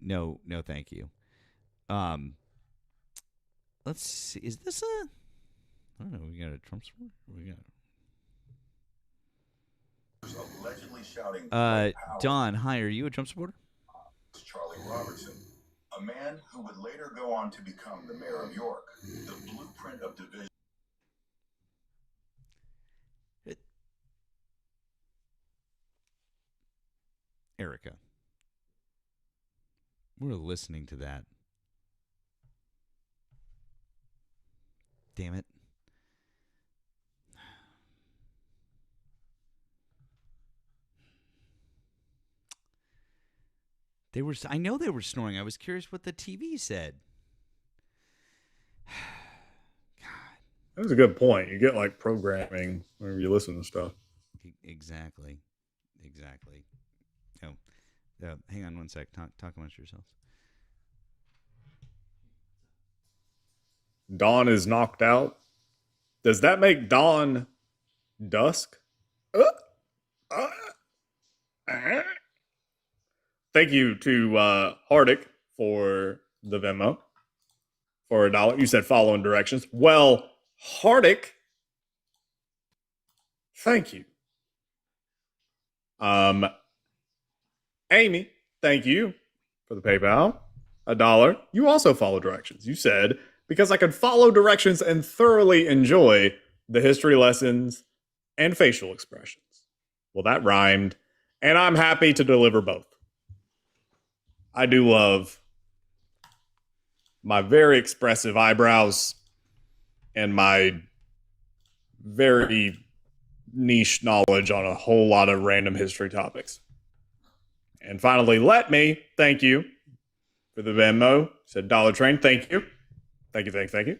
no, thank you. Let's see. Is this a? I don't know. We got a Trump support. We got. Allegedly shouting, Don, hi. Are you a Trump supporter? Charlie Robertson, a man who would later go on to become the mayor of York, the blueprint of division. Erika, we're listening to that. Damn it. I know they were snoring. I was curious what the TV said. That's a good point. You get like programming whenever you listen to stuff. Exactly. Oh, hang on one sec. Talk amongst yourselves. Dawn is knocked out. Does that make dawn dusk? Thank you to Hardick for the Venmo for $1. You said following directions. Well, Hardick, thank you. Amy, thank you for the PayPal. $1. You also follow directions. You said, because I could follow directions and thoroughly enjoy the history lessons and facial expressions. Well, that rhymed, and I'm happy to deliver both. I do love my very expressive eyebrows and my very niche knowledge on a whole lot of random history topics. And finally, let me thank you for the Venmo. Said Dollar Train. Thank you. Thank you.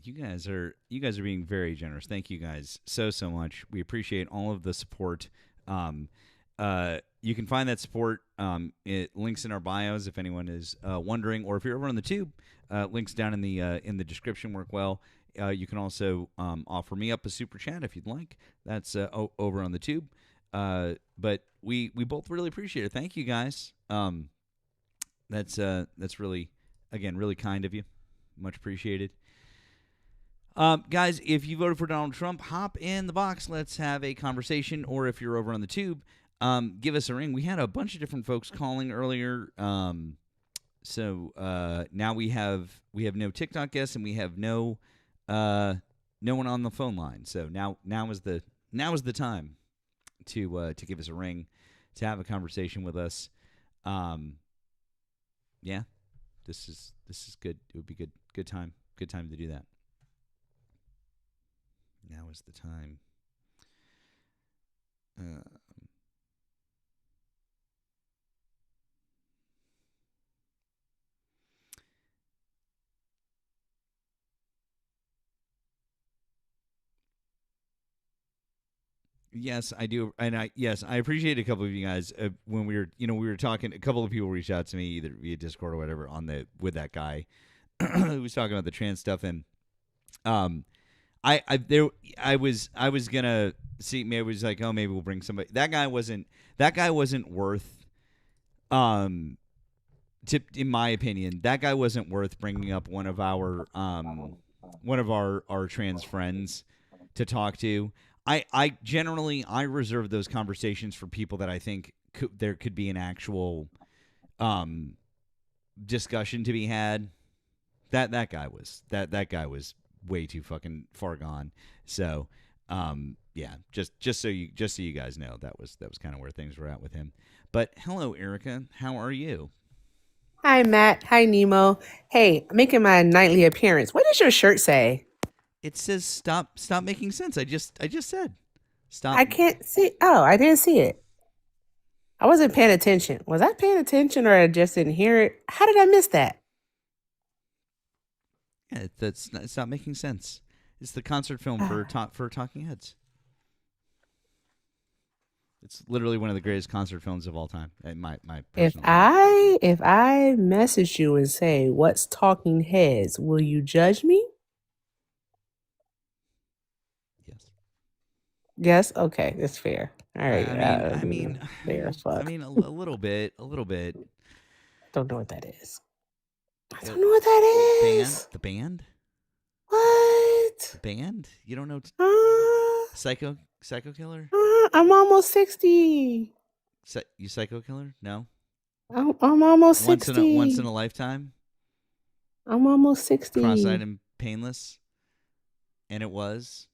You guys are being very generous. Thank you guys so much. We appreciate all of the support. You can find that support. It links in our bios if anyone is wondering, or if you're over on the tube, links down in the description work well. You can also offer me up a super chat if you'd like. That's over on the tube. But we both really appreciate it. Thank you guys. That's really, again, really kind of you. Much appreciated. Guys, if you voted for Donald Trump, hop in the box. Let's have a conversation. Or if you're over on the tube, give us a ring. We had a bunch of different folks calling earlier. So now we have no TikTok guests, and we have no one on the phone line. So now is the time to give us a ring, to have a conversation with us. Yeah, this is good. It would be good time to do that. Now is the time. Yes, I do, and I appreciate a couple of you guys when we were talking. A couple of people reached out to me either via Discord or whatever with that guy who was talking about the trans stuff, and I was gonna see. Maybe it was like, oh, maybe we'll bring somebody. That guy wasn't worth. In my opinion, that guy wasn't worth bringing up one of our trans friends to talk to. I generally reserve those conversations for people that I think there could be an actual discussion to be had. That guy was way too fucking far gone. So yeah, just so you guys know, that was kind of where things were at with him. But hello, Erika, how are you? Hi, Matt. Hi, Nemo. Hey, I'm making my nightly appearance. What does your shirt say? It says stop making sense. I just said stop. I can't see. Oh, I didn't see it. I wasn't paying attention. Was I paying attention or I just didn't hear it? How did I miss that? Yeah, it's not making sense. It's the concert film for Talking Heads. It's literally one of the greatest concert films of all time. My If personal I message you and say what's Talking Heads, will you judge me? Yes. Okay, that's fair. All right. I mean, fair as fuck. I mean, a little bit. Don't know what that is. I don't know what that is. The band. What? The band? You don't know Psycho Killer? I'm almost 60. You Psycho Killer? No. I'm almost 60. Once in a lifetime. I'm almost 60. Cross-eyed and painless. And it was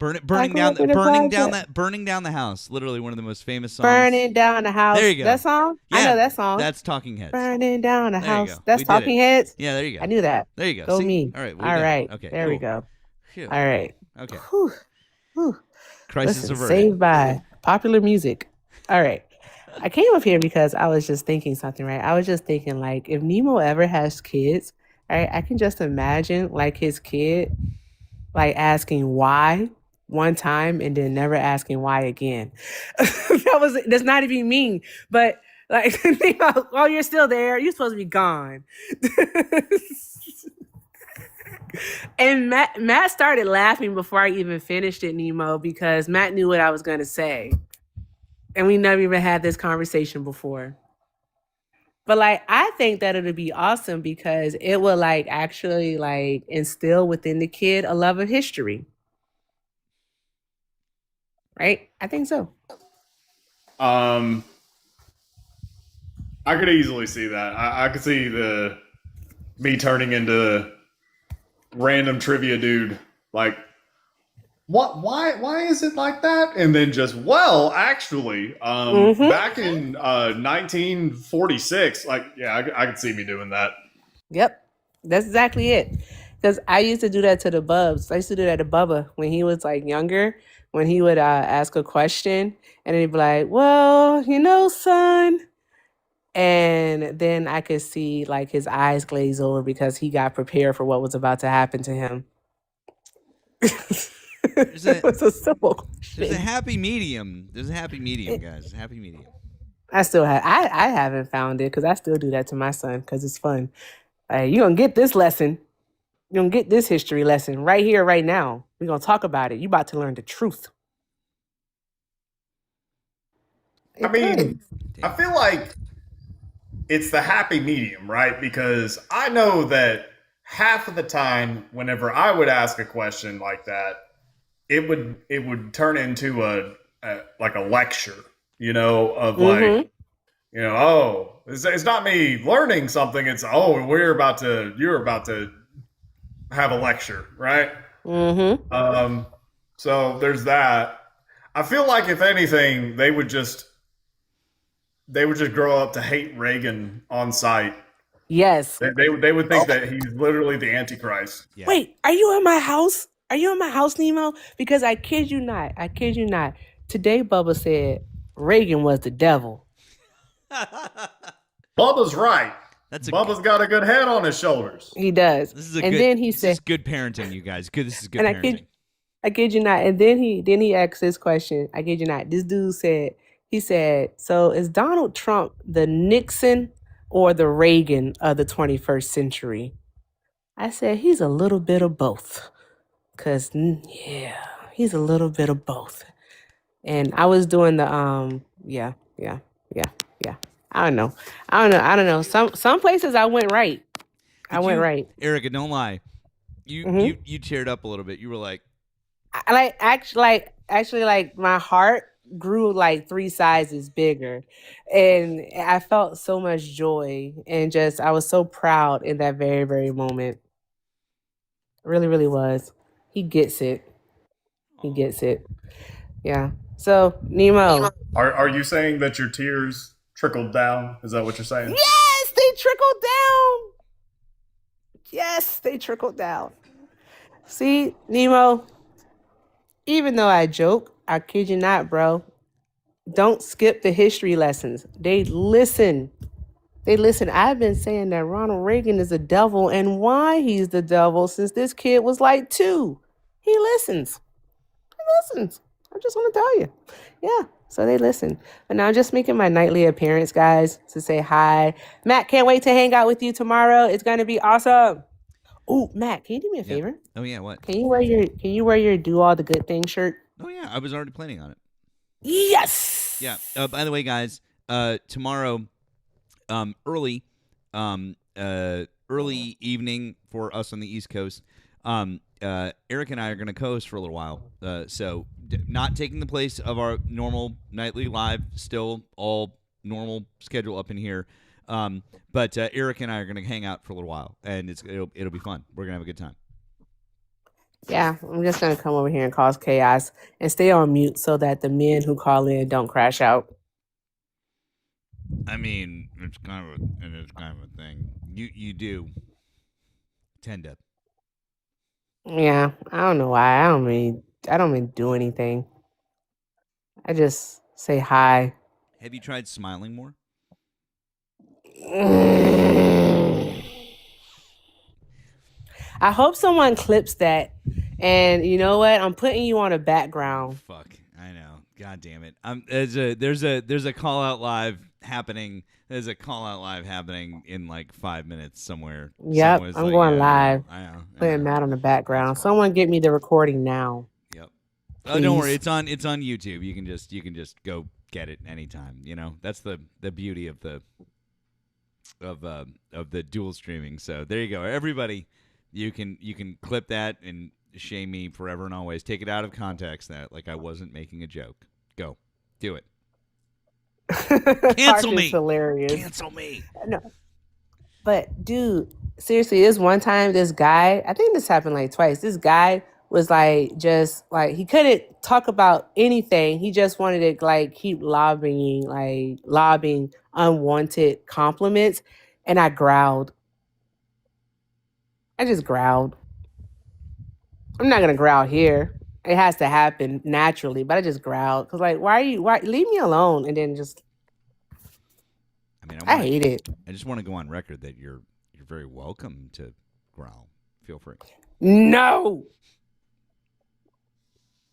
burning down the house. Literally one of the most famous songs. Burning down the house. There you go. That song? Yeah, I know that song. That's Talking Heads. Burning down the There you house. go. That's Talking Heads? Yeah, there you go. I knew that. There you go. Go See? me. All right. All right. Okay. There we go. Phew. All right. Okay. Whew. Whew. Crisis Listen, averted. saved by popular music. All right. I came up here because I was just thinking something, right? I was just thinking, like, if Nemo ever has kids, right, I can just imagine, like, his kid, like, asking why one time and then never asking why again. That's not even mean, but, like, Nemo, oh, you're still there. You're supposed to be gone. And Matt started laughing before I even finished it, Nemo, because Matt knew what I was going to say. And we never even had this conversation before. But like, I think that it'll be awesome because it will like actually like instill within the kid a love of history. Right? I think so. I could easily see that. I could see me turning into random trivia dude. Like, what? Why is it like that? And then just, well, actually, back in 1946, like, yeah, I could see me doing that. Yep. That's exactly it. Because I used to do that to the Bubs. I used to do that to Bubba when he was like younger, when he would ask a question and he'd be like, well, you know, son. And then I could see like his eyes glaze over because he got prepared for what was about to happen to him. It was a simple question. There's a happy medium. Guys. A happy medium. I haven't found it because I still do that to my son because it's fun. You're going to get this lesson. You're going to get this history lesson right here, right now. We're going to talk about it. You're about to learn the truth. I mean, I feel like it's the happy medium, right? Because I know that half of the time, whenever I would ask a question like that, it would turn into a lecture, you know, of like, you know, oh, it's not me learning something. It's, oh, you're about to have a lecture, right? So there's that. I feel like if anything, they would just grow up to hate Reagan on sight. Yes. They would think that he's literally the Antichrist. Yeah. Wait, are you in my house? Are you in my house, Nemo? Because I kid you not. Today, Bubba said Reagan was the devil. Bubba's right. Bubba's got a good head on his shoulders. He does. This is good parenting, you guys. This is good parenting. I kid you not. And then he asked this question. I kid you not. This dude said, so is Donald Trump the Nixon or the Reagan of the 21st century? I said, he's a little bit of both. Because, yeah, he's a little bit of both. And I was doing the, yeah. I don't know. Some places I went right. Went right. Erika, don't lie. You teared up a little bit. You were like, actually, like my heart grew like 3 sizes bigger, and I felt so much joy and I was so proud in that very, very moment. Really, really was. He gets it. Yeah. So Nemo, Are you saying that your tears trickled down? Is that what you're saying? Yes, they trickled down. Yes, they trickled down. See, Nemo, even though I joke, I kid you not, bro. Don't skip the history lessons. They listen. They listen. I've been saying that Ronald Reagan is a devil and why he's the devil since this kid was like 2. He listens. Listens. I just want to tell you. Yeah, so they listen. But now I'm just making my nightly appearance, guys, to say hi. Matt, can't wait to hang out with you tomorrow. It's going to be awesome. Oh, Matt, can you do me a favor? Oh yeah, what? Can you wear your do all the good things shirt? Oh yeah, I was already planning on it. Yes. Yeah. By the way, guys, tomorrow, early evening for us on the East Coast. Eric and I are going to co-host for a little while. So not taking the place of our normal nightly live, still all normal schedule up in here. But Eric and I are going to hang out for a little while, and it'll be fun. We're going to have a good time. Yeah, I'm just going to come over here and cause chaos and stay on mute so that the men who call in don't crash out. I mean, it's kind of a thing. You do tend to. Yeah, I don't know why. I don't mean do anything. I just say hi. Have you tried smiling more? I hope someone clips that. And you know what? I'm putting you on a background. Fuck, I know. God damn it. There's a call out live happening. There's a call out live happening in like 5 minutes somewhere. Yep, I'm going live. I know. Putting Matt on the background. Someone get me the recording now. Yep. Oh, don't worry. It's on YouTube. You can just go get it anytime. You know, that's the beauty of the dual streaming. So there you go. Everybody, you can clip that and shame me forever and always. Take it out of context. That like I wasn't making a joke. Go, do it. Cancel me. Hilarious. Cancel me. No. But dude, seriously, this one time, this guy, I think this happened like twice. This guy was like, just like, he couldn't talk about anything. He just wanted to like keep lobbing unwanted compliments. And I growled. I just growled. I'm not going to growl here. It has to happen naturally, but I just growled. Cause like, why leave me alone? And then just, I hate it. I just want to go on record that you're very welcome to growl. Feel free. No.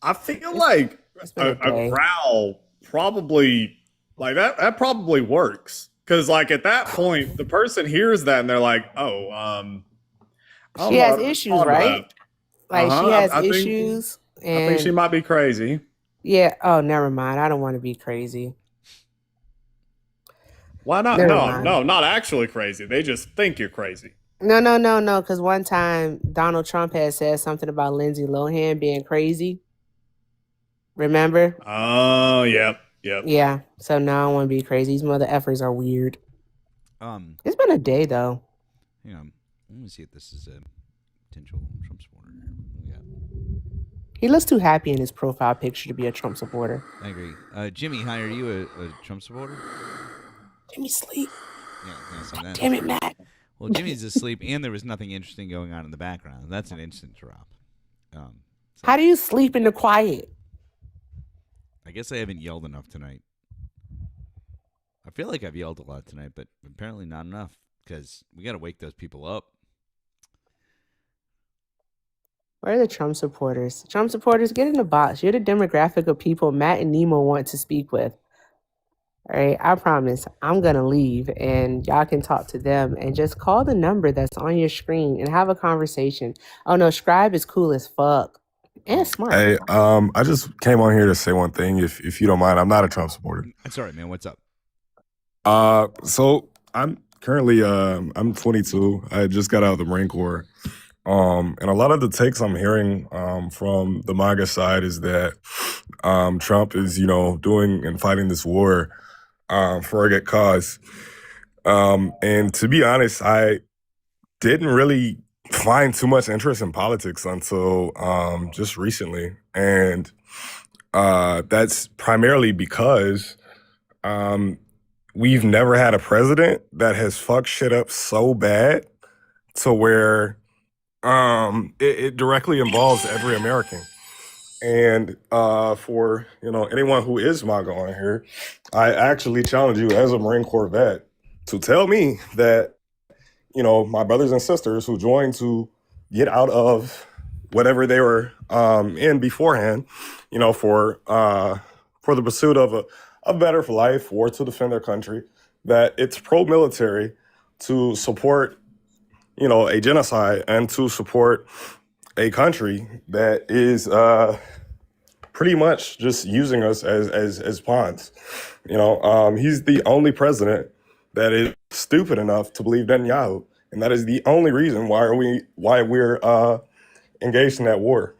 I feel like a growl probably like that probably works. Cause like at that point, the person hears that and they're like, oh, she has issues, right? Like she has issues. I think she might be crazy. Yeah. Oh, never mind. I don't want to be crazy. Why not? No, not actually crazy. They just think you're crazy. No. Because one time Donald Trump had said something about Lindsay Lohan being crazy. Remember? Oh, yep. Yeah. So now I don't want to be crazy. These mother effers are weird. It's been a day though. Hang on. Let me see if this is a potential Trump supporter here. He looks too happy in his profile picture to be a Trump supporter. I agree. Jimmy, hi. Are you a Trump supporter? Jimmy, sleep. Yeah. Damn it, Matt. Well, Jimmy's asleep, and there was nothing interesting going on in the background. That's an instant drop. How do you sleep in the quiet? I guess I haven't yelled enough tonight. I feel like I've yelled a lot tonight, but apparently not enough because we got to wake those people up. Where are the Trump supporters? Trump supporters, get in the box. You're the demographic of people Matt and Nemo want to speak with. All right, I promise I'm going to leave and y'all can talk to them and just call the number that's on your screen and have a conversation. Oh no, Scribe is cool as fuck and smart. Hey, I just came on here to say one thing. If you don't mind, I'm not a Trump supporter. That's all right, man. What's up? So I'm currently, I'm 22. I just got out of the Marine Corps. And a lot of the takes I'm hearing from the MAGA side is that Trump is, doing and fighting this war for a good cause. And to be honest, I didn't really find too much interest in politics until just recently. And that's primarily because we've never had a president that has fucked shit up so bad to where it directly involves every American. And for anyone who is MAGA on here, I actually challenge you as a Marine Corps vet to tell me that, you know, my brothers and sisters who joined to get out of whatever they were in beforehand, you know, for the pursuit of a better life or to defend their country, that it's pro-military to support, you know, a genocide and to support a country that is pretty much just using us as pawns. You know, he's the only president that is stupid enough to believe Netanyahu, and that is the only reason why we're engaged in that war.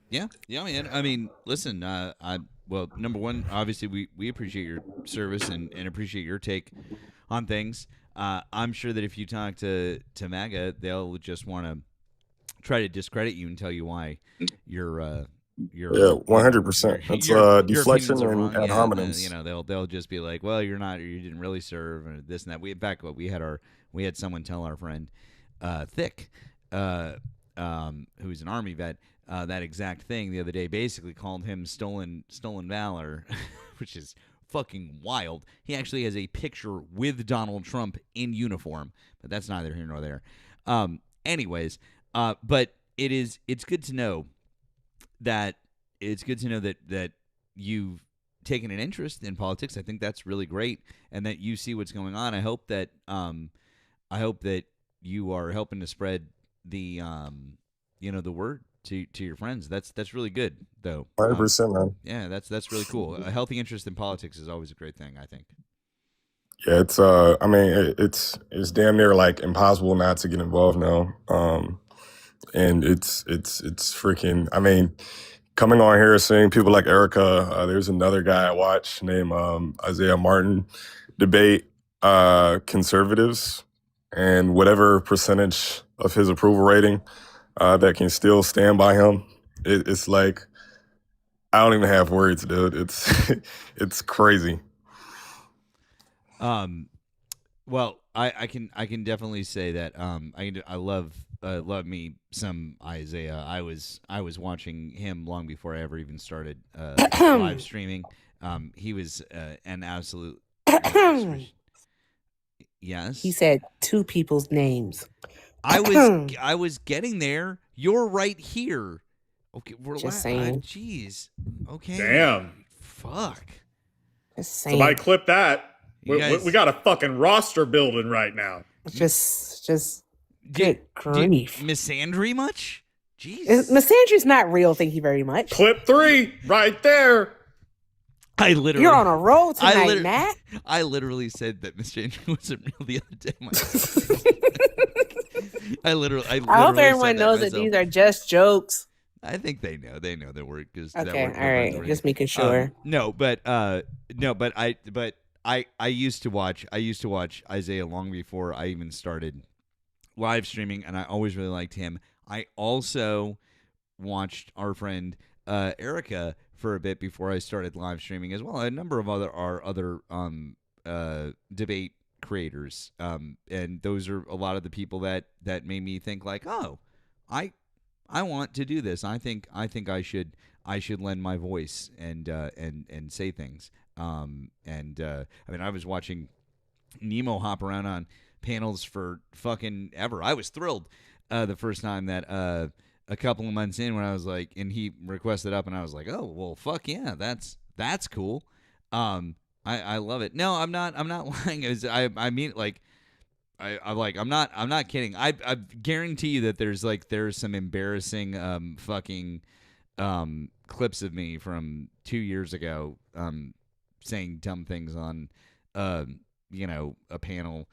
Yeah, man. I mean, listen. Well, number one, obviously, we appreciate your service and appreciate your take on things. I'm sure that if you talk to MAGA, they'll just want to try to discredit you and tell you why your Yeah, 100%. That's your deflection opinions are and wrong. ad Yeah, hominems. you know, they'll just be like, well, you didn't really serve, and this and that. In fact, we had someone tell our friend Thick, who's an Army vet, that exact thing the other day. Basically, called him stolen valor, which is fucking wild. He actually has a picture with Donald Trump in uniform, but that's neither here nor there. Anyways, but it's good to know that that you've taken an interest in politics. I think that's really great, and that you see what's going on. I hope that you are helping to spread the the word to your friends. That's really good, though. 100%, man. Yeah, that's really cool. A healthy interest in politics is always a great thing, I think. Yeah, it's I mean, it's damn near like impossible not to get involved now. And it's freaking, I mean, coming on here seeing people like Erika, there's another guy I watch named Isaiah Martin debate conservatives, and whatever percentage of his approval rating that can still stand by him. It's like, I don't even have words, dude. It's it's crazy. Well, I can definitely say that I love me some Isaiah. I was watching him long before I ever even started live streaming. He was an absolute yes. He said two people's names. I was getting there. You're right here. Okay, we're Just saying. Jeez. Okay. Damn. Fuck. Just saying. Somebody clip that. You guys- We got a fucking roster building right now. Just good grief. Misandry much? Jeez. Misandry's not real, thank you very much. Clip 3 right there. I literally. You're on a roll tonight, Matt. I literally said that Misandry wasn't real the other day myself. I literally I hope everyone knows that these are just jokes. I think they know. They know that we're just okay. All right, just making sure. But I used to watch Isaiah long before I even started live streaming, and I always really liked him. I also watched our friend Erika for a bit before I started live streaming as well. A number of other debate creators, and those are a lot of the people that made me think like, oh, I want to do this. I think I should lend my voice and say things. I mean, I was watching Nemo hop around on panels for fucking ever. I was thrilled the first time that a couple of months in when I was like, and he requested up, and I was like, oh well, fuck yeah, that's cool. I love it. No, I'm not lying. I mean, like, I'm not kidding. I guarantee you that there's some embarrassing fucking clips of me from 2 years ago saying dumb things on a panel